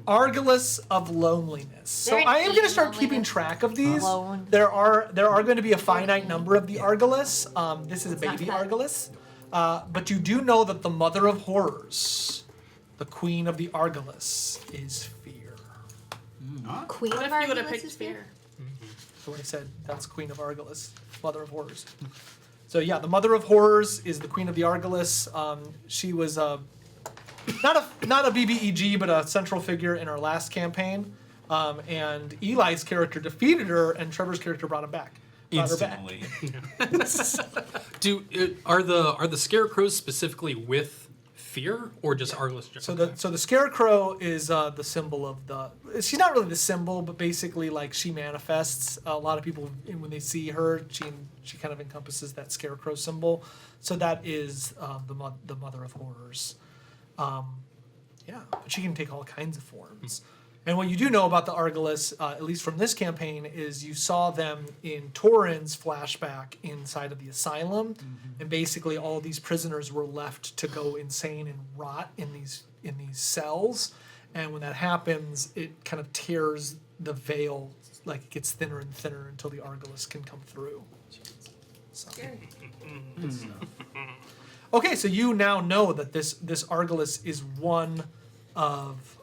Argalus of loneliness. So They're I am going to in start keeping loneliness. track of these. Alone. There are going to be a finite number of the Argalus. This is a not baby bad. Argalus. But you do know that the mother of horrors, the queen of the Argalus, is fear. Queen What of if you would have Argalus picked is here? Spear? So what I said, that's Queen of Argalus, Mother of Horrors. So yeah, the Mother of Horrors is the Queen of the Argalus. She was not a BBEG, but a central figure in our last campaign. And Eli's character defeated her, and Trevor's character brought him back. Brought her back. Instantly. Are the scarecrows specifically with fear or just Argalus? So the scarecrow is the symbol of the. She's not really the symbol, but basically like she manifests. A lot of people when they see her, she kind of encompasses that scarecrow symbol. So that is the mother of horrors. Yeah, but she can take all kinds of forms. And what you do know about the Argalus, at least from this campaign, is you saw them in Torrin's flashback inside of the asylum, and basically all these prisoners were left to go insane and rot in these cells. And when that happens, it kind of tears the veil, like it gets thinner and thinner until the Argalus can come through. So. Okay, so you now know that this Argalus is one of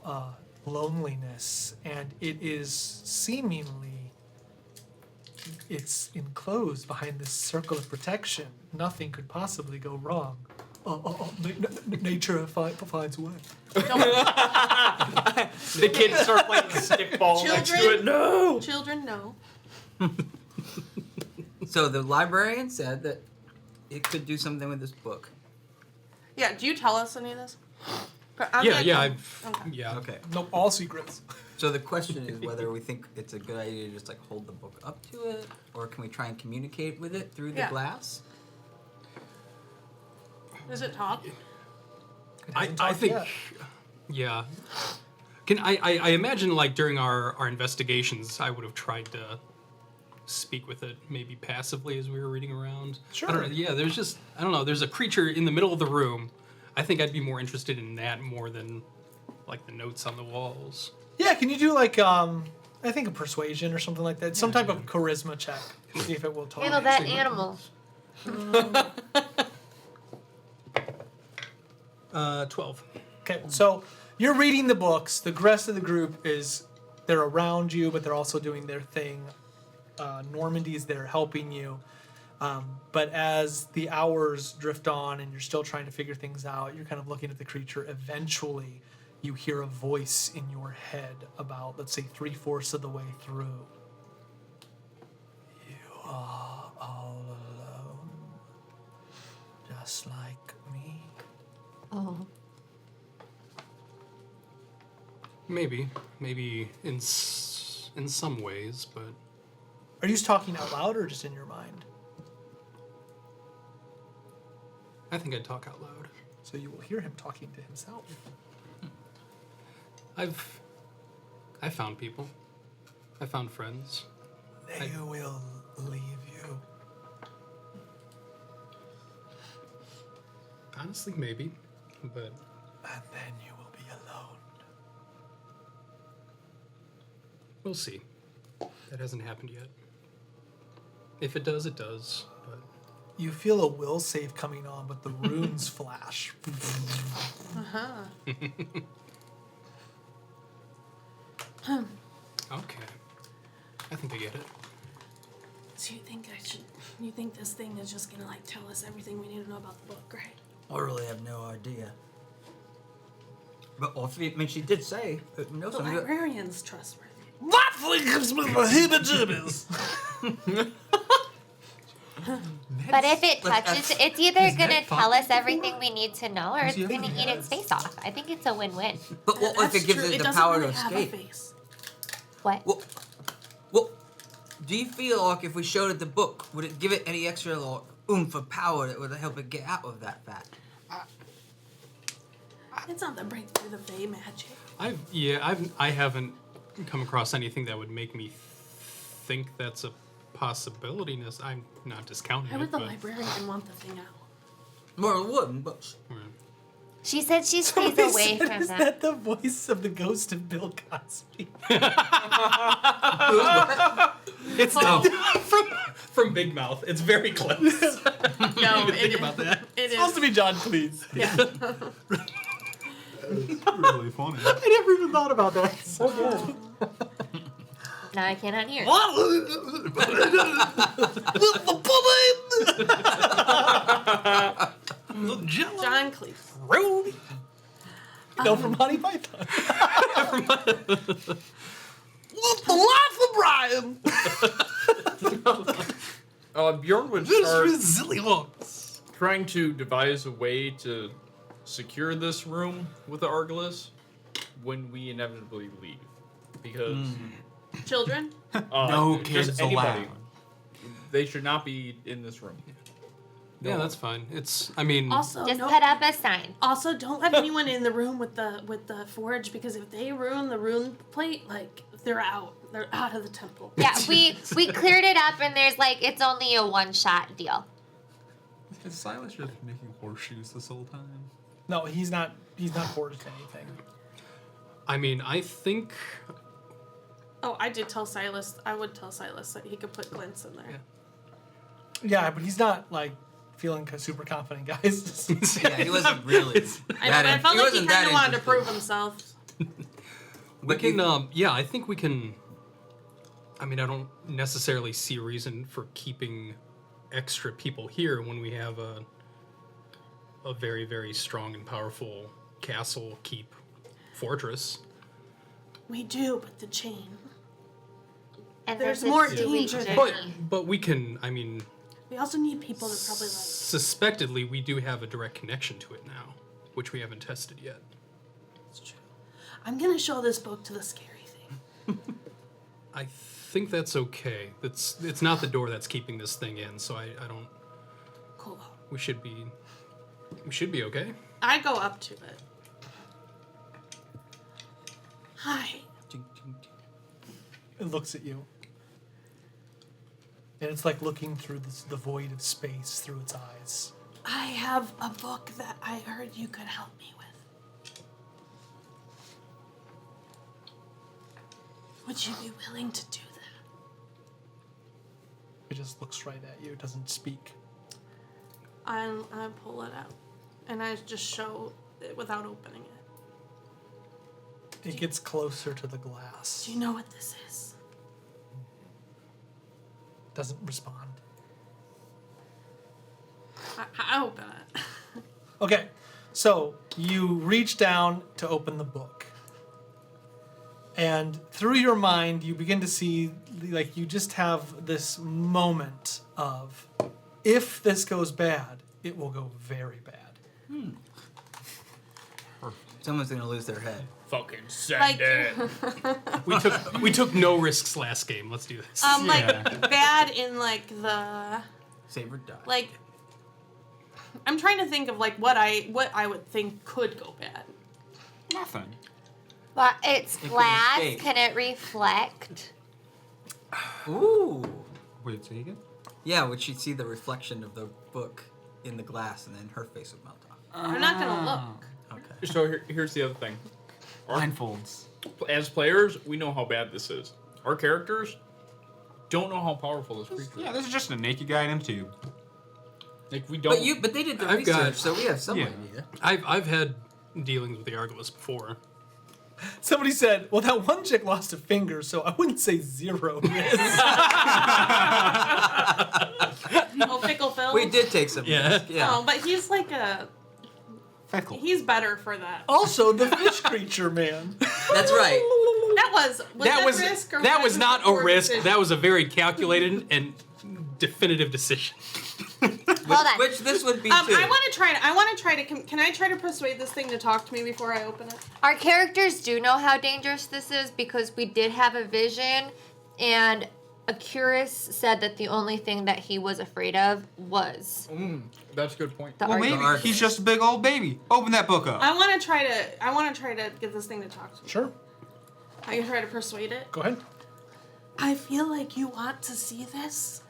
loneliness, and it is seemingly, it's enclosed behind this circle of protection. Nothing could possibly go wrong. Nature finds a way. The kids start playing stickball next to it. No! Children, no. So the librarian said that it could do something with this book. Yeah, do you tell us any of this? Okay. No, all secrets. So the question is whether we think it's a good idea to just like hold the book up to it, or can we try and communicate with it through the glass? Does it talk? I think, yeah. Can I imagine like during our investigations, I would have tried to speak with it maybe passively as we were reading around. Sure. I don't know, yeah, I don't know, there's a creature in the middle of the room. I think I'd be more interested in that more than like the notes on the walls. Yeah, can you do like I think a persuasion or something like that? Some type of charisma check. See if it will talk. Handle that animal. 12. Okay, so you're reading the books. The rest of the group they're around you, but they're also doing their thing. Normandy's there helping you. But as the hours drift on and you're still trying to figure things out, you're kind of looking at the creature. Eventually, you hear a voice in your head about, let's say, 3/4 of the way through. You are all alone, just like me. Oh. Maybe in some ways, but Are you talking out loud or just in your mind? I think I'd talk out loud. So you will hear him talking to himself. I've found people. I found friends. They will leave you. Honestly, maybe, but And then you will be alone. we'll see. That hasn't happened yet. If it does, it does. But You feel a will save coming on, but the runes flash. okay, I think I get it. So you think this thing is just gonna like tell us everything we need to know about the book, right? I really have no idea. But she did say that The librarian's trustworthy. That gives me the heebie-jeebies. But if it touches, it's either gonna tell us everything we need to know, or it's gonna eat its face off. I think it's a win-win. But what if it gives it the power to escape? What? Well, do you feel like if we showed it the book, would it give it any extra like, oomph of power that would help it get out of that fact? It's not the breakthrough the Fey magic. I haven't come across anything that would make me think that's a possibility. I'm not discounting Why it. would the but, librarian want the thing out? Well, it wouldn't, but... She said she stays Somebody away said, from is that the voice of the ghost of Bill Cosby? It's from Big Mouth. It's very close. No, think about that. It Supposed to be John Cleese. Yeah. Really funny. I never even thought about that. So good. Now I cannot hear. John Cleese. Rude. No, from Honey Python. What's the life of Brian? Bjorn would This start is silly ones. trying to devise a way to secure this room with the Argalus when we inevitably leave. Because Children? No just kids anybody. allowed. They should not be in this room. Yeah, that's fine. It's, I mean, Also, Just no- put up a sign. Also, don't let anyone in the room with the forge, because if they ruin the rune plate, like they're out. They're out of the temple. Yeah, we cleared it up, and there's like it's only a one-shot deal. Is Silas just making horseshoes this whole time? No, he's not forged anything. I mean, I think. Oh, I did tell Silas. I would tell Silas that he could put glints in there. Yeah, but he's not like feeling super confident, guys. Yeah, he wasn't really. I know, but I felt like he kind of wanted to interested. prove himself. We can, yeah, I think we can. I mean, I don't necessarily see a reason for keeping extra people here when we have a very, very strong and powerful castle, keep, fortress. We do, but the chain. And There's a more 2-week danger journey. there. But we can, I mean, We also need people to probably like. suspectedly, we do have a direct connection to it now, which we haven't tested yet. It's true. I'm gonna show this book to the scary thing. I think that's okay. It's not the door that's keeping this thing in, so I don't. Cool. We should be okay. I go up to it. Hi. It looks at you. And it's like looking through the void of space through its eyes. I have a book that I heard you could help me with. Would you be willing to do that? It just looks right at you. It doesn't speak. I pull it out, and I just show it without opening it. It gets closer to the glass. Do you know what this is? Doesn't respond. I open it. Okay, so you reach down to open the book. And through your mind, you begin to see, like, you just have this moment of, if this goes bad, it will go very bad. Someone's gonna lose their head. Fucking send Like- it. We took no risks last game. Let's do this. Like bad in like the Save or die. like. I'm trying to think of like what I would think could go bad. Nothing. Well, it's could glass. escape. Can it reflect? Ooh. Wait, say again? Yeah, would she see the reflection of the book in the glass, and then her face would melt off? I'm not gonna look. Okay. So here's the other thing. Blindfolds. As players, we know how bad this is. Our characters don't know how powerful this creature Yeah, is. this is just a naked guy in him too. Like we don't. But they did the I've research, got- so we have some Yeah. idea. I've had dealings with the Argalus before. Somebody said, well, that one chick lost a finger, so I wouldn't say 0 risk. Oh, Fickle Phil. We did take some Yeah. risk. Yeah. Oh, but he's like Fickle. he's better for that. Also, the fish creature, man. That's right. That was that risk or that was was it not a poor risk. decision? That was a very calculated and definitive decision. Hold on. Which this would be I too. want to try to. Can I try to persuade this thing to talk to me before I open it? Our characters do know how dangerous this is because we did have a vision, and Acurus said that the only thing that he was afraid of was That's a good point. the Well, Argalus. maybe he's just a big old baby. Open that book up. I want to try to get this thing to talk to me. Sure, I can try to persuade it. go ahead. I feel like you want to see this,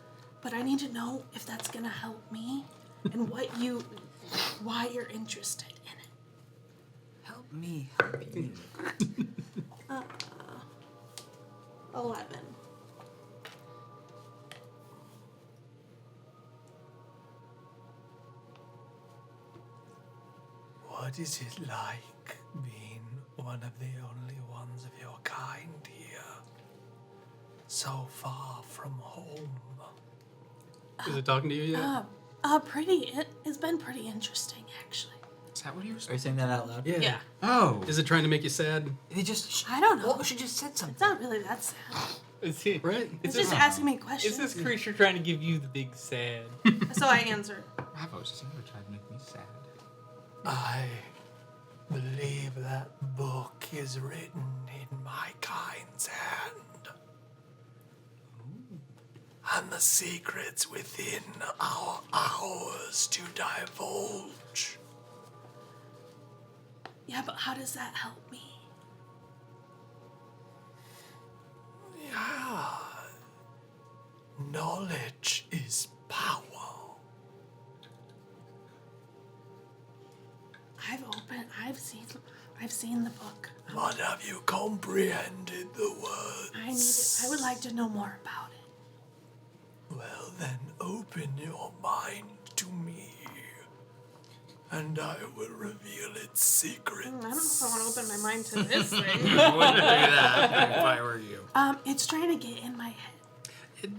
but I need to know if that's gonna help me and why you're interested in it. Help me. Help you. 11. What is it like being one of the only ones of your kind here? So far from home. Is it talking to you yet? It's been pretty interesting, actually. Is that what you were Are saying? you saying that out loud? Yeah. Oh. Is it trying to make you sad? They just. I don't know. Well, she just said It's something. not really that sad. Is he? Right? It's just asking me Is questions. this creature trying to give you the big sad? So I answered. My voice has never tried to make me sad. I believe that book is written in my kind's hand. and the secrets within are ours to divulge. Yeah, but how does that help me? Yeah. Knowledge is power. I've seen the book. But have you comprehended the words? I would like to know more about it. Well, then open your mind to me, and I will reveal its secrets. I don't know if I want to open my mind to this thing. I wouldn't do that if I were you. It's trying to get in my head.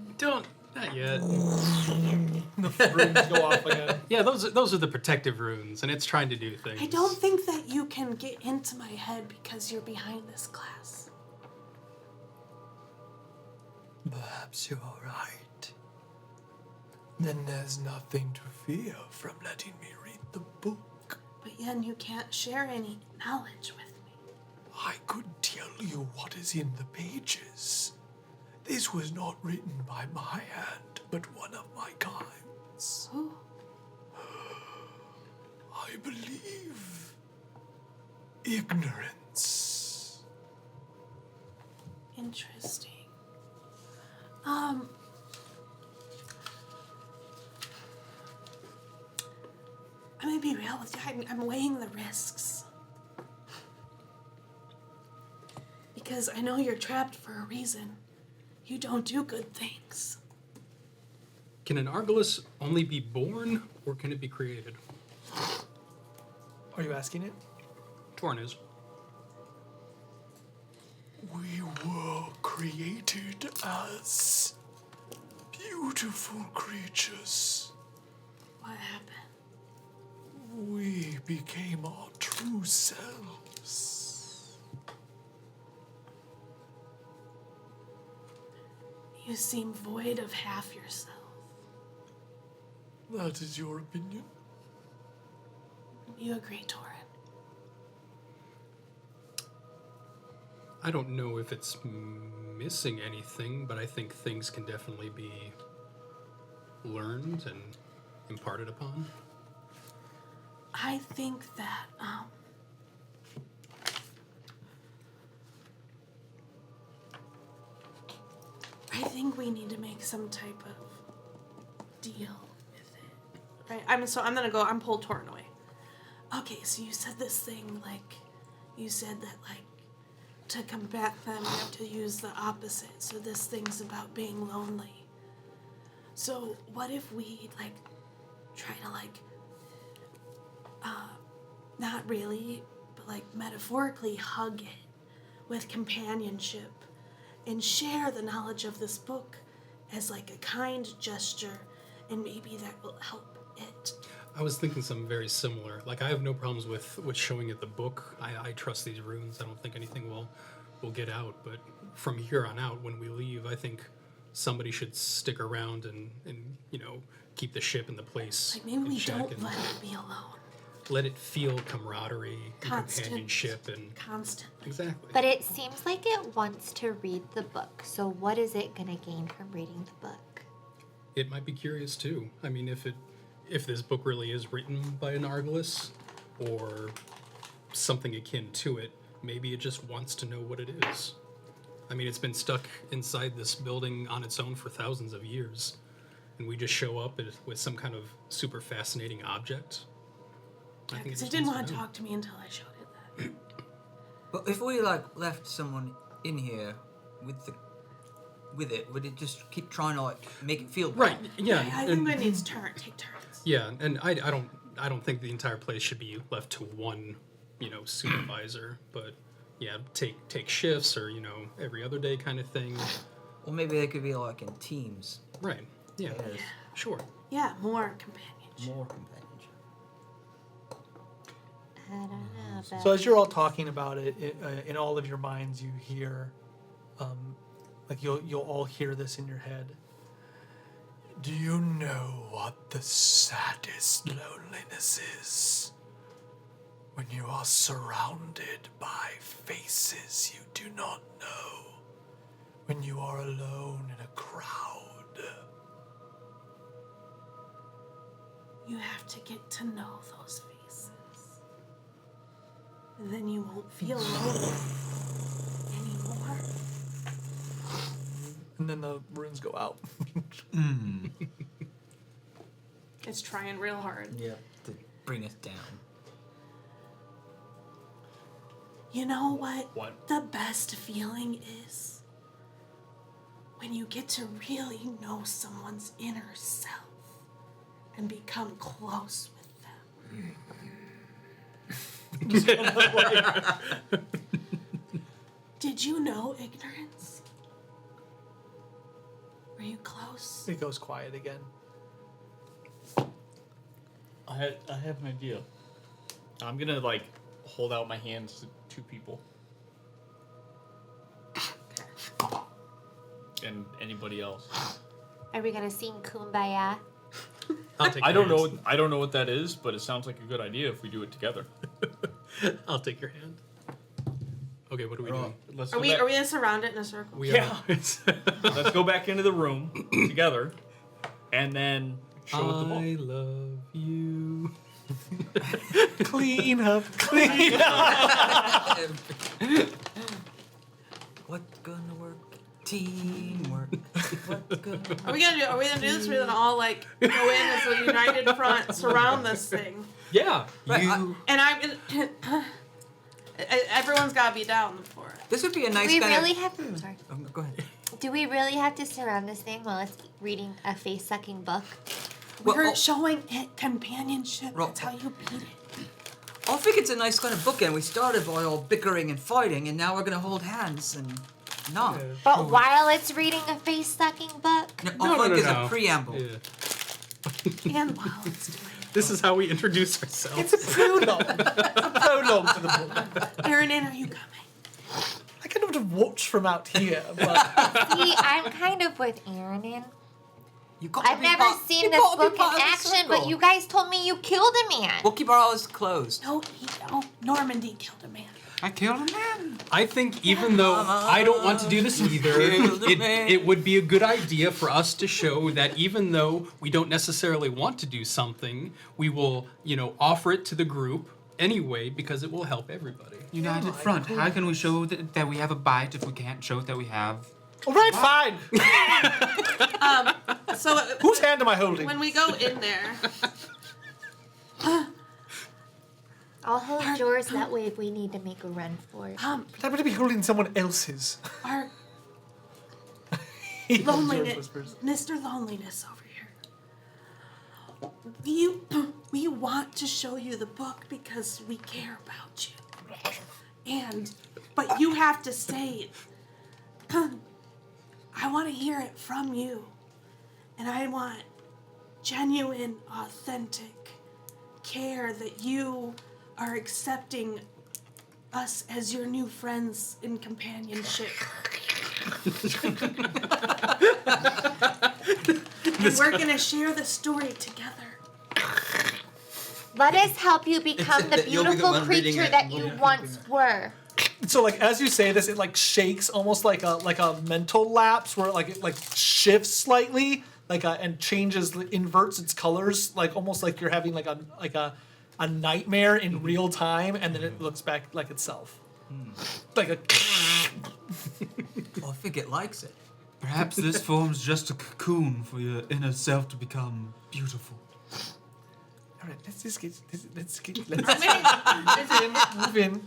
Not yet. The runes go off again. Yeah, those are the protective runes, and it's trying to do things. I don't think that you can get into my head because you're behind this glass. Perhaps you're right. Then there's nothing to fear from letting me read the book. But then you can't share any knowledge with me. I could tell you what is in the pages. This was not written by my hand, but one of my kinds. Who? I believe ignorance. Interesting. I'm gonna be real with you. I'm weighing the risks. Because I know you're trapped for a reason. You don't do good things. Can an Argalus only be born, or can it be created? Are you asking it? Torn is. We were created as beautiful creatures. What happened? We became our true selves. You seem void of half yourself. That is your opinion. You agree, Torin? I don't know if it's missing anything, but I think things can definitely be learned and imparted upon. I think that, I think we need to make some type of deal with it. Right? I'm pull Torin away. Okay, so you said this thing, you said that, to combat them, you have to use the opposite. So this thing's about being lonely. So what if we, try to, not really, but, metaphorically hug it with companionship and share the knowledge of this book as, a kind gesture, and maybe that will help it. I was thinking something very similar. I have no problems with showing it the book. I trust these runes. I don't think anything will get out. But from here on out, when we leave, I think somebody should stick around and keep the ship in the place. Maybe and we check don't and let it be alone. let it feel camaraderie and companionship and Constantly. exactly. But it seems like it wants to read the book. So what is it going to gain from reading the book? It might be curious too. I mean, if this book really is written by an Argalus or something akin to it, maybe it just wants to know what it is. I mean, it's been stuck inside this building on its own for thousands of years, and we just show up with some kind of super fascinating object. I think Because it it didn't wants want to know. talk to me until I showed it that. But if we left someone in here with it, would it just keep trying to make it feel bad? Right? Yeah. I and- think we need to take turns. Yeah, and I don't think the entire place should be left to one, supervisor. But yeah, take shifts or every other day kind of thing. Or maybe they could be in teams. Right. Yeah. Yes. Sure. Yeah, more companionship. More companionship. I don't know. But So as you're all talking about it, in all of your minds, you hear, you'll all hear this in your head. Do you know what the saddest loneliness is? When you are surrounded by faces you do not know. When you are alone in a crowd. You have to get to know those faces. And then you won't feel lonely anymore. And then the runes go out. It's trying real hard. Yeah, to bring us down. You know what? What? The best feeling is when you get to really know someone's inner self and become close with them. Did you know ignorance? Were you close? It goes quiet again. I have an idea. I'm gonna like hold out my hands to two people. And anybody else. Are we gonna sing Kumbaya? I'll take I your don't hands. know. I don't know what that is, but it sounds like a good idea if we do it together. I'll take your hand. Okay, what are we doing? Let's Are go we back, gonna surround it in a circle? We Yeah. are. let's go back into the room together, and then show the book. I love you. Clean up, clean up. What's gonna work? Teamwork. What's gonna Are we gonna do this? We're gonna all like go in as a united front, surround this thing, Yeah. You. and everyone's gotta be down for it. This would be a Do nice we kind really of. have to? Sorry. Go ahead. Do we really have to surround this thing while it's reading a face-sucking book? Well, We're oh- showing it companionship. Ro- That's how you beat it. I think it's a nice kind of bookend. We started by all bickering and fighting, and now we're gonna hold hands and not. But while it's reading a face-sucking book? No, No, I think no, it's no. a preamble. Yeah. And while it's doing This is how we introduce ourselves. It's a prologue. It's a prologue to the book. it, Aaron, are you coming? I kind of would have watched from out here, but See, I'm kind of with Aaron. You gotta I've be never part- seen you this gotta be book in part of the action, but circle. you guys told me you killed a man. We'll keep our eyes closed. No, Normandy killed a man. I killed a man. I think even though I don't want to do this either, Kill the man. it would be a good idea for us to show that even though we don't necessarily want to do something, we will, offer it to the group anyway because it will help everybody. United front. How can we show that we have a bite if we can't show that we have? all right, fine. So Whose hand am I holding? when we go in there, I'll hold yours that way if we need to make a run for it. I'm going to be holding someone else's. our George loneliness, whispers. Mr. Loneliness over here. We want to show you the book because we care about you. But you have to say, I want to hear it from you. And I want genuine, authentic care that you are accepting us as your new friends in companionship. And we're gonna share the story together. Let us help you become the You'll be the beautiful one reading creature it. that you once were. So like as you say this, it like shakes almost like a mental lapse where it like shifts slightly, and changes, inverts its colors, like almost like you're having like a nightmare in real time, and then it looks back like itself. Like a I think it likes it. Perhaps this forms just a cocoon for your inner self to become beautiful. all right, let's Maybe- move in.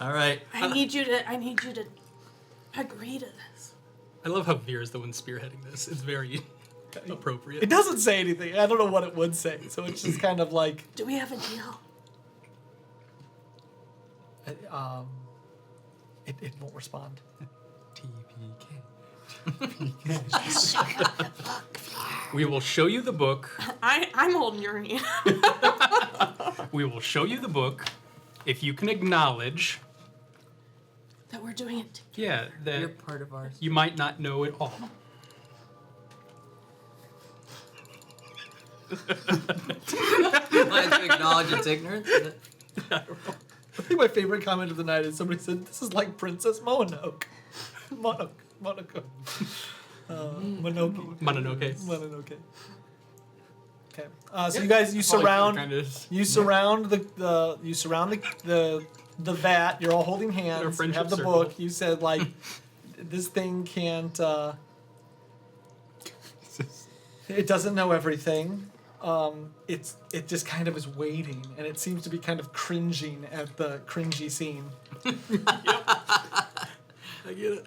All right. I need you to agree to this. I love how Veer is the one spearheading this. It's very appropriate. It doesn't say anything. I don't know what it would say, so it's just kind of like Do we have a deal? it won't respond. TPK. We will show you the book. I'm holding your hand. We will show you the book if you can acknowledge, That we're doing it. yeah, You're that part of ours. you might not know it all. Like to acknowledge its ignorance. Is it? I think my favorite comment of the night is somebody said, "This is like Princess Mononoke." Mononoke. Mononoke. Mononoke. Mononoke. Okay. So you guys, you surround the vat. You're all holding hands. You friendship have the circle. book. You said like, this thing can't. It doesn't know everything. It just kind of is waiting, and it seems to be kind of cringing at the cringy scene. I get it.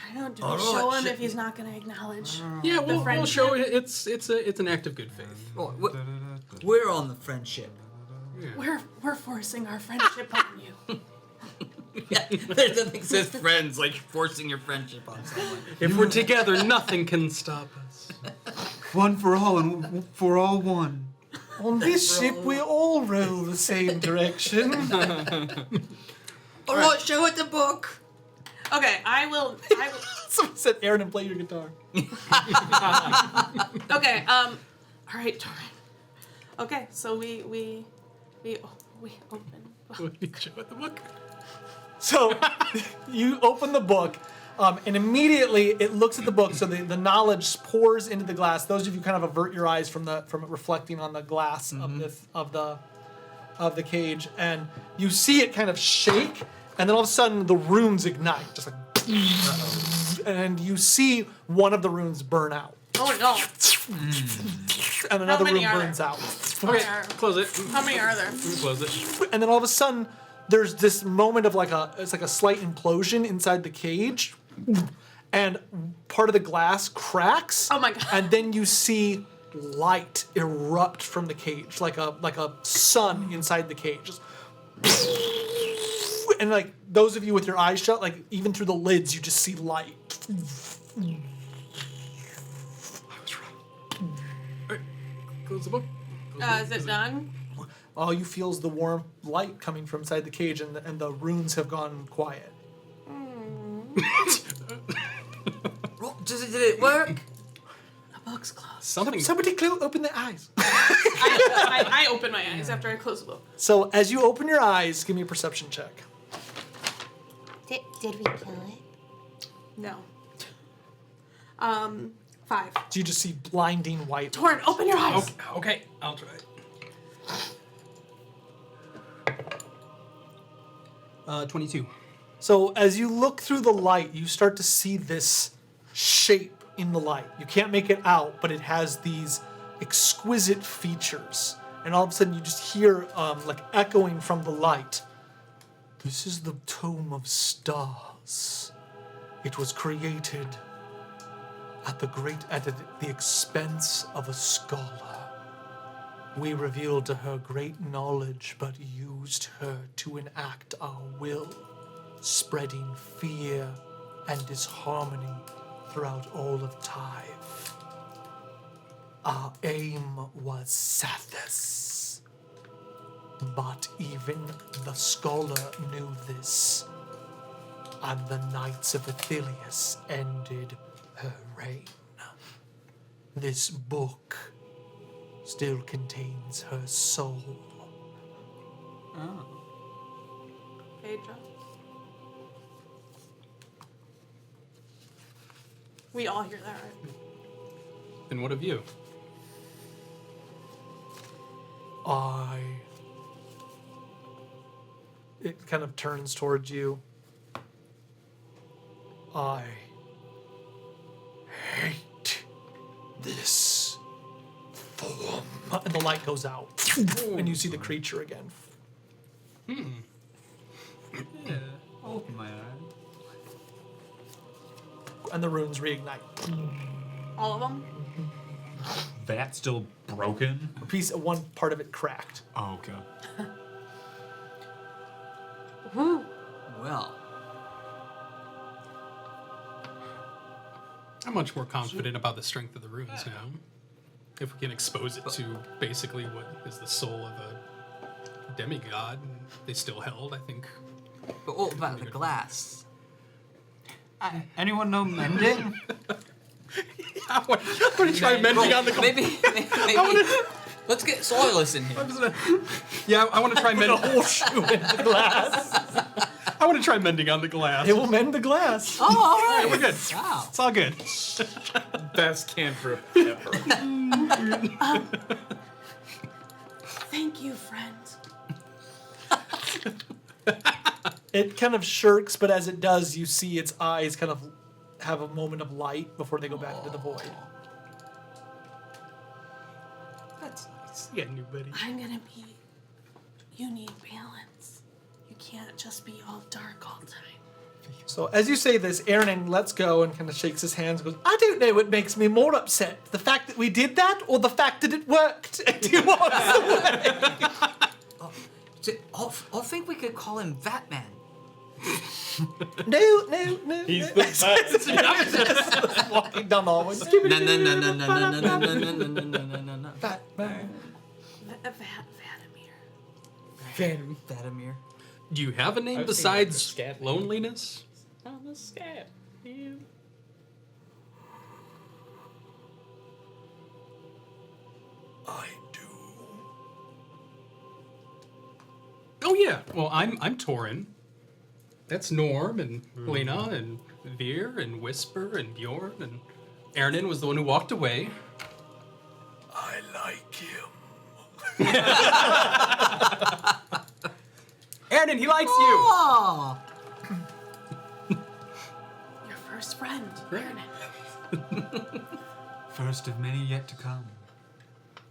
I don't show him if he's not going to acknowledge. Yeah, we'll friendship. show it. It's an act of good faith. Oh, we're on the friendship. We're forcing our friendship on you. Yeah, there's nothing that says friends like forcing your friendship on someone. If we're together, nothing can stop us. One for all and for all one. On this ship, we all row the same direction. All right, show it the book. Okay, I will. Someone said, "Aaron, and play your guitar." Okay. All right, Torin. Okay, so we open. Show it the book. So you open the book, and immediately it looks at the book. So the knowledge pours into the glass. Those of you kind of avert your eyes from it reflecting on the glass of the cage, and you see it kind of shake, and then all of a sudden the runes ignite, just like, and you see one of the runes burn out, Oh no! and another many room are burns there? out. Okay, close it. How many are there? Close it. And then all of a sudden, there's this moment of it's like a slight implosion inside the cage, and part of the glass cracks. Oh my God. And then you see light erupt from the cage, like a sun inside the cage. Just and like those of you with your eyes shut, like even through the lids, you just see light. Close the book. Is it done? All you feel is the warm light coming from inside the cage, and the runes have gone quiet. Did it work? The book's closed. Something. Open their eyes. I open my eyes after I close the book. So as you open your eyes, give me a perception check. Did we kill it? No. 5. So you just see blinding white. Torin, open your eyes. Okay, I'll try. 22. So as you look through the light, you start to see this shape in the light. You can't make it out, but it has these exquisite features. And all of a sudden you just hear, like echoing from the light, "This is the Tome of Stars. It was created at the expense of a scholar. We revealed to her great knowledge, but used her to enact our will, spreading fear and disharmony throughout all of Tyve. Our aim was Sathis, but even the scholar knew this, and the Knights of Athelius ended her reign. This book still contains her soul." Phaedra. We all hear that, right? And what of you? It kind of turns towards you. I hate this form. And the light goes out. And you see the creature again. Yeah. Open my eyes. And the runes reignite. All of them? That's still broken? One part of it cracked. Oh, okay. Well, I'm much more confident about the strength of the runes now. If we can expose it to basically what is the soul of a demigod, and they still held, I think. but what about the glass? Anyone know mending? I want to try mending on the glass. Maybe. Let's get Soilus in here. Yeah, I want to try mending. Shoe in the glass. I I want to try mending on the glass. It will mend the glass. Oh, all right. We're good. Wow. It's all good. Best cantrip ever. Thank you, friend. It kind of shirks, but as it does, you see its eyes kind of have a moment of light before they go back into the void. That's nice. You got a new buddy. I'm gonna be. You need balance. You can't just be all dark all the time. So as you say this, Aaron lets go and kind of shakes his hands and goes, I don't know what makes me more upset. The fact that we did that or the fact that it worked. And he walks away. I think we could call him Batman. No. He's the best. Just walking down the hallway. No. Batman. Vadimir. Vadimir. Do you have a name I've seen besides the scat name. loneliness? I'm a scat. I do. Oh yeah. Well, I'm Torin. That's Norm and Lena and Veer and Whisper and Bjorn and Aaron was the one who walked away. I like him. Aaron, he likes you. Oh. Your first friend. Right. First of many yet to come.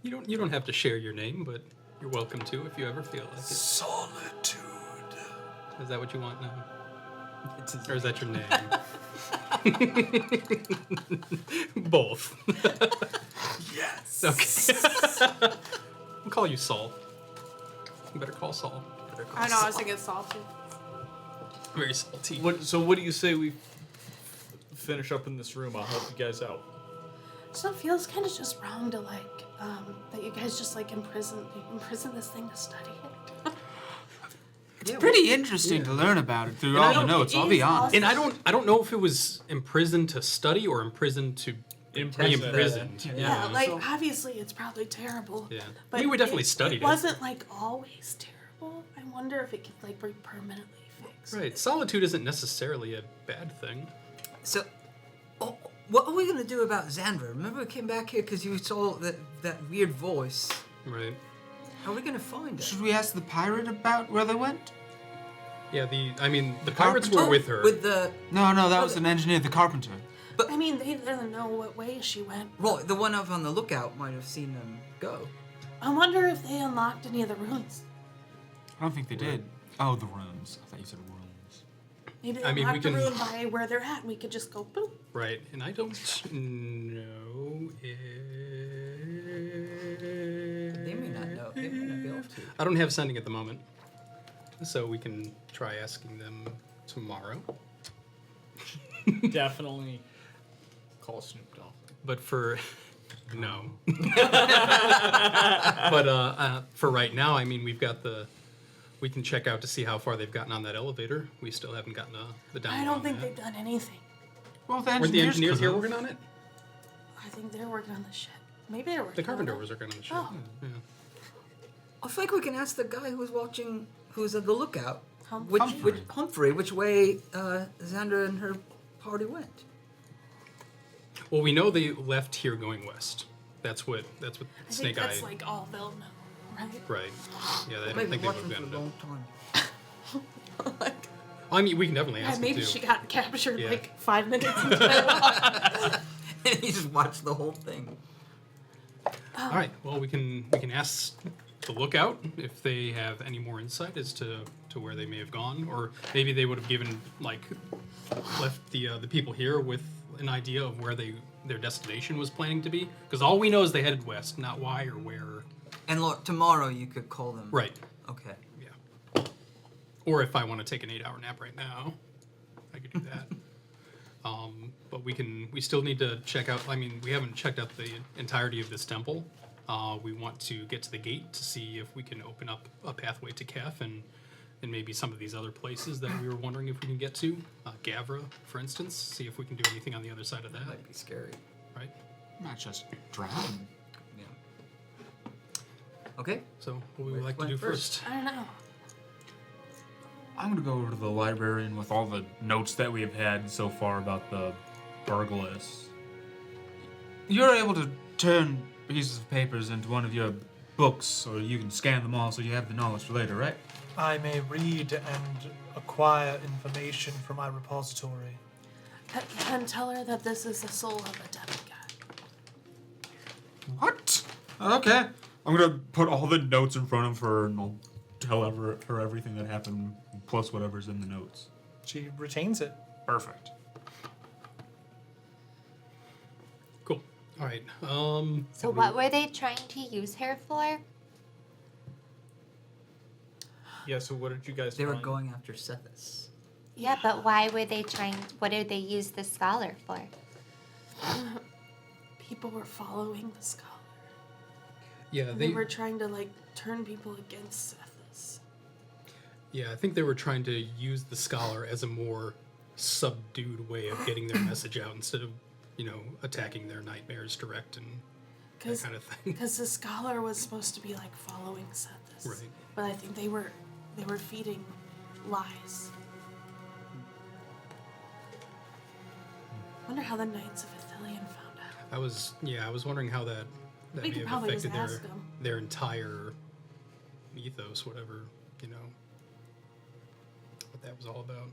You don't have to share your name, but you're welcome to if you ever feel like it. Solitude. Is that what you want now? It's his Or is that your name? Both. Yes. Okay. I'll call you Saul. You better call Saul. I know, I was thinking salty. Very salty. So what do you say we finish up in this room? I'll help you guys out. So it feels kind of just wrong to that you guys just imprison this thing to study it. It's pretty interesting to learn about it through And I all the don't- notes, it I'll is be honest. And I don't know if it was imprisoned to study or imprisoned to be imprisoned. Yeah, obviously it's probably terrible. Yeah. But We definitely studied it. It wasn't always terrible. I wonder if it could be permanently fixed. Right. Solitude isn't necessarily a bad thing. So, what are we gonna do about Xandra? Remember we came back here because you saw that weird voice. Right. How are we gonna find her? Should we ask the pirate about where they went? Yeah, the pirates were with her. With the No, that was an engineer, the carpenter. I mean, they didn't know what way she went. right, the one up on the lookout might have seen them go. I wonder if they unlocked any of the runes. I don't think they did. Oh, the rooms. I thought you said rooms. Maybe they I mean, we unlocked the can- rune by where they're at, and we could just go boom. Right. And I don't know if... They may not know. They may not be able to. I don't have sending at the moment. So we can try asking them tomorrow. Definitely call Snoop Dogg. But for... No. But for right now, I mean, we've got we can check out to see how far they've gotten on that elevator. We still haven't gotten the down. I don't think they've done anything. Well, the Were the engineers engineers here could've. working on it? I think they're working on the shit. Maybe they're working The carpenter on it. was working on the ship. Oh. Yeah. I think we can ask the guy who was watching, who was at the lookout. Humphrey. Humphrey, which way Xandra and her party went. Well, we know they left here going west. That's what I think Snake that's Eye. all they'll know, right? Right. Yeah, I don't Maybe think they watch would them have for a been. long time. I mean, we can definitely Yeah, ask maybe them too. she got captured Yeah. 5 minutes into it. And he just watched the whole thing. All right. Well, we can ask the lookout if they have any more insight as to where they may have gone, or maybe they would have given left the people here with an idea of where their destination was planning to be. Because all we know is they headed west, not why or where. And look, tomorrow you could call them. Right. Okay. Yeah. Or if I want to take an 8-hour nap right now, I could do that. But we still need to check out. I mean, we haven't checked out the entirety of this temple. We want to get to the gate to see if we can open up a pathway to Kef and maybe some of these other places that we were wondering if we can get to. Gavra, for instance. See if we can do anything on the other side of that. Might be scary. Right. Not just drown. Yeah. Okay. So what would we Where's like to Glenn do first? first? I don't know. I'm gonna go over to the library and with all the notes that we have had so far about the Argalus, you're able to turn pieces of papers into one of your books, or you can scan them all so you have the knowledge for later, right? I may read and acquire information from my repository. And tell her that this is the soul of a demigod. What? Okay. I'm gonna put all the notes in front of her and I'll tell her everything that happened, plus whatever's in the notes. She retains it. Perfect. Cool. All right. So what were they trying to use her for? Yeah, so what did you guys They were find? going after Sethis. Yeah, but why were they trying? What did they use the scholar for? People were following the scholar. Yeah, And they were trying to like turn people against Sethis. Yeah, I think they were trying to use the scholar as a more subdued way of getting their message out instead of, attacking their nightmares direct and that kind of thing. Because the scholar was supposed to be like following Sethis. Right. But I think they were feeding lies. Wonder how the Knights of Ithilien found out. I was wondering how that We may could have probably just affected ask them. their entire ethos, whatever, what that was all about.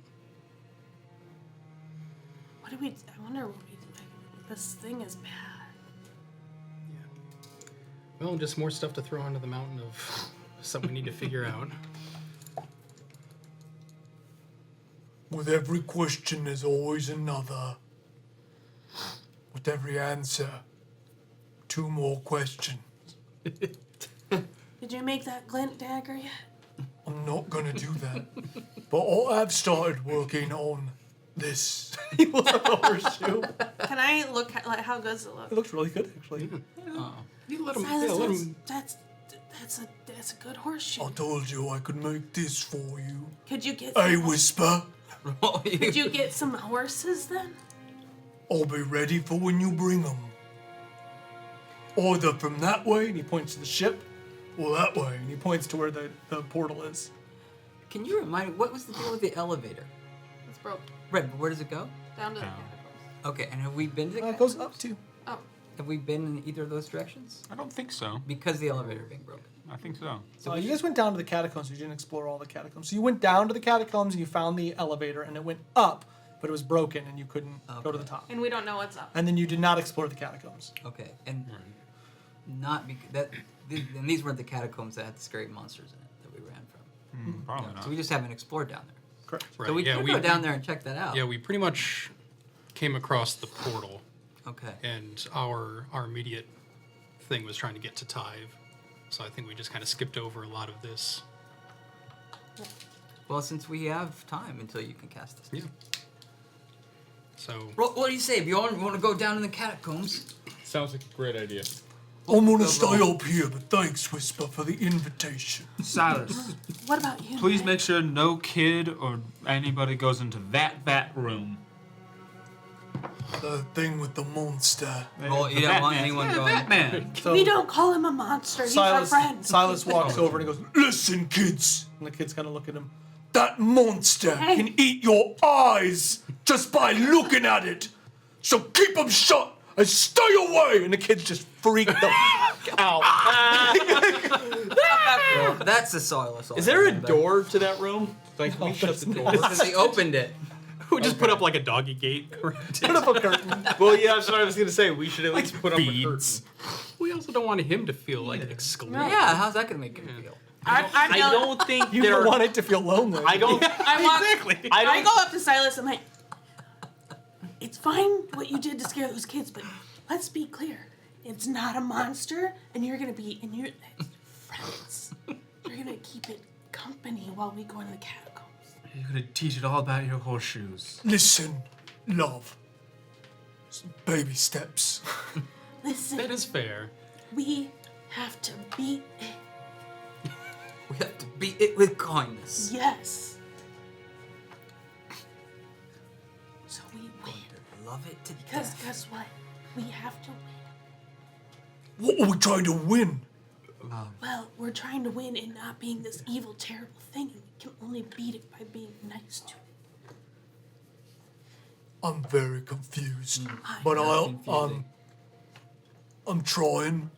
What do we? I wonder what we like. This thing is bad. Well, just more stuff to throw onto the mountain of something we need to figure out. With every question, there's always another. With every answer, 2 more questions. Did you make that glint dagger yet? I'm not gonna do that. But I've started working on this. He pulls up a horseshoe. Can I look at how good does it look? It looks really good, actually. You let him. Silas, that's a good horseshoe. I told you I could make this for you. Could you get? Hey, Some, Whisper. could you get some horses then? I'll be ready for when you bring them. Either from that way, And he points to the ship, or that way. and he points to where the portal is. Can you remind me, what was the deal with the elevator? It's broke. Right, but where does it go? Down to the Down. catacombs. Okay, and have we been to the It goes catacombs? up to. Oh, Have we been in either of those directions? I don't think so. Because the elevator being broken. I think so. So you guys went down to the catacombs. You didn't explore all the catacombs. So you went down to the catacombs and you found the elevator, and it went up, but it was broken, and you couldn't go to the top. and we don't know what's up. And then you did not explore the catacombs. Okay, and not because and these weren't the catacombs that had the scary monsters in it that we ran from. Probably not. So we just haven't explored down there. Correct. Right. So we yeah, could go down there and check that out. Yeah, we pretty much came across the portal, Okay. and our immediate thing was trying to get to Tyve. So I think we just kind of skipped over a lot of this. Well, since we have time until you can cast this. Yeah. So What do you say, Bjorn? Want to go down in the catacombs? Sounds like a great idea. I'm gonna stay up here, but thanks, Whisper, for the invitation. Silas, What about you? please Nick? make sure no kid or anybody goes into that bat room. The thing with the monster. Well, you don't want anyone going. Batman. So We don't call him a monster. He's our friend. Silas walks over and he goes, Listen, kids. and the kids kind of look at him. That monster Hey. can eat your eyes just by looking at it. So keep them shut and stay away. And the kids just freak the fuck out. Well, that's the Silas. Is there a door to that room? Like, we shut the door. Because they opened it. we just put up like a doggy gate around Put it. up a curtain. Well, yeah, that's what I was gonna say. We should at least put up a curtain. beads. We also don't want him to feel like excluded. Yeah, how's that gonna make him feel? I don't think You there. don't want it to feel lonely. I don't. Exactly. I go up to Silas and I'm like, it's fine what you did to scare those kids, but let's be clear. It's not a monster, and you're gonna be and you're friends. You're gonna keep it company while we go into the catacombs. You're gonna teach it all about your horseshoes. Listen, love. Baby steps. Listen, That is fair. we have to beat it. We have to beat it with kindness. Yes. So we win. Love it to Because death. guess what? We have to win. What are we trying to win? Well, we're trying to win in not being this evil, terrible thing and can only beat it by being nice to it. I'm very confused, but Confusing. I'm trying,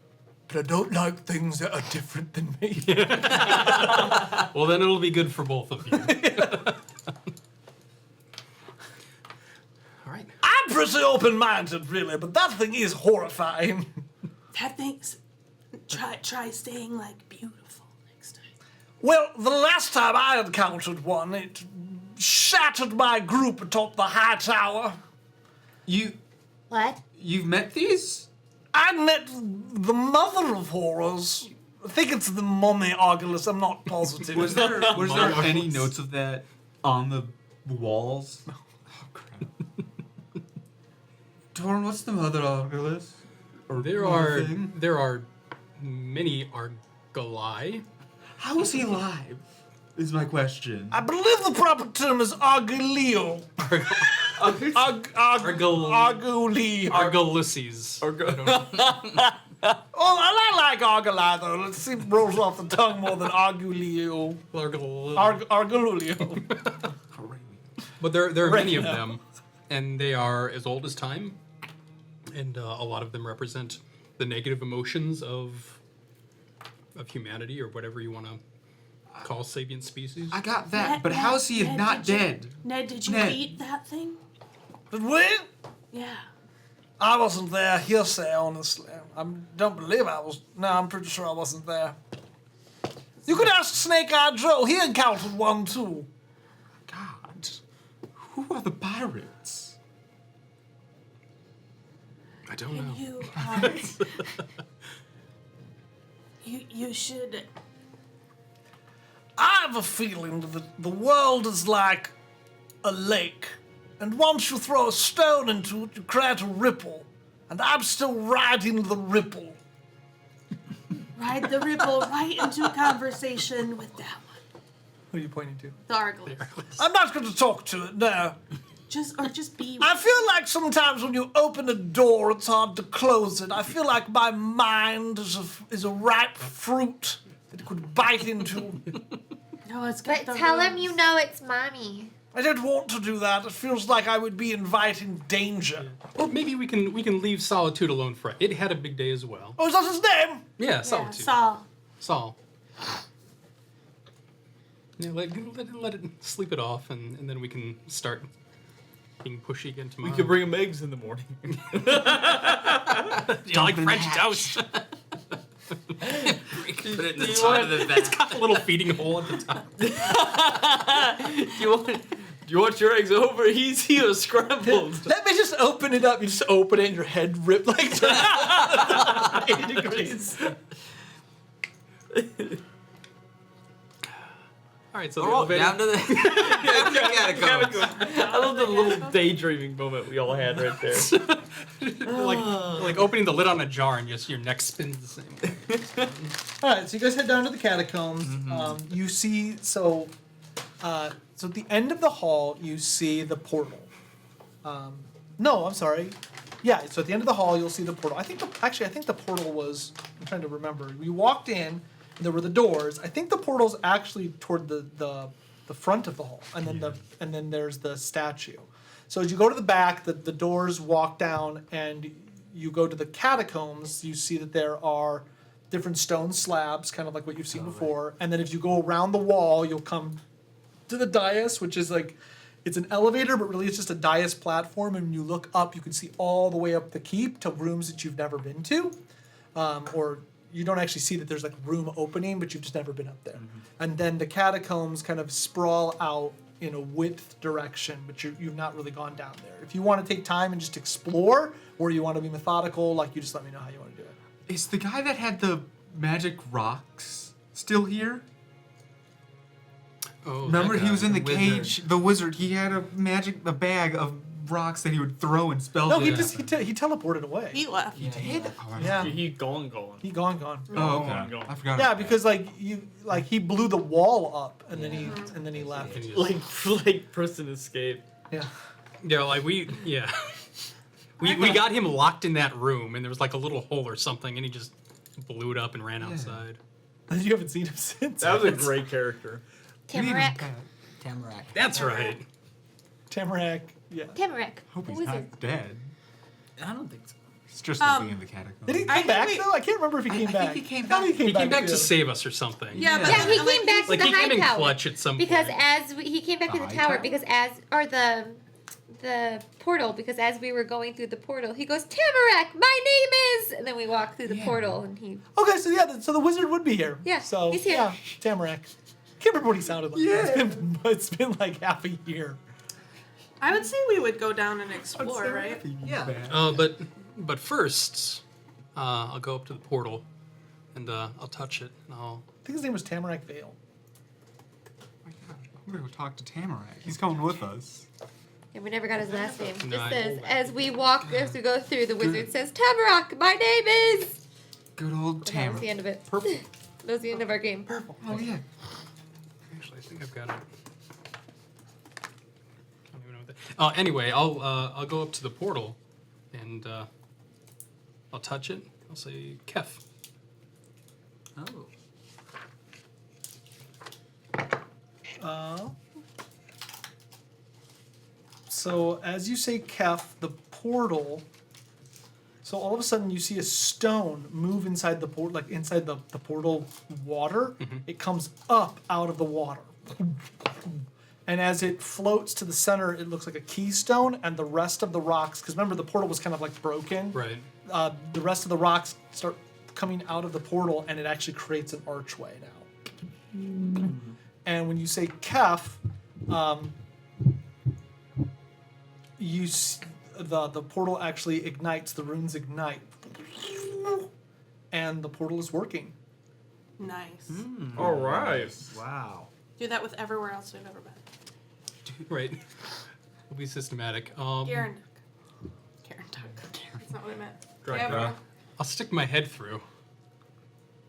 but I don't like things that are different than me. Well, then it'll be good for both of you. All right. I'm pretty open-minded, really, but that thing is horrifying. That thing's. Try staying like beautiful next time. Well, the last time I encountered one, it shattered my group atop the high tower. What? You've met these? I met the mother of horrors. I think it's the mummy Argalus, I'm not positive. Was there any notes of that on the walls? Oh crap. Torn, what's the mother Argalus? Or There are many Argali. How is he alive? Is my question. I believe the proper term is Argaleo. Arguli. Argaluses. Oh, I like Argali, though. Let's see if it rolls off the tongue more than Argulio. Argulio. But there are many of them, and they are as old as time, and a lot of them represent the negative emotions of humanity, or whatever you want to call sapient species. I got that, Ned, but Ned, how's he Ned, not did you- dead? Ned, did you Ned. eat that thing? Did we? Yeah. I wasn't there. Hearsay, honestly. I don't believe I was. No, I'm pretty sure I wasn't there. You could ask Snake-Eyed Joe. He encountered one, too. God, who are the pirates? I don't know. You should. I have a feeling that the world is like a lake, and once you throw a stone into it, you create a ripple, and I'm still riding the ripple. Ride the ripple right into a conversation with that one. Who are you pointing to? The Argalus. I'm not going to talk to it, no. Just be. I feel like sometimes when you open a door, it's hard to close it. I feel like my mind is a ripe fruit that it could bite into. No, it's got But the tell him rose. you know it's mommy. I don't want to do that. It feels like I would be inviting danger. Or maybe we can leave Solitude alone for it. It had a big day as well. Oh, is that his name? Yeah, Yeah, Solitude. Saul. Saul. Yeah, let it sleep it off, and then we can start being pushy again tomorrow. We could bring him eggs in the morning. You like French toast. Put it in the top of the It's bag. got a little feeding hole at the top. Do you want your eggs over easy or scrambled? Let me just open it up. You just open it and your head ripped like 80 degrees. All right, so Oh, the elevator. down to the catacombs. I love the little daydreaming moment we all had right there. like opening the lid on a jar and just your neck spins the same way. All right, so you guys head down to the catacombs. You see, so at the end of the hall, you see the portal. No, I'm sorry. Yeah, so at the end of the hall, you'll see the portal. I think the portal was. I'm trying to remember. We walked in. There were the doors. I think the portal's actually toward the front of the hall, and then there's the statue. So as you go to the back, the doors walk down, and you go to the catacombs. You see that there are different stone slabs, kind of like what you've seen before. Right. And then if you go around the wall, you'll come to the dais, which is like it's an elevator, but really it's just a dais platform. And when you look up, you can see all the way up the keep to rooms that you've never been to, or you don't actually see that there's like room opening, but you've just never been up there. And then the catacombs kind of sprawl out in a width direction, but you've not really gone down there. If you want to take time and just explore, or you want to be methodical, like you just let me know how you want to do it. Is the guy that had the magic rocks still here? Oh, Remember, that he was guy, in the wizard. cage. The wizard. He had a bag of rocks that he would throw and spells. No, at he him. just he teleported away. He left. He did. Oh, Yeah, He gone. he gone. Oh, okay. Go on. I forgot. Yeah, about because he blew the wall up and then he left. And he just- Like prison escape. Yeah. Yeah, like we got him locked in that room, and there was like a little hole or something, and he just blew it up and ran outside. You haven't seen him since. That was a great character. Tamarack. Tamarack. That's right. Tamarack. Yeah. Tamarack. Hope he's Wizard. not dead. I don't think so. It's just living in the catacombs. Did he I come back think we- though? I can't remember if he came back. think he came I thought He came back too. to save us or something. Yeah, but Yeah, he like, came back to Like the he high came in tower. clutch at some Because point. he came back to the high tower tower? because the portal, because as we were going through the portal, he goes, Tamarack, my name is, and then we walk through the portal, and he, Okay, so yeah, so the wizard would be here. Yeah, So he's here. yeah, Tamarack. Can't remember what he sounded like. Yeah. It's been like half a year. I would say we would go down and explore, right? Yeah. But first, I'll go up to the portal, and I'll touch it. And I'll. I think his name was Tamarack Vale. I'm gonna go talk to Tamarack. He's coming with us. and we never got his last name. No, Just I- says, as we go through, the wizard says, Tamarack, my name is. Good old And that was the Tamarack. end of it. Purple. That was the end of our game. Purple. Oh yeah. Actually, I think I've got it. I don't even know what that. Anyway, I'll go up to the portal, and I'll touch it. I'll say Kef. Oh. So as you say Kef, the portal. So all of a sudden you see a stone move inside the port, like inside the portal water. It comes up out of the water. And as it floats to the center, it looks like a keystone, and the rest of the rocks, because remember the portal was kind of like broken. Right. The rest of the rocks start coming out of the portal, and it actually creates an archway now. And when you say Kef, the portal actually ignites. The runes ignite, and the portal is working. Nice. All right. Wow. Do that with everywhere else we've ever been. Right. We'll be systematic. Garen Duck. That's not what I meant. Dracula. Gavra. I'll stick my head through.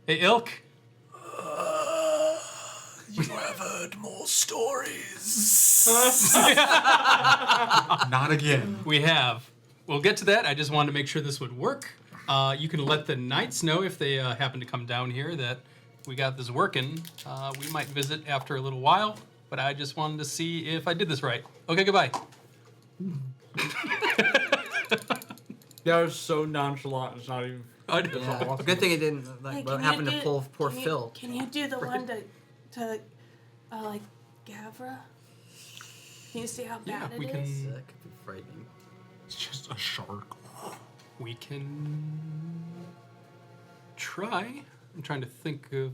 Hey, Ilk. You have heard more stories. Not again. We have. We'll get to that. I just wanted to make sure this would work. You can let the knights know if they happen to come down here that we got this working. We might visit after a little while, but I just wanted to see if I did this right. Okay, goodbye. That was so nonchalant. It's not even. Yeah. Good thing it didn't Hey, what can happened you to do- poor can you- Phil. Can you do the one to like Gavra? Can you see how bad we it can- is? That could be frightening. It's just a shark. We can try. I'm trying to think of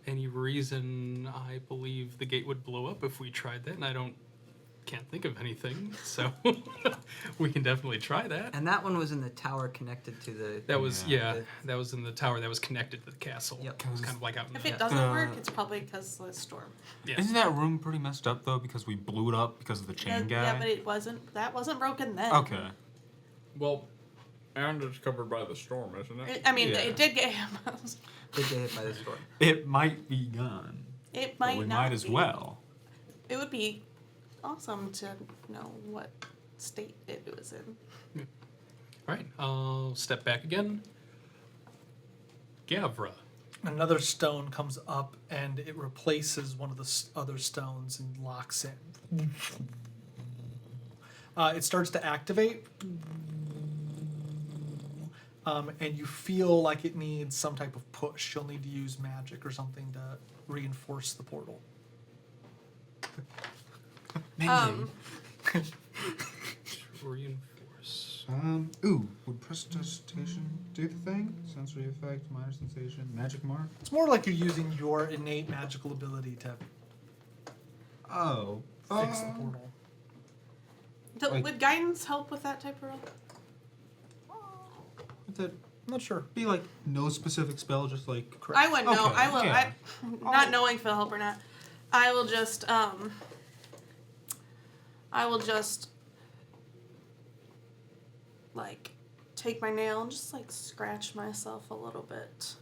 any reason I believe the gate would blow up if we tried that, and I can't think of anything. So we can definitely try that. And that one was in the tower connected to the. That was Yeah. that was in the tower that was connected to the castle. Yep. It was kind of like out in If the it doesn't work, it's probably because of the storm. yeah. Isn't that room pretty messed up though? Because we blew it up because of the chain guy. Yeah, but it wasn't. That wasn't broken then. Okay. Well, and it's covered by the storm, isn't it? I mean, Yeah. it did get him. Did get hit by the storm. It might be gone. It But might we not might as be. well. It would be awesome to know what state it was in. All right, I'll step back again. Gavra. Another stone comes up, and it replaces one of the other stones and locks in. It starts to activate. And you feel like it needs some type of push. You'll need to use magic or something to reinforce the portal. Reinforce. Would prestidigitation do the thing? Sensory effect, minor sensation, magic mark? It's more like you're using your innate magical ability to Oh. fix the portal. Like- Would guidance help with that type of role? Would that I'm not sure. be like no specific spell, just like. I wouldn't know. Okay, I will. yeah. Not knowing if it'll help or not. I will just. Like, take my nail and just like scratch myself a little bit,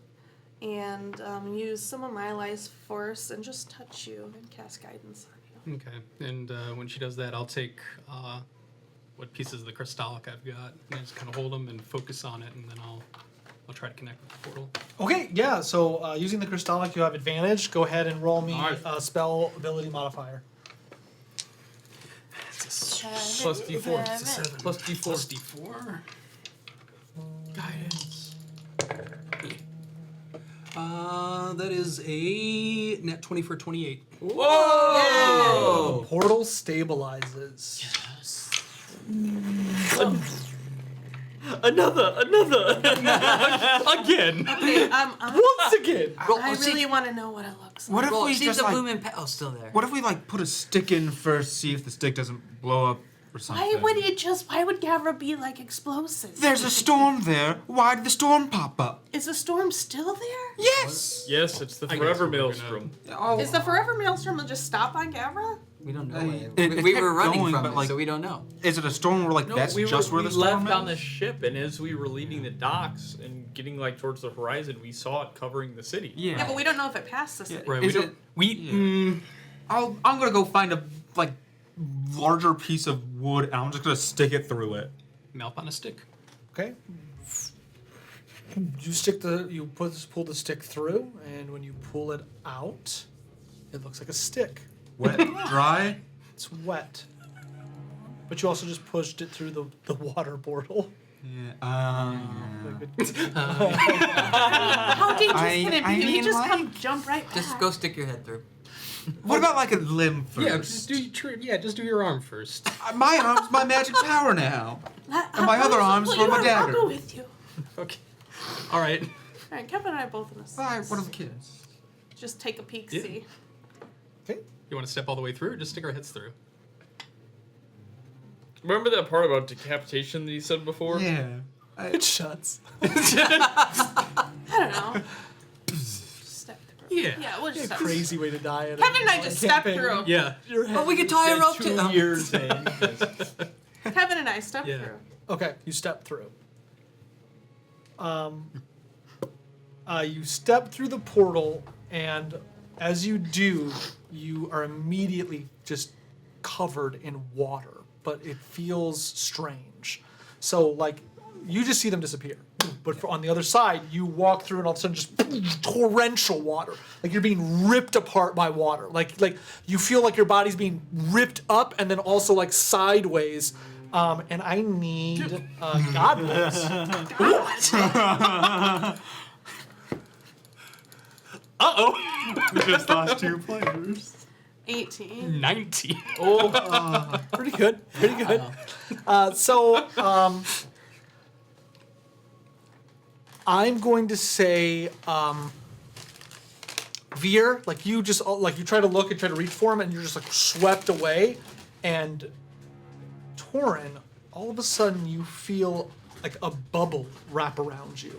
and use some of my life force and just touch you and cast guidance on you. Okay, and when she does that, I'll take what pieces of the crystallic I've got and just kind of hold them and focus on it, and then I'll I'll try to connect with the portal. Okay, yeah. So using the crystallic, you have advantage. Go ahead and roll me a spell ability modifier. Plus D4. It's a 7. Plus D4. Plus D4. Guidance. That is a net 20 for 28. Whoa! The portal stabilizes. Another. Again. Okay, Once again. I really want to know what it looks like. What if Well, we see just the like? blooming petal's still there. What if we like put a stick in first, see if the stick doesn't blow up or something? Why would Gavra be like explosive? There's a storm there. Why did the storm pop up? Is the storm still there? Yes. Yes, it's the I guess Forever we're gonna- Maelstrom. Oh, Is the Forever Maelstrom will just stop on Gavra? We don't know. it we kept were running going, from but, it, like- so we don't know. is it a storm where like that's just where we the storm left on is? the ship, and as we were leaving the docks and getting like towards the horizon, we saw it covering the city. Yeah. Yeah, but we don't know if it passed the city. Right, Is we don't. it- We. I'm gonna go find a like larger piece of wood and I'm just gonna stick it through it. Mouth on a stick. Okay. You pull the stick through, and when you pull it out, it looks like a stick. Wet, dry. It's wet. But you also just pushed it through the water portal. Yeah. How dangerous can it be? I You mean, just like- come jump right back. Just go stick your head through. What about like a limb first? Yeah, just do your arm first. My arm's my magic power now. And my I'll other just arm's pull for you my up. dagger. I'll go with you. Okay. All right. All right, Kevin and I both in a Alright, what are the kids? Just take a peek, Yeah. see. Okay. You want to step all the way through, or just stick our heads through? Remember that part about decapitation that you said before? Yeah. It shuts. I don't know. Step through. Yeah. Yeah, we'll just step Crazy way to die. At Kevin and I just step campaign. through. Yeah. Your head. Oh, we could tie a rope to 2 them. years, man. Kevin and I step Yeah. through. Okay, you step through. You step through the portal, and as you do, you are immediately just covered in water, but it feels strange. So, like, you just see them disappear. But on the other side, you walk through, and all of a sudden, just torrential water. Like you're being ripped apart by water. Like you feel like your body's being ripped up, and then also like sideways. And I need God rolls. Uh-oh. We just lost 2 players. 18. 19. Pretty good. Pretty good. I'm going to say, Veer, like you just like you try to look and try to reach for him, and you're just like swept away. And Torin, all of a sudden you feel like a bubble wrap around you.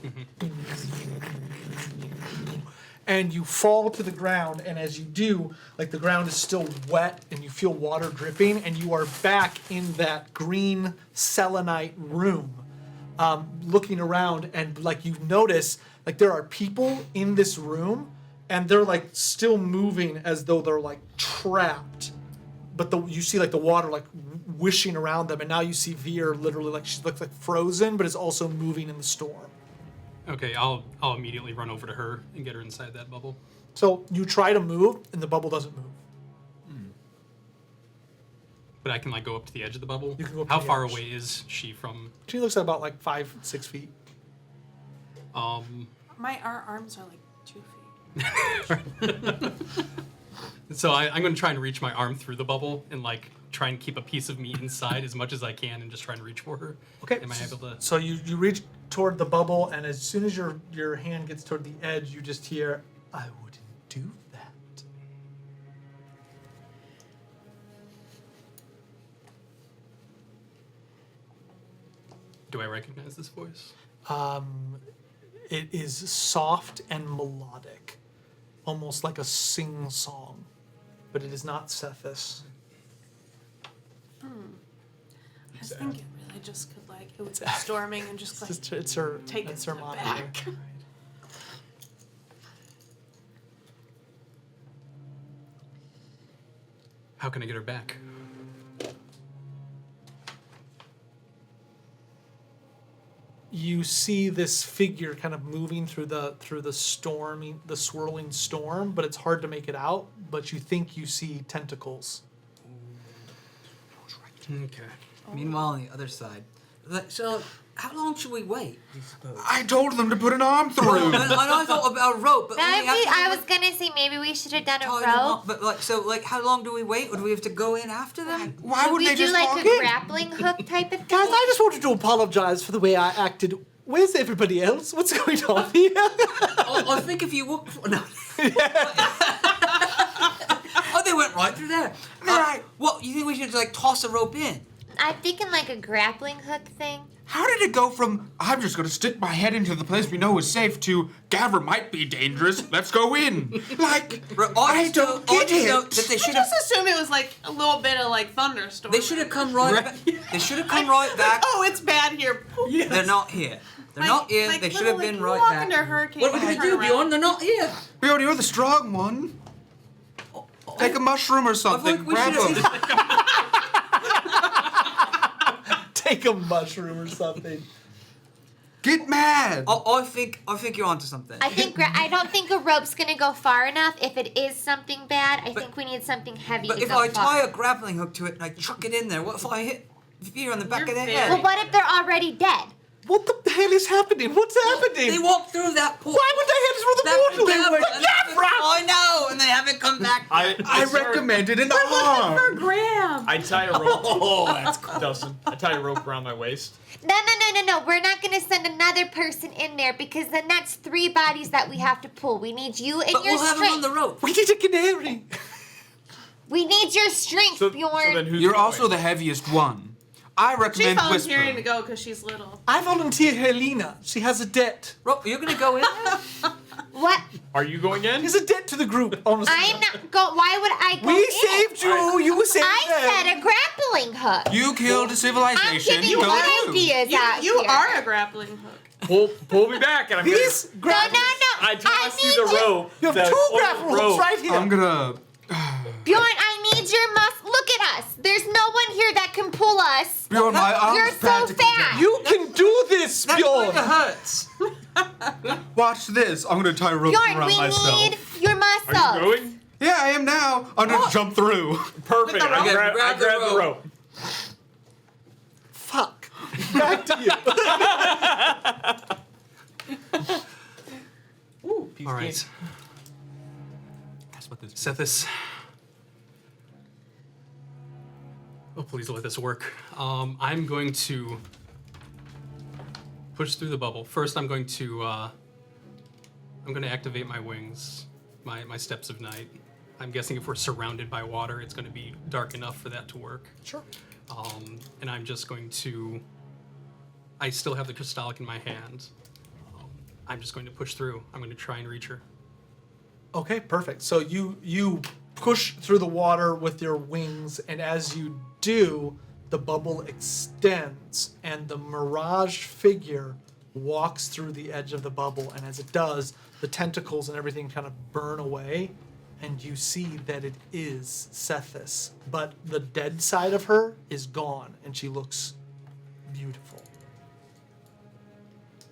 And you fall to the ground, and as you do, like the ground is still wet and you feel water dripping, and you are back in that green selenite room, looking around, and like you notice like there are people in this room, and they're like still moving as though they're like trapped, but you see like the water like wishing around them, and now you see Veer literally like she looks like frozen, but is also moving in the storm. Okay, I'll immediately run over to her and get her inside that bubble. So you try to move, and the bubble doesn't move. But I can like go up to the edge of the bubble. You can go up How to the far edge. away is she from? She looks at about like 5-6 feet. Our arms are like 2 feet. So I'm going to try and reach my arm through the bubble and like try and keep a piece of me inside as much as I can, and just try and reach for her. Okay. Am I able to? So you reach toward the bubble, and as soon as your hand gets toward the edge, you just hear, "I wouldn't do that." Do I recognize this voice? It is soft and melodic, almost like a sing-song, but it is not Cephas. I was thinking really just could like it was storming and just like It's her. take It's it her monitor. back. How can I get her back? you see this figure kind of moving through the swirling storm, but it's hard to make it out. But you think you see tentacles. Okay. Meanwhile, on the other side, so how long should we wait? You suppose? I told them to put an arm through. I thought about a rope, but I was gonna say maybe we should have done a tie them rope. up. But how long do we wait? Or do we have to go in after them? Why Would would we they do just like walk a in? grappling hook type of thing? Guys, I just wanted to apologize for the way I acted. Where's everybody else? What's going on here? I think if you walk, no. Oh, they went right through there. Right. What you think we should toss a rope in? I'm thinking like a grappling hook thing. How did it go from I'm just gonna stick my head into the place we know is safe to Gavin might be dangerous, let's go in? Like, I don't get it. That they should have. Just assume it was like a little bit of like thunderstorm. They should have come right. They should have come right back. Oh, it's bad here. They're not here. They're not here. They should have been right walk back. into a hurricane. What are we gonna do, Bjorn? They're not here. Bjorn, you're the strong one. Take a mushroom or something. we Grab should've- them. Take a mushroom or something. Get mad. I think you're onto something. I don't think a rope's gonna go far enough. If it is something bad, I think we need something heavy But to if go I tie far. a grappling hook to it and I chuck it in there, what if I hit Veer on the back You're of the fair. head? Well, what if they're already dead? What the hell is happening? What's happening? They walked through that portal. Why would they head through the portal? I know, and they haven't come back. I recommended an For arm. Graham. I tie a rope. Oh, that's cool. Dustin, I tie a rope around my waist. No. We're not gonna send another person in there because then that's 3 bodies that we have to pull. We need you and But your we'll have them on strength. the rope. We need a canary. We need your strength, So Bjorn. then who's You're going? also the heaviest one. I She's recommend volunteering to Whisper. go because she's little. I volunteer Helena. She has a debt. Rope, you're gonna go in there? What? Are you going in? She's a debt to the group, honestly. I'm not go. Why would I go We in? saved you. You saved I them. said a grappling hook. You killed a I'm civilization. giving you Go good you. ideas out You here. are a grappling hook. Pull me back, and I'm These No. grab. I toss you need the rope. You have the 2 old grapple hooks right here. I'm gonna. Bjorn, I need your Look at us. There's no one here that can pull us. Bjorn, my arm's You're so practically fat. You can do this, That Bjorn. kinda hurts. Watch this. I'm gonna tie a rope Bjorn, around we myself. need your muscles. Are you going? Yeah, I am now. I'm gonna jump through. Perfect. I Okay, grab grab the the rope. rope. Fuck. Back to you. All right. That's what this. Sethis. Oh, please let this work. I'm going to push through the bubble. First, I'm going to activate my wings, my steps of night. I'm guessing if we're surrounded by water, it's going to be dark enough for that to work. Sure. And I'm just going to. I still have the crystallic in my hand. I'm just going to push through. I'm going to try and reach her. Okay, perfect. So you push through the water with your wings, and as you do, the bubble extends, and the mirage figure walks through the edge of the bubble, and as it does, the tentacles and everything kind of burn away, and you see that it is Sethis, but the dead side of her is gone, and she looks beautiful.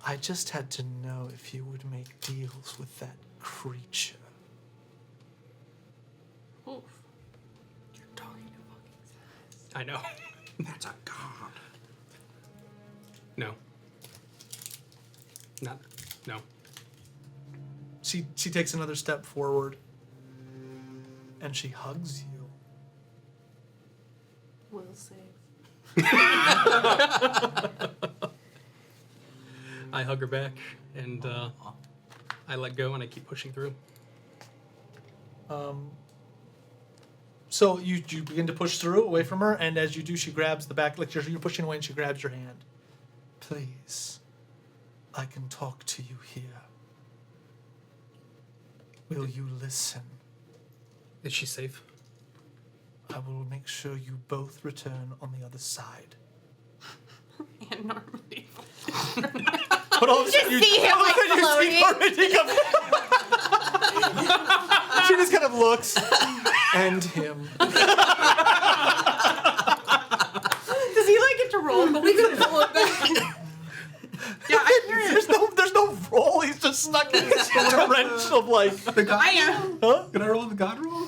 I just had to know if you would make deals with that creature. Oof. I know. That's a god. No. No. She takes another step forward, and she hugs you. Will save. I hug her back, and I let go, and I keep pushing through. So you begin to push through away from her, and as you do, she grabs the back, like you're pushing away, and she grabs your hand. Please, I can talk to you here. Will you listen? Is she safe? I will make sure you both return on the other side. And normally. But all of a sudden, see him, like, you see floating. her, she just kind of looks, and him. Does he like get to roll? But we can pull it back. Yeah, a wrench of like. The god I am. Huh? Can I roll the god roll?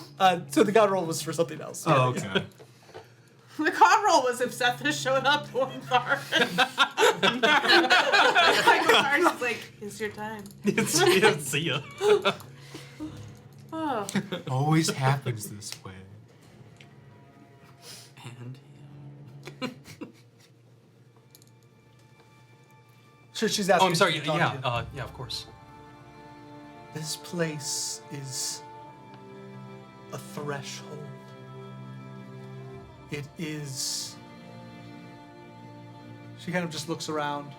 So the god roll was for something else. Oh, okay. The con roll was if Seth has shown up to one bar. Like, like, it's your time. See ya. Oh. Always happens this way. And Sure, she's asking. Oh, I'm sorry. to talk to you. Yeah, of course. This place is a threshold. It is. She kind of just looks around.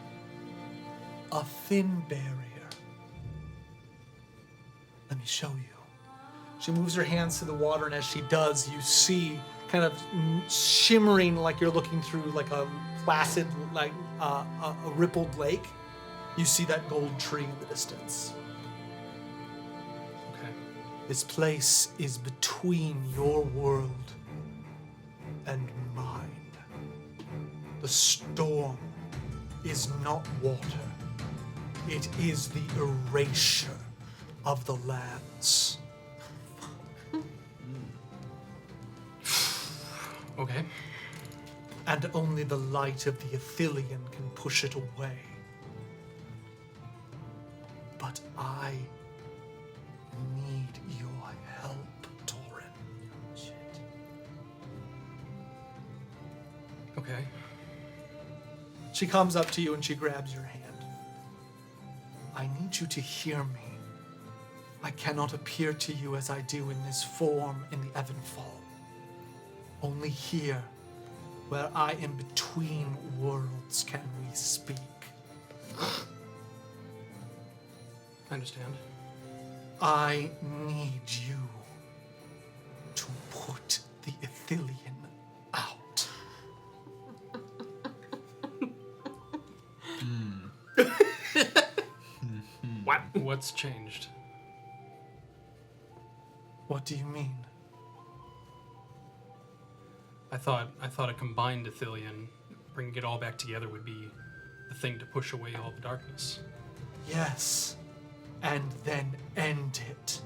A thin barrier. Let me show you. She moves her hands to the water, and as she does, you see kind of shimmering like you're looking through like a placid, like a rippled lake. You see that gold tree in the distance. Okay. This place is between your world and mine. The storm is not water. It is the erasure of the lands. Okay. And only the light of the Athelion can push it away. But I need your help, Torin. Okay. She comes up to you and she grabs your hand. I need you to hear me. I cannot appear to you as I do in this form in the Evanfall. Only here, where I am between worlds, can we speak. I understand. I need you to put the Athelion out. What's changed? What do you mean? I thought a combined Athelion, bringing it all back together, would be the thing to push away all the darkness. Yes, and then end it.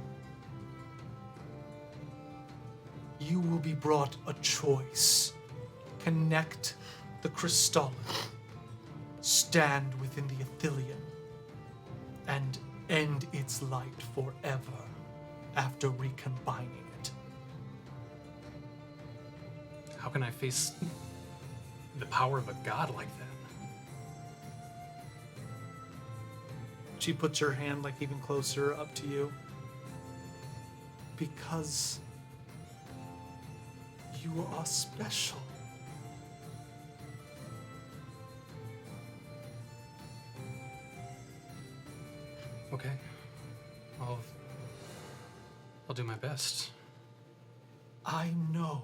You will be brought a choice. Connect the Crystallin, stand within the Athelion, and end its light forever after recombining it. How can I face the power of a god like that? She puts her hand like even closer up to you. Because you are special. Okay. I'll do my best. I know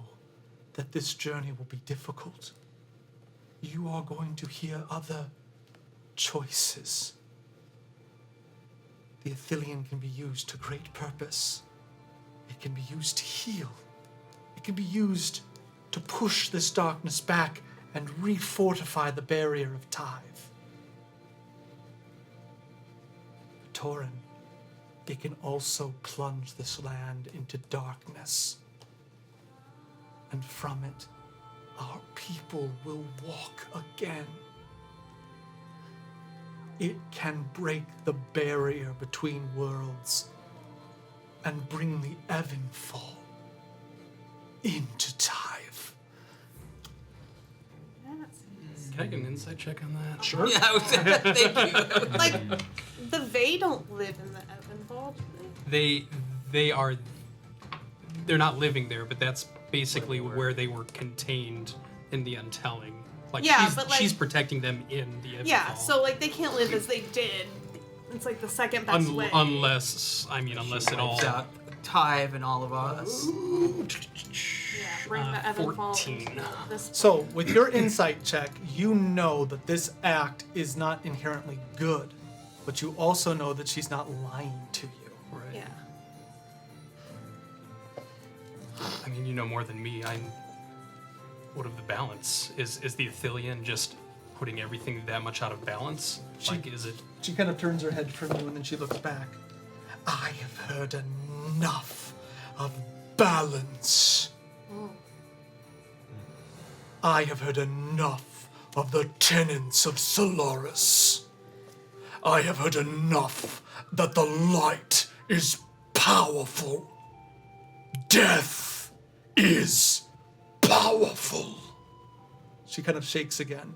that this journey will be difficult. You are going to hear other choices. The Athelion can be used to great purpose. It can be used to heal. It can be used to push this darkness back and refortify the barrier of Tyve. Torin, it can also plunge this land into darkness. And from it, our people will walk again. It can break the barrier between worlds and bring the Evanfall into Tyve. Can I get an insight check on that? Sure. yeah, thank you. Like, the Vey don't live in the Evanfall, do they? They're not living there, but that's basically where they were contained in the Untelling. Like, Yeah, she's, but, like- she's protecting them in the Evanfall. Yeah, so, like, they can't live as they did. It's like the second best way. Unless it all. Wipes out Tyve and all of us. Yeah, bring the Evanfall 14. into this. So, with your insight check, you know that this act is not inherently good, but you also know that she's not lying to you. Right. Yeah. I mean, you know more than me. What of the balance? Is the Athelion just putting everything that much out of balance? Like, is it? She kind of turns her head from you and then she looks back. I have heard enough of balance. I have heard enough of the tenets of Solaris. I have heard enough that the light is powerful. Death is powerful. She kind of shakes again.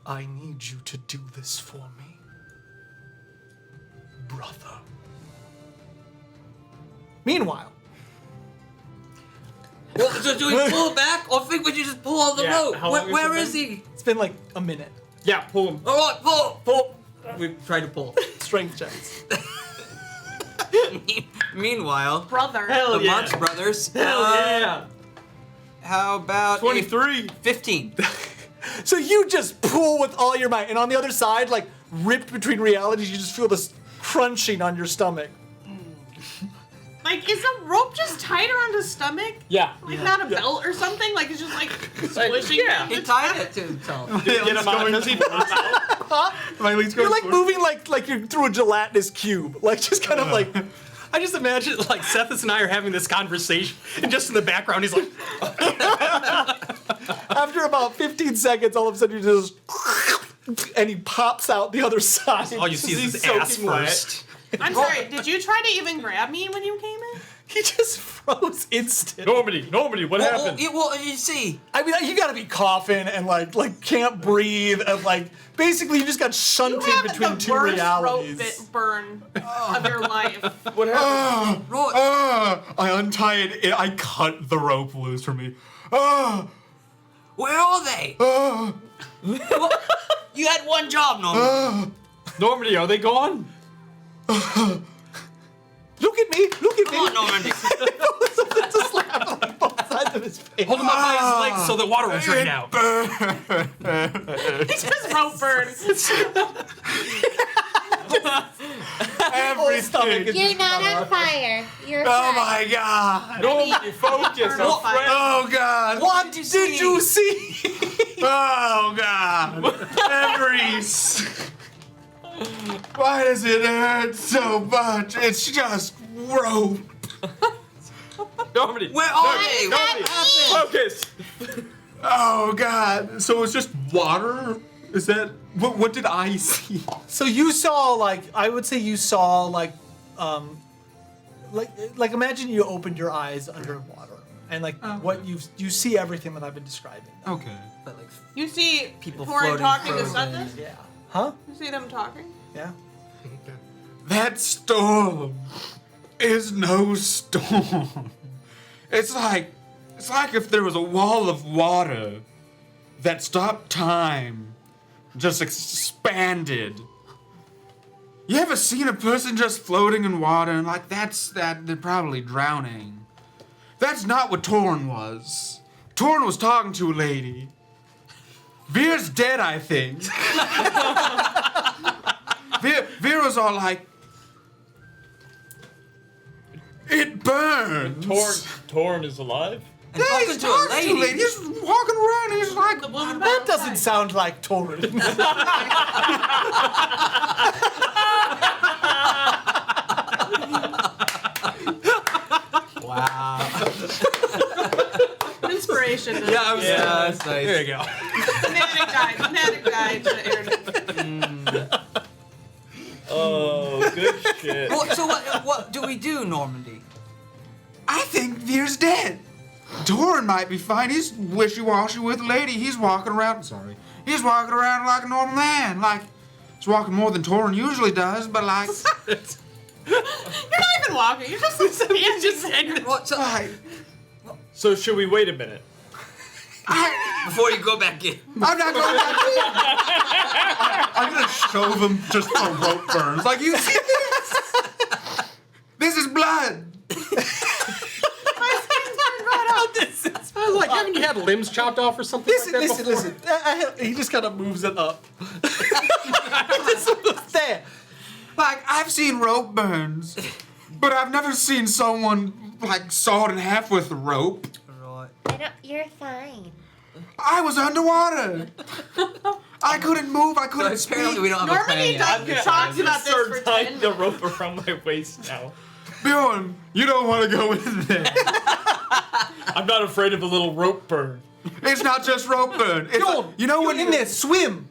I need you to do this for me, brother. Meanwhile, Well, so do we pull back, or think we should just pull on the Yeah, rope? how long has Where it is he? it's been like a minute. Yeah, pull him. All right, pull. We tried to pull. Strength checks. Meanwhile, Brother. Hell the yeah. Marx Brothers. Hell yeah. How about a 23. 15? So you just pull with all your might, and on the other side, like ripped between realities, you just feel this crunching on your stomach. Like, is the rope just tied around his stomach? Yeah. Like, not a belt or something? Like, it's just like squishing yeah. him? He tied it to himself. Get him out. Does he burst out? My legs You're going like forward. moving like you're through a gelatinous cube, like just kind of like. I just imagine like Sethis and I are having this conversation, and just in the background he's like, After about 15 seconds, all of a sudden you just, and he pops out the other side. all you see is He's his ass soaking wet. first. I'm sorry, did you try to even grab me when you came in? He just froze instant. Normandy, what happened? Well, you see, I mean, you gotta be coughing and like can't breathe and like basically you just got You shunted have between the two worst realities. rope burn of your life. What happened? Roy, I untie it. I cut the rope loose from me. Ah! where are they? Ah! You had one job, Norman. Normandy, are they gone? Look at me! Look at Come on, me! Normandy. Just slap like both sides of his face. Hold him up by his legs so the water will drain out. It's just rope burn. Whole stomach is You're not on fire. You're Oh fine. my god! Normandy, focus. Turn on fire. Oh god! What did you see? Oh god! Memories! Why does it hurt so much? It's just rope. Normandy. Where are they? Normandy, focus. Oh god! So it's just water? Is that what did I see? So you saw like I would say you saw like imagine you opened your eyes underwater and like what you see everything that I've been describing. Okay. But like, You see People Torin floating, talking to frozen. Sethis? Yeah. Huh? You see them talking? Yeah. That storm is no storm. It's like if there was a wall of water that stopped time, just expanded. You ever seen a person just floating in water and like they're probably drowning? That's not what Torn was. Torn was talking to a lady. Veer's dead, I think. Veer was all like, it burns. Torn is alive? and Yeah, talking he's to a talking lady. to a lady. He's walking around. He's like, The woman That doesn't sound like Torin. Wow. inspiration. To Yeah, that's nice. There you go. Fanatic guide to Aaron. Oh, good shit. Well, so what do we do, Normandy? I think Veer's dead. Torn might be fine. He's wishy-washy with a lady. He's walking around. Sorry. He's walking around like a normal man. Like, he's walking more than Torn usually does, but like. You're not even walking. You're just standing. What? So, like So should we wait a minute? before you go back in. I'm not going back in. I'm gonna show them just the rope burns. Like, you see this? This is blood. I was like, haven't you had limbs chopped off or something Listen, like that listen, before? listen. He just kind of moves it up. Just moves there. Like, I've seen rope burns, but I've never seen someone, like, sawed in half with a rope. Right. You're fine. I was underwater. I couldn't move. I couldn't speak. Apparently, we don't have a plan Normandy yet. talks about this for Start 10 tying the minutes. rope around my waist now. Bjorn, you don't want to go in there. I'm not afraid of a little rope burn. It's not just rope burn. It's Bjorn, you know get when in there, swim.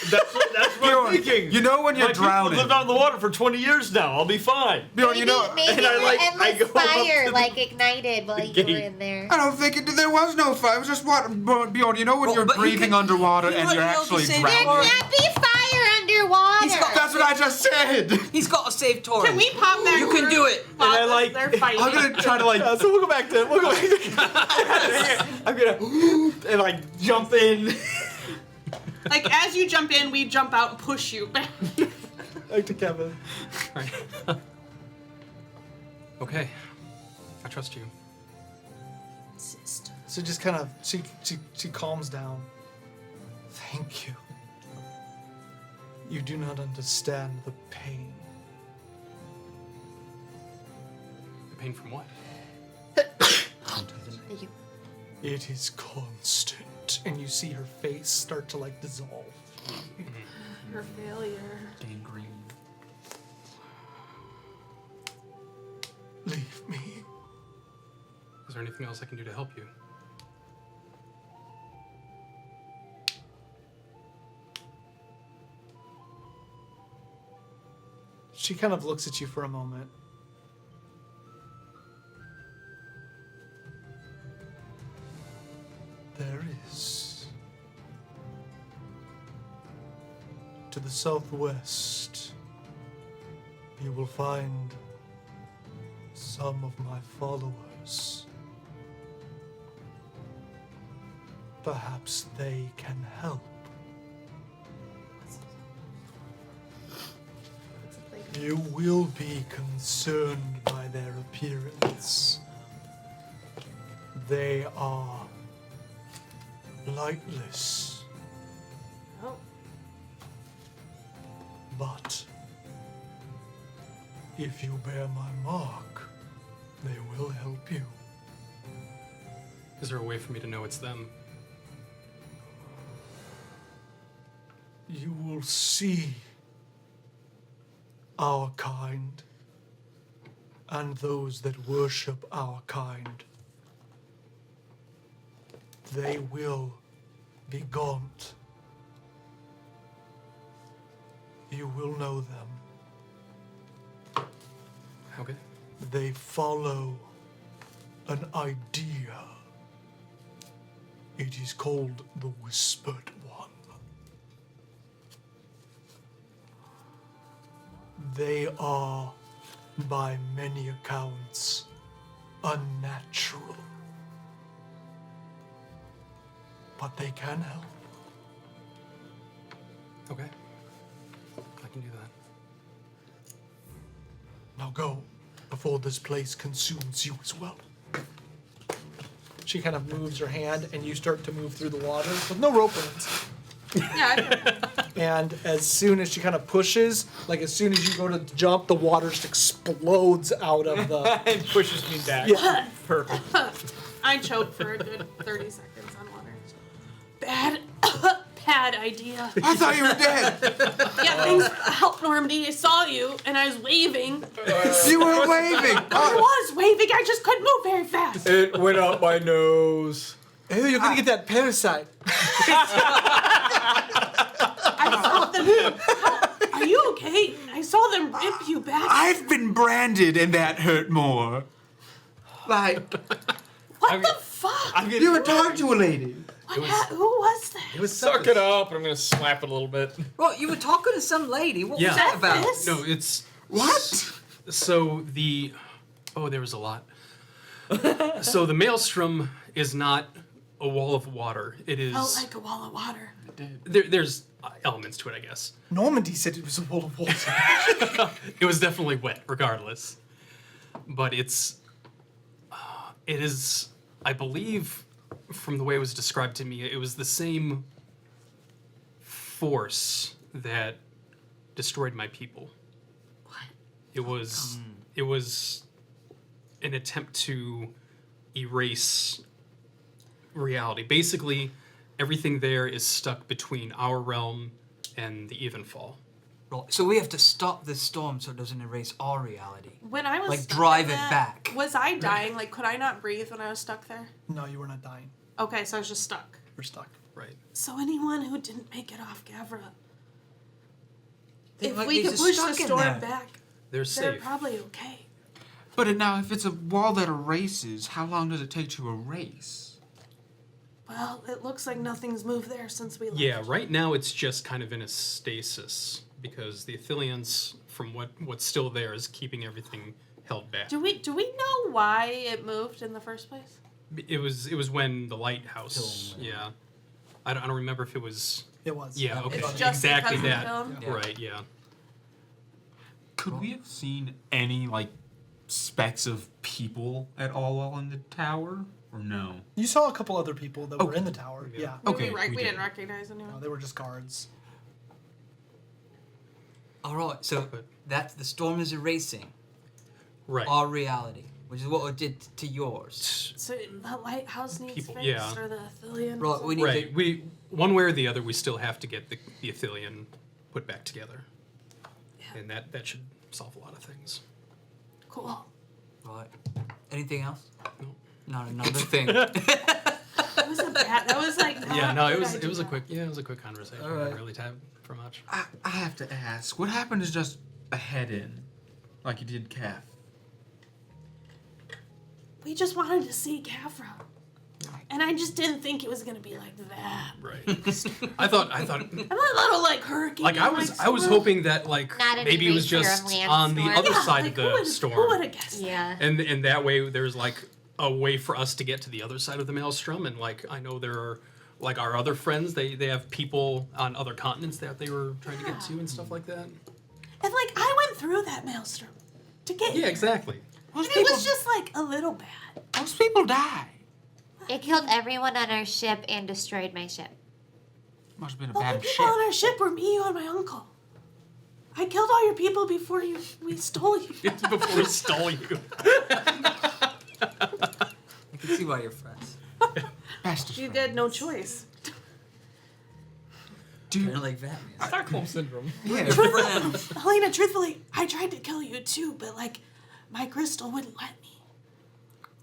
That's what Bjorn, I'm thinking. you know when you're My people drowning. lived on the water for 20 years now. I'll be fine. Bjorn, you know. Maybe and I, like, the I endless go up fire to like ignited while you gate. were in there. I don't think there was no fire. It was just water. Bjorn, you know when Well, you're but you breathing can- underwater you and know you're what, you actually can say There drowning. can't be fire underwater. That's what I just said. He's got a safe torrent. Can we pop back? You can do it. Pop And I us, like- They're fighting. I'm gonna try to like. So we'll go back to I'm gonna and like jump in. Like as you jump in, we jump out and push you back. back to Kevin. Right. Okay. I trust you. So just kind of she calms down. Thank you. You do not understand the pain. The pain from what? It is constant, and you see her face start to like dissolve. Your failure. Gangrene. Leave me. Is there anything else I can do to help you? She kind of looks at you for a moment. There is. To the southwest, you will find some of my followers. Perhaps they can help. You will be concerned by their appearance. They are lightless, Oh. but if you bear my mark, they will help you. Is there a way for me to know it's them? You will see our kind and those that worship our kind. They will be gaunt. You will know them. Okay. They follow an idea. It is called the Whispered One. They are, by many accounts, unnatural. But they can help. Okay. I can do that. Now go, before this place consumes you as well. She kind of moves her hand, and you start to move through the water with no rope ends. Yeah. And as soon as she kind of pushes, like as soon as you go to jump, the water just explodes out of the. And pushes me back. Yeah. Perfect. I choked for a good 30 seconds on water. Bad, bad idea. I thought you were dead. Yeah, thanks. Help, Normandy. I saw you, and I was waving. You were waving. I was waving. I just couldn't move very fast. It went up my nose. Oh, you're gonna get that parasite. I saw them. Are you okay? I saw them rip you back. I've been branded, and that hurt more. Like What the fuck? you were talking to a lady. Who was that? It was Suck it up, and I'm gonna slap it a little bit. Well, you were talking to some lady. What Yeah. was that about? This? No, it's What? so the. Oh, there was a lot. So the maelstrom is not a wall of water. It is. Felt like a wall of water. There's elements to it, I guess. Normandy said it was a wall of water. It was definitely wet, regardless. But it's. It is. I believe, from the way it was described to me, it was the same force that destroyed my people. What? It was. It was an attempt to erase reality. Basically, everything there is stuck between our realm and the Evenfall. Right. So we have to stop this storm so it doesn't erase our reality. When I was Like, stuck drive in it that, back. Was I dying? Like, could I not breathe when I was stuck there? No, you were not dying. Okay, so I was just stuck. You're stuck. Right. So anyone who didn't make it off Gavra, They if might we be could just push the stuck in storm there. back, They're they're safe. probably okay. But now, if it's a wall that erases, how long does it take to erase? Well, it looks like nothing's moved there since we left. Yeah, right now it's just kind of in a stasis because the Athelians, from what's still there, is keeping everything held back. Do we know why it moved in the first place? It was when the lighthouse. Yeah, I don't remember if it was. It was. Yeah, okay, It's just exactly because of that. the film? Yeah. Right, yeah. Could we have seen any, like, specks of people at all while in the tower? Or no? You saw a couple other people that were in the tower. Yeah. Okay, we we didn't did. recognize No, anyone. they were just guards. All right. So that's the storm is erasing Right. our reality, which is what it did to yours. So the lighthouse needs People, fixed, yeah. or the Athelian. Right. We need Right. to. We one way or the other, we still have to get the Athelian put back together, and that should solve a lot of things. Cool. Right. Anything else? No. Not another thing. That was a bad. That was like. Yeah, not no, a it good was a idea. quick conversation. All I right. didn't really time for much. I have to ask, what happened is just a head in, like you did Kath? We just wanted to see Gavra. And I just didn't think it was gonna be like that. Right. I thought I'm a little like hurricane. like I was hoping that like Not an maybe it was eraser of just land on the storm. other Yeah, side like, of who the would storm. have guessed? Yeah. And that way there's like a way for us to get to the other side of the maelstrom, and like I know there are like our other friends, they have people on other continents that they were trying to get to and stuff like that. And like I went through that maelstrom to get Yeah, here. exactly. And it was just like a little bad. Most people die. It killed everyone on our ship and destroyed my ship. Must have been a Well, the bad people ship. on our ship were me, you, and my uncle. I killed all your people before we stole you. Before we stole you. I can see why you're friends. Best of You friends. had no choice. Kind of like Batman. Stockholm syndrome. Yeah, friends. Helena, truthfully, I tried to kill you too, but like my crystal wouldn't let me.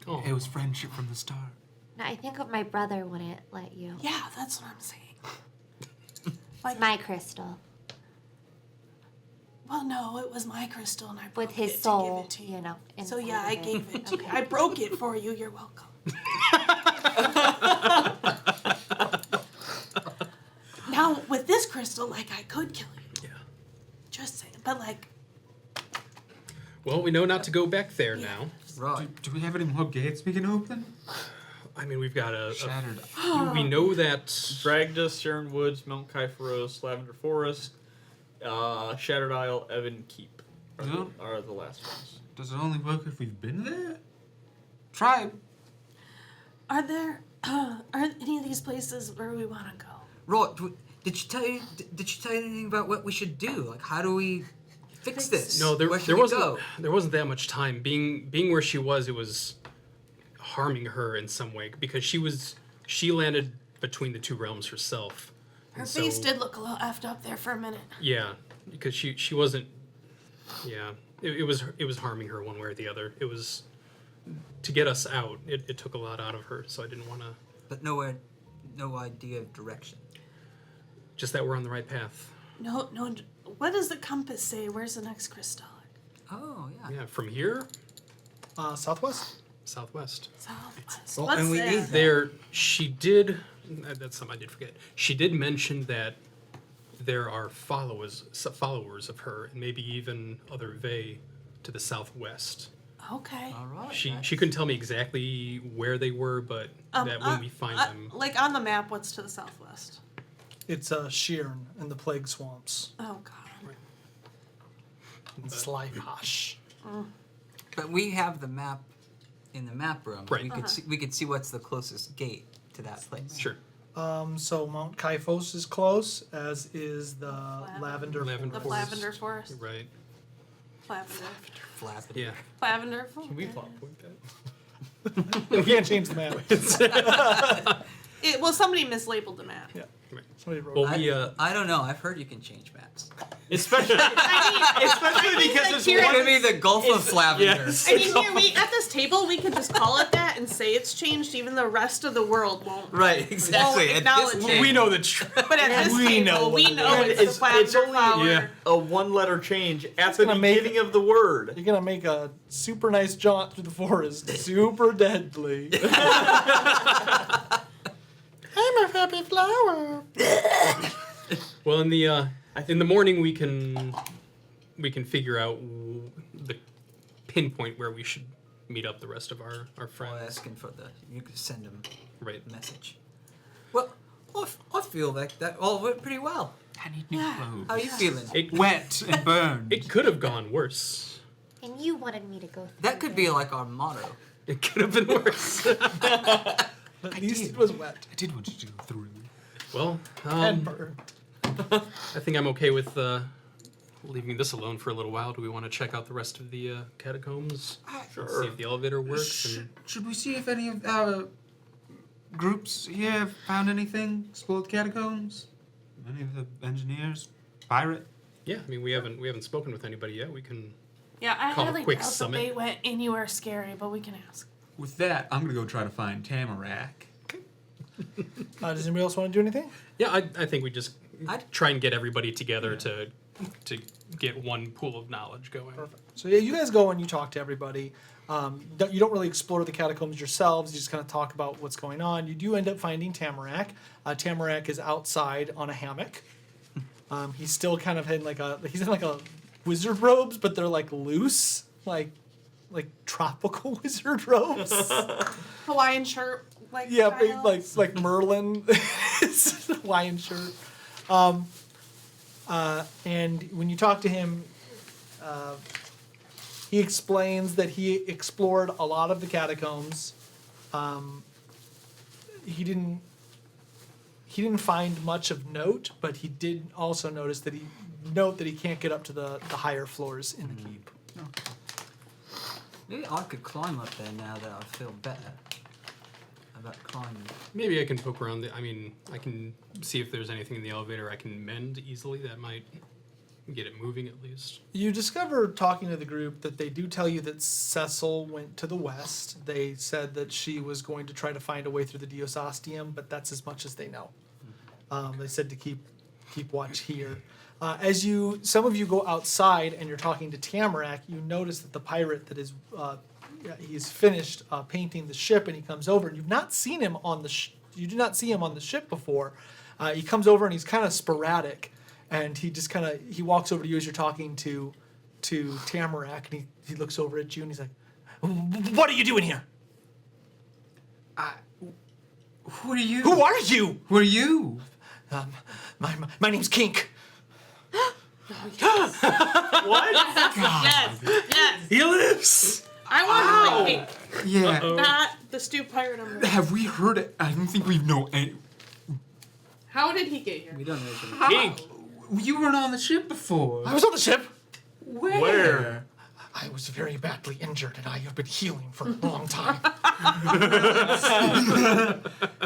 Oh, It was friendship from the start. No, I think my brother wouldn't let you. Yeah, that's what I'm saying. It's my crystal. Well, no, it was my crystal, and I broke With his it soul, to give it to you. you know. So inside yeah, of I it. gave it to you. I broke it for you. You're welcome. Now with this crystal, like I could kill you. yeah. Just saying, but like Well, we know not to go back there now. Right. Do we have any more gates we can open? I mean, we've got Shattered. we know that Bragda, Sharon Woods, Mount Kyphoros, Lavender Forest, Shattered Isle, Evan Keep are the last ones. Does it only work if we've been there? Try. are there are any of these places where we want to go? Right. Did she tell you? Did she tell you anything about what we should do? Like, how do we fix this? no, Where there should we wasn't go? there wasn't that much time. Being where she was, it was harming her in some way because she landed between the two realms herself. Her And face so- did look a little effed up there for a minute. Yeah, because she wasn't. Yeah, it was harming her one way or the other. It was to get us out. It took a lot out of her, so I didn't want to. But no idea of direction. Just that we're on the right path. No. What does the compass say? Where's the next crystallic? Oh yeah. Yeah, from here, Southwest? southwest. Southwest. Well, What's and we there? need that. There, she did. That's something I did forget. She did mention that there are followers of her, and maybe even other Vey to the southwest. Okay. All right. She couldn't tell me exactly where they were, but that when we find them, Like on the map, what's to the southwest? It's Sheern and the Plague Swamps. Oh god. And Slyposh. But we have the map in the map room. Right. We could see what's the closest gate to that place. sure. So Mount Kyphos is close, as is the Lavender Lavender The Forest. Lavender Forest. Right. Lavender. Flapping. Yeah. Lavender. Can we plot point that? We can't change the map. Somebody mislabeled the map. Yeah. Somebody wrote Well, I don't know. I've heard you can change maps. Especially because it's It's gonna be the Gulf of Lavender. Yes. I mean, here at this table, we can just call it that and say it's changed. Even the rest of the world won't. Right, exactly. Won't At acknowledge this it. point- we know the truth. But at this We know table, what we it know is. it's the It's lavender only flower. a one-letter change at the beginning of the word. You're gonna make a super nice jaunt through the forest, super deadly. I'm a happy flower. Well, in the morning we can figure out the pinpoint where we should meet up the rest of our Well, friends. asking for you could send them Right. a message. Well, I feel like that all went pretty well. I need new clothes. How are you feeling? It Wet and burned. it could have gone worse. And you wanted me to go through That could be like our motto. It could have been worse. At least it was wet I did want you to go through. Well, and burned. I think I'm okay with leaving this alone for a little while. Do we want to check out the rest of the catacombs? See if the elevator works. And Should we see if any of our groups here have found anything? Explored catacombs? Any of the engineers? Pirate? yeah, I mean we haven't spoken with anybody yet. We can. Yeah, I Call a highly quick doubt that summit. they went anywhere scary, but we can ask. With that, I'm gonna go try to find Tamarack. Does anybody else want to do anything? Yeah, I think we just I'd- try and get everybody together to get one pool of knowledge going. So yeah, you guys go and you talk to everybody. You don't really explore the catacombs yourselves. You just kind of talk about what's going on. You do end up finding Tamarack. Tamarack is outside on a hammock. He's still kind of in he's in like a wizard robes, but they're like loose, like tropical wizard robes. Hawaiian shirt, like Yeah, style. like Merlin Hawaiian shirt. And when you talk to him, he explains that he explored a lot of the catacombs. He didn't find much of note, but he did also note that he can't get up to the higher floors in the keep. Maybe I could climb up there now that I feel better about climbing. Maybe I can poke around. I can see if there's anything in the elevator I can mend easily. That might get it moving at least. You discover, talking to the group, that they do tell you that Cecil went to the west. They said that she was going to try to find a way through the Diosastium, but that's as much as they know. They said to keep watch here. As some of you go outside and you're talking to Tamarack, you notice that the pirate that is he's finished painting the ship, and he comes over, and you've not seen him on the you do not see him on the ship before. He comes over and he's kind of sporadic, and he just he walks over to you as you're talking to Tamarack, and he looks over at you and he's like, "What are you doing here? Who are you? Who are you?" Who are you? My name's Kink. Yes, yes. He lives. I want to play Pink, Yeah. not the Stu Pirate on the. Have we heard it? I don't think we know any. How did he get here? We don't know. Pink. You weren't on the ship before. I was on the ship. Where? I was very badly injured, and I have been healing for a long time.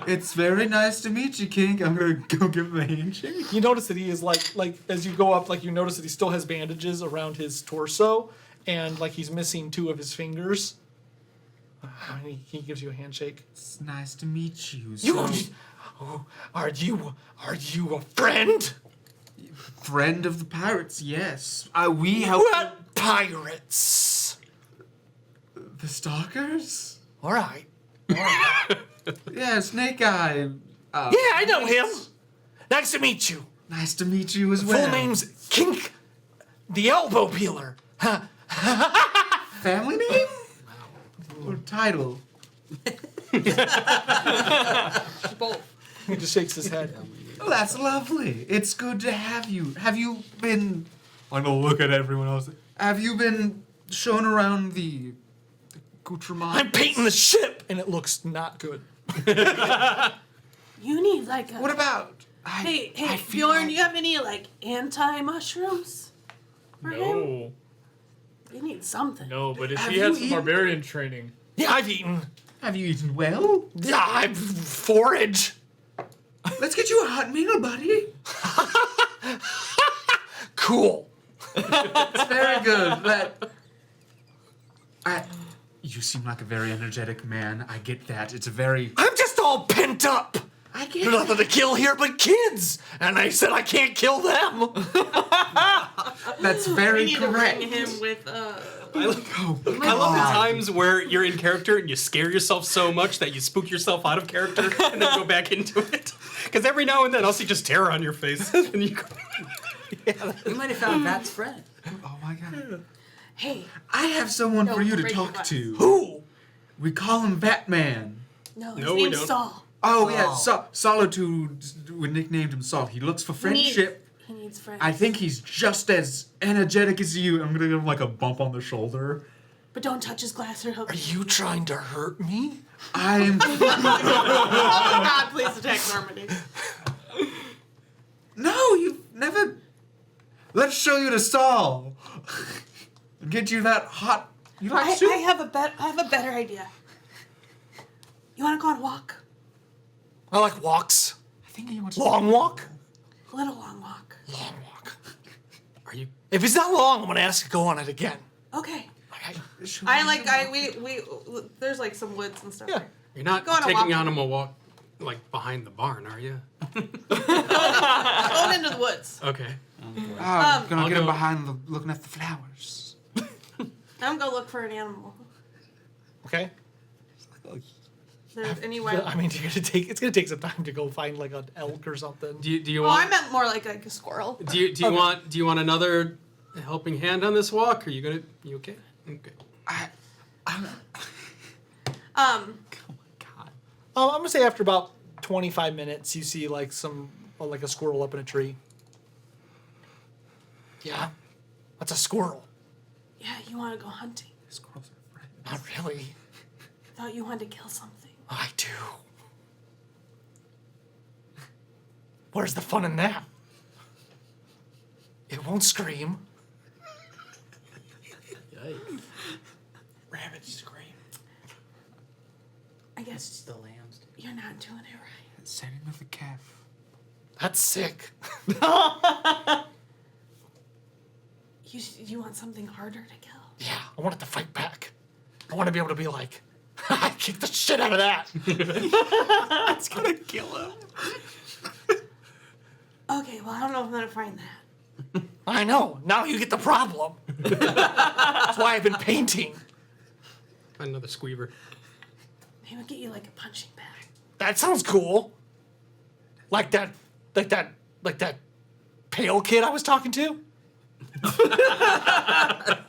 It's very nice to meet you, King. I'm gonna go give him a handshake. You notice that he is like as you go up, you notice that he still has bandages around his torso, and he's missing 2 of his fingers. And he gives you a handshake. It's nice to meet you. Are you a friend? Friend of the pirates, yes. We help What pirates? the stalkers. All right. Yeah, Snake Eye. Yeah, I know him. Nice to meet you. Nice to meet you as well. Full name's Kink, the elbow peeler. Family name? Or title? Both. He just shakes his head. Oh, that's lovely. It's good to have you. Have you been... I'm gonna look at everyone else. Have you been shown around the accoutrement? I'm painting the ship, and it looks not good. You need like a. What about... Hey, I feel Bjorn, like- you have any anti-mushrooms for him? No, We need something. no, but if Have he had you some eaten- barbarian training, Yeah, I've eaten. Have you eaten well? Yeah, I forage. Let's get you a hot meal, buddy. Cool. It's very good. You seem like a very energetic man. I get that. It's a very. I'm just all pent up. There's nothing to kill here but kids, and I said I can't kill them. That's We very need to correct. bring him with I love the times where you're in character and you scare yourself so much that you spook yourself out of character and then go back into it. Because every now and then I'll see just terror on your face. And you go, We might have found Bat's friend. Oh my god. Hey, I have someone for you to break talk your to. Who? We call him Batman. no, his No, we name's don't. Saul. Oh yeah, Solitude. We nicknamed him Salt. He looks for friendship. He needs friends. I think he's just as energetic as you. I'm gonna give him like a bump on the shoulder. But don't touch his glass or he'll. Are you trying to hurt me? I'm. Oh God, please attack Normandy. No, you've never. Let's show you to Saul. And get you that hot. You like soup? I have a better idea. You want to go on a walk? I like walks. I think he wants Long walk? A little long walk. Long walk. are you? If it's not long, I'm gonna ask you to go on it again. Okay. Okay. We there's like some woods and stuff. Yeah. There. You're not Go on a taking walk. on him a walk like behind the barn, are you? Going into the woods. Okay. I'm gonna I'll get him go- behind looking at the flowers. I'm gonna go look for an animal. Okay. There's anyway. I mean, it's gonna take some time to go find like an elk or something. Do you Oh, I want? meant more like a squirrel. Do you want another helping hand on this walk? Are you gonna? You okay? Okay. Um, I'm gonna say after about 25 minutes, you see like a squirrel up in a tree. Yeah, that's a squirrel. yeah, you want to go hunting? Squirrels are friends. Not really. I thought you wanted to kill something. I do. Where's the fun in that? It won't scream. Rabbits scream. I guess The lambs. you're not doing it right. Setting with a calf. That's sick. You want something harder to kill. Yeah, I want it to fight back. I want to be able to be like, I kicked the shit out of that. It's gonna kill him. Okay, well I don't know if I'm gonna find that. I know. Now you get the problem. That's why I've been painting. Find another squeaver. Maybe we'll get you like a punching bag. That sounds cool. Like that pale kid I was talking to. That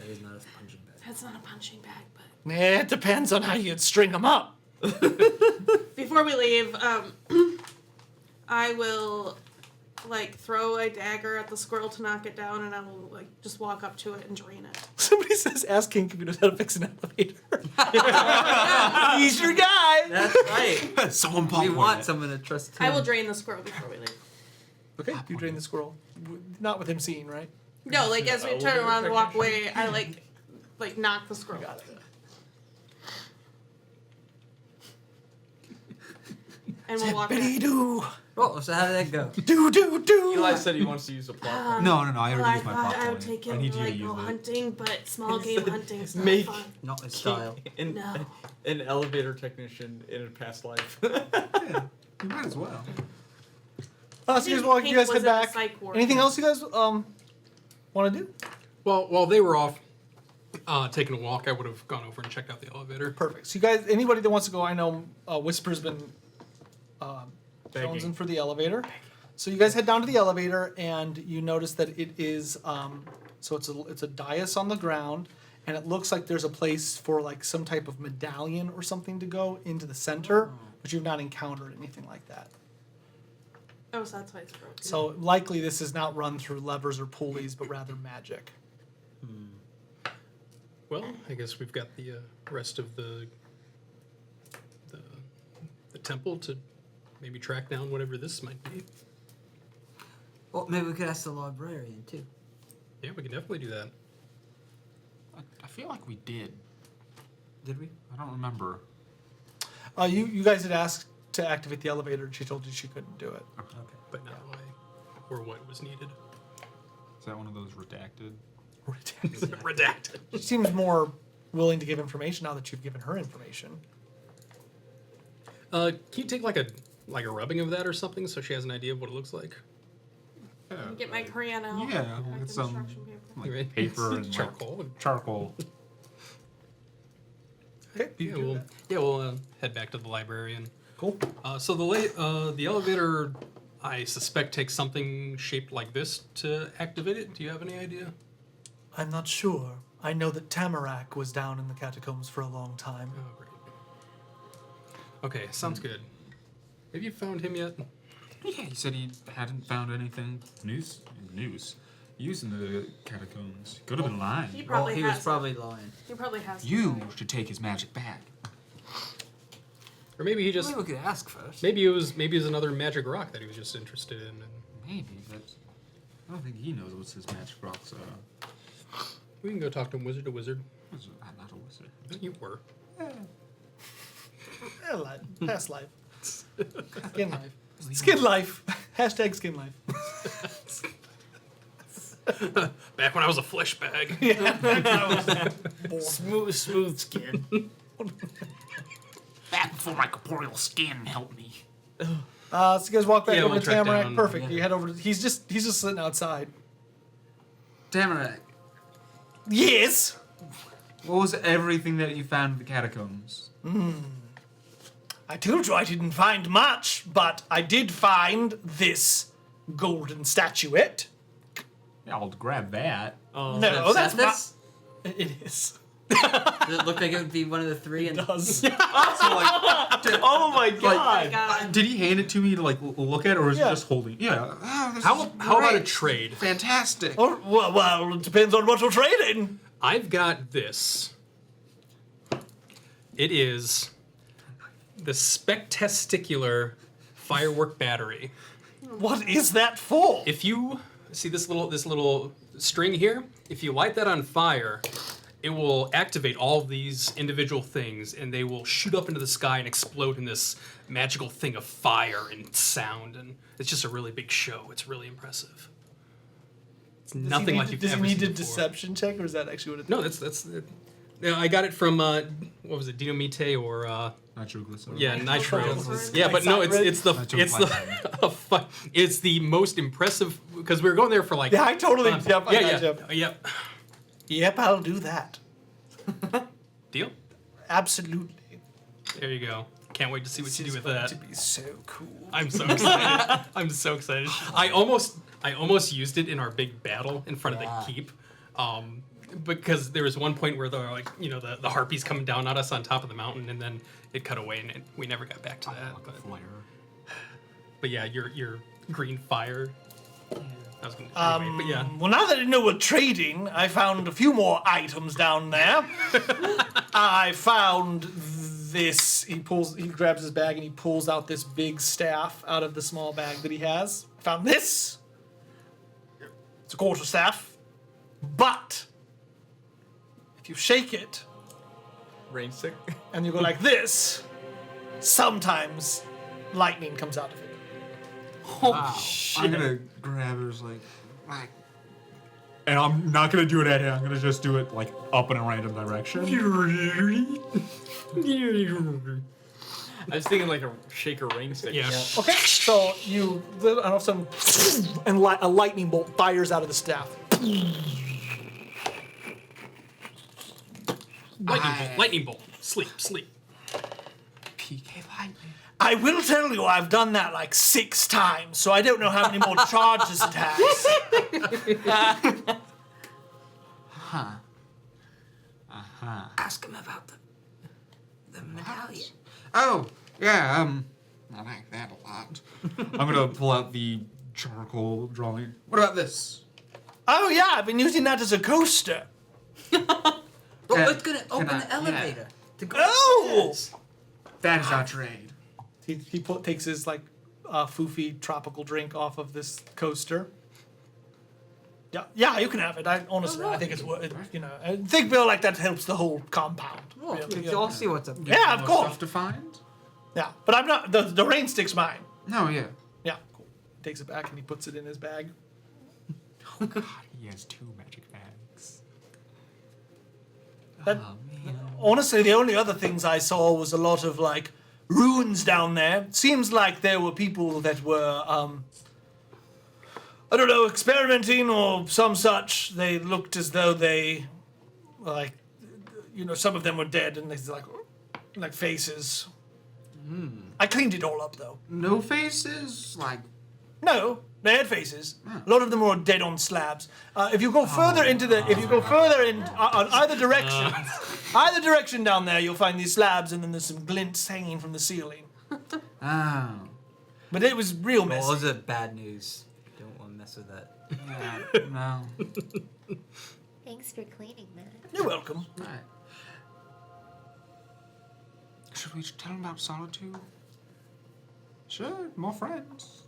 is not a punching bag. That's not a punching bag, but It depends on how you'd string them up. before we leave, I will like throw a dagger at the squirrel to knock it down, and I will like just walk up to it and drain it. Somebody says, ask King Computers how to fix an elevator. He's your guy. That's right. Someone We pop want someone to trust him. I will drain the squirrel before we leave. Okay, you drain the squirrel. Not with him seeing, right? No, like as we turn around to walk away, I like knock the squirrel. Got it. And we'll walk back. Zippity-doo. Oh, so how did that go? Do-do-do. Eli said he wants to use a plot. No, I Well, already I used my thought plot I would point. take I him need to you to like go use it. hunting, but small game hunting's not Make- fun. Not my style. No. An elevator technician in a past life. You might as well. So you guys head back. Anything else you guys want to do? Well, while they were off taking a walk, I would have gone over and checked out the elevator. Perfect. So you guys, anybody that wants to go, I know Whisper's been Begging. jonesing for the elevator. So you guys head down to the elevator, and you notice that it is so it's a dais on the ground, and it looks like there's a place for like some type of medallion or something to go into the center, but you've not encountered anything like that. Oh, so that's why it's broken. So likely this is not run through levers or pulleys, but rather magic. Well, I guess we've got the rest of the temple to maybe track down whatever this might be. Well, maybe we could ask the librarian too. Yeah, we can definitely do that. I feel like we did. Did we? I don't remember. You guys had asked to activate the elevator, and she told you she couldn't do it. Okay. But not why or what was needed. Is that one of those redacted? Redacted. She seems more willing to give information now that you've given her information. Can you take like a rubbing of that or something so she has an idea of what it looks like? Get my crayon out. Yeah, Back with to some instruction paper. like Right. paper and Charcoal. Charcoal. Okay, you do that. We'll head back to the library and. Cool. So the elevator, I suspect, takes something shaped like this to activate it. Do you have any idea? I'm not sure. I know that Tamarack was down in the catacombs for a long time. Oh, great. Okay, sounds good. Have you found him yet? Yeah, he said he hadn't found anything news using the catacombs. Could have been lying. He probably he has. was probably lying. He probably has. You should take his magic back. Or maybe he just Maybe we could ask first. maybe it was another magic rock that he was just interested in. And Maybe, but I don't think he knows what his magic rocks are. we can go talk to him, wizard to wizard. I'm not a wizard. You were. Past life. Skin life. Skin life. Hashtag skin life. Back when I was a flesh bag. Smooth skin. Back before my corporeal skin helped me. So you guys walk back Yeah, over we'll to track Tamarack. down- Perfect. You head over to. He's just sitting outside. Tamarack. Yes. What was everything that you found in the catacombs? I told you I didn't find much, but I did find this golden statuette. Yeah, I'll grab that. No, that's not. This? It is. Does it look like it would be one of the three? And Does. Oh my god! Oh my god. Did he hand it to me to like look at, or was Yeah. he just holding? Yeah. Oh, this How is about a great. trade? Fantastic. Oh, well, it depends on what you're trading. I've got this. It is the spectasticular firework battery. What is that for? If you see this little string here, if you light that on fire, it will activate all of these individual things, and they will shoot up into the sky and explode in this magical thing of fire and sound, and it's just a really big show. It's really impressive. It's nothing like you've Does he ever need seen a before. deception check, or is that actually what it? No, that's. Yeah, I got it from what was it, Dynamite or Nitroglycerin. yeah, Nitro. Nitroglycerin. Yeah, but no, it's the Nitroglycerin. it's the most impressive because we were going there for like Yeah, I totally. Yep, I got you. Yep. Yep, I'll do that. Deal. Absolutely. There you go. Can't wait to see what This you do is with going that. to be so cool. I'm so excited. I'm so excited. I almost used it in our big battle in front of the keep. Because there was one point where the the harpies coming down at us on top of the mountain, and then it cut away, and we never got back to that. But yeah, your green fire. I was gonna anyway, but yeah. Well, now that I know we're trading, I found a few more items down there. I found this. He grabs his bag and he pulls out this big staff out of the small bag that he has. Found this. It's a quarter staff, but if you shake it Rain sick. and you go like this, sometimes lightning comes out of it. I'm gonna grab her like, and I'm not gonna do it at him. I'm gonna just do it like up in a random direction. I was thinking like a shaker rain stick. Yeah. Okay, so you, all of a sudden, and a lightning bolt fires out of the staff. Lightning bolt. Sleep. PK lightning. I will tell you, I've done that like 6 times, so I don't know how many more charges it has. Ask him about the medallion. Oh yeah. I like that a lot. I'm gonna pull out the charcoal drawing. What about this? Oh yeah, I've been using that as a coaster. But it's gonna open I- the elevator to go Oh! upstairs. That is our trade. He takes his like foofy tropical drink off of this coaster. Yeah, you can have it. I think it's worth. I think Bill like that helps the whole compound. Oh, really. you all see what's up. Yeah, of course. Stuff to find. Yeah, but I'm not. The rain stick's mine. No, yeah. Yeah, cool. Takes it back and he puts it in his bag. Oh God, he has 2 magic bags. That, honestly, the only other things I saw was a lot of like ruins down there. Seems like there were people that were, I don't know, experimenting or some such. They looked as though they, like, some of them were dead and they like faces. I cleaned it all up though. No faces? Like, No, they had faces. A lot of them were dead on slabs. If you go further on either direction down there, you'll find these slabs, and then there's some glints hanging from the ceiling. oh. But it was real messy. Well, those are bad news. Don't want to mess with that. Yeah, no. Thanks for cleaning that. You're welcome. Right. Should we tell him about Solitude? Sure, more friends.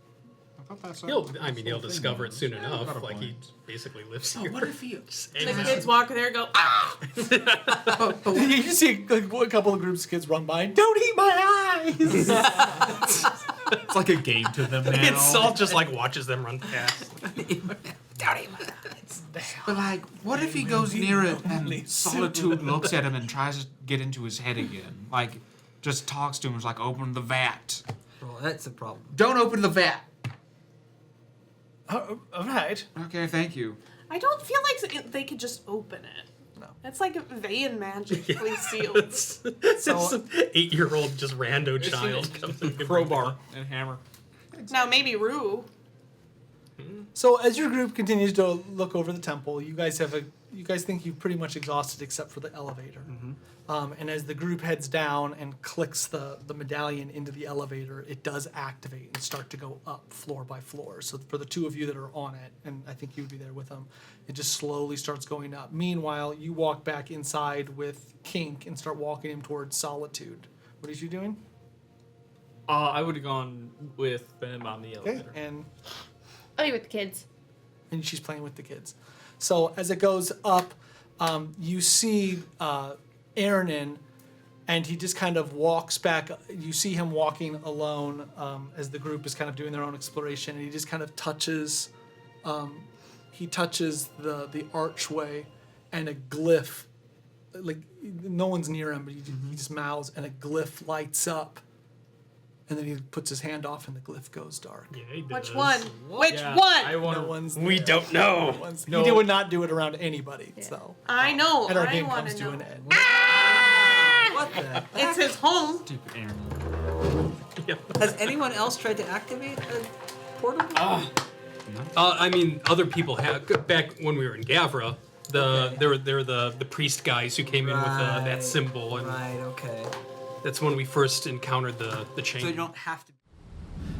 I thought that's He'll discover it soon enough. got a Like, he point. basically lives Oh, here. what if he... The kids walk in there and go, ah! You see like, a couple of groups of kids run by. Don't eat my eyes. It's like a game to them now. It's all just like watches them run past. But like, what if he goes near it and Solitude looks at him and tries to get into his head again? Like, just talks to him, is like, open the vat. Well, that's a problem. Don't open the vat. All right. Okay, thank you. I don't feel like they could just open it. No. It's like Vayan magically sealed. It's some 8-year-old just rando child comes in. Crowbar and hammer. Now maybe Rue. So as your group continues to look over the temple, you guys think you've pretty much exhausted except for the elevator. And as the group heads down and clicks the medallion into the elevator, it does activate and start to go up floor by floor. So for the 2 of you that are on it, and I think you would be there with them, it just slowly starts going up. Meanwhile, you walk back inside with Kink and start walking him towards Solitude. What is you doing? I would have gone with them on the Okay, elevator. and I'll be with the kids. she's playing with the kids. So as it goes up, you see Aaronin, and he just kind of walks back. You see him walking alone as the group is kind of doing their own exploration, and he just kind of touches. He touches the archway, and a glyph, like no one's near him, but he just mouths, and a glyph lights up. And then he puts his hand off, and the glyph goes dark. Yeah, he does. Which one? Which Yeah, one? I want No one's We there. don't know. No one's- No. He would not do it around anybody. So. I know. And our I game want comes to to know. an end. What the? It's his home. Stupid Aaron. Has anyone else tried to activate a portal? I mean, other people have. Back when we were in Gavra, there were the priest guys who came in with that Right. symbol, and Right, okay. that's when we first encountered the chain. So you don't have to.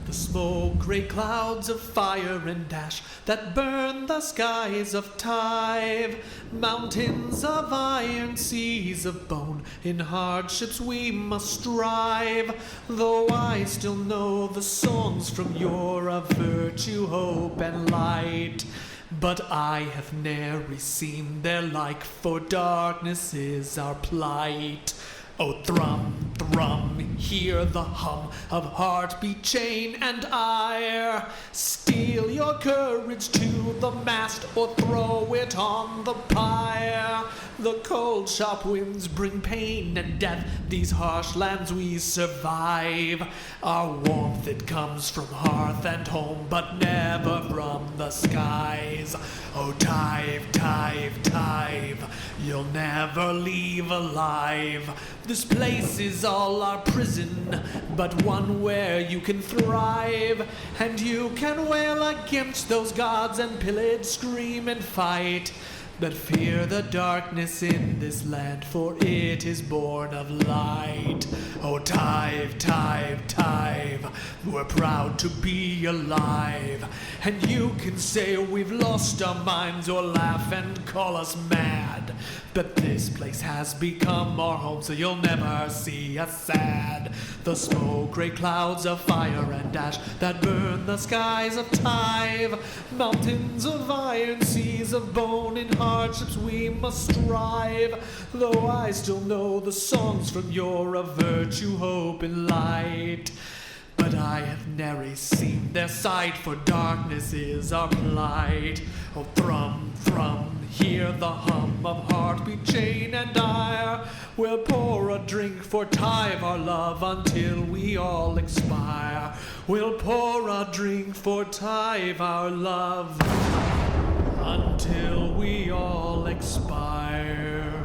The smoke, great clouds of fire and ash that burn the skies of Tyve. Mountains of iron, seas of bone, in hardships we must strive. Though I still know the songs from yore of virtue, hope, and light. But I have ne'er seen their like, for darkness is our plight. Oh, thrum, thrum, hear the hum of heartbeat, chain, and ire. Steel your courage to the mast, or throw it on the pyre. The cold, sharp winds bring pain and death. These harsh lands we survive. Our warmth, it comes from hearth and home, but never from the skies. Oh, Tyve, Tyve, Tyve, you'll never leave alive. This place is all our prison, but one where you can thrive. And you can wail against those gods and pillage, scream and fight. But fear the darkness in this land, for it is born of light. Oh, Tyve, Tyve, Tyve, we're proud to be alive. And you can say we've lost our minds, or laugh and call us mad. But this place has become our home, so you'll never see us sad. The smoke, gray clouds of fire and ash that burn the skies of Tyve. Mountains of iron, seas of bone, in hardships we must strive. Though I still know the songs from yore of virtue, hope, and light. But I have nary seen their sight, for darkness is our plight. Oh, thrum, thrum, hear the hum of heartbeat, chain, and ire. We'll pour a drink for Tyve, our love, until we all expire. We'll pour a drink for Tyve, our love, until we all expire.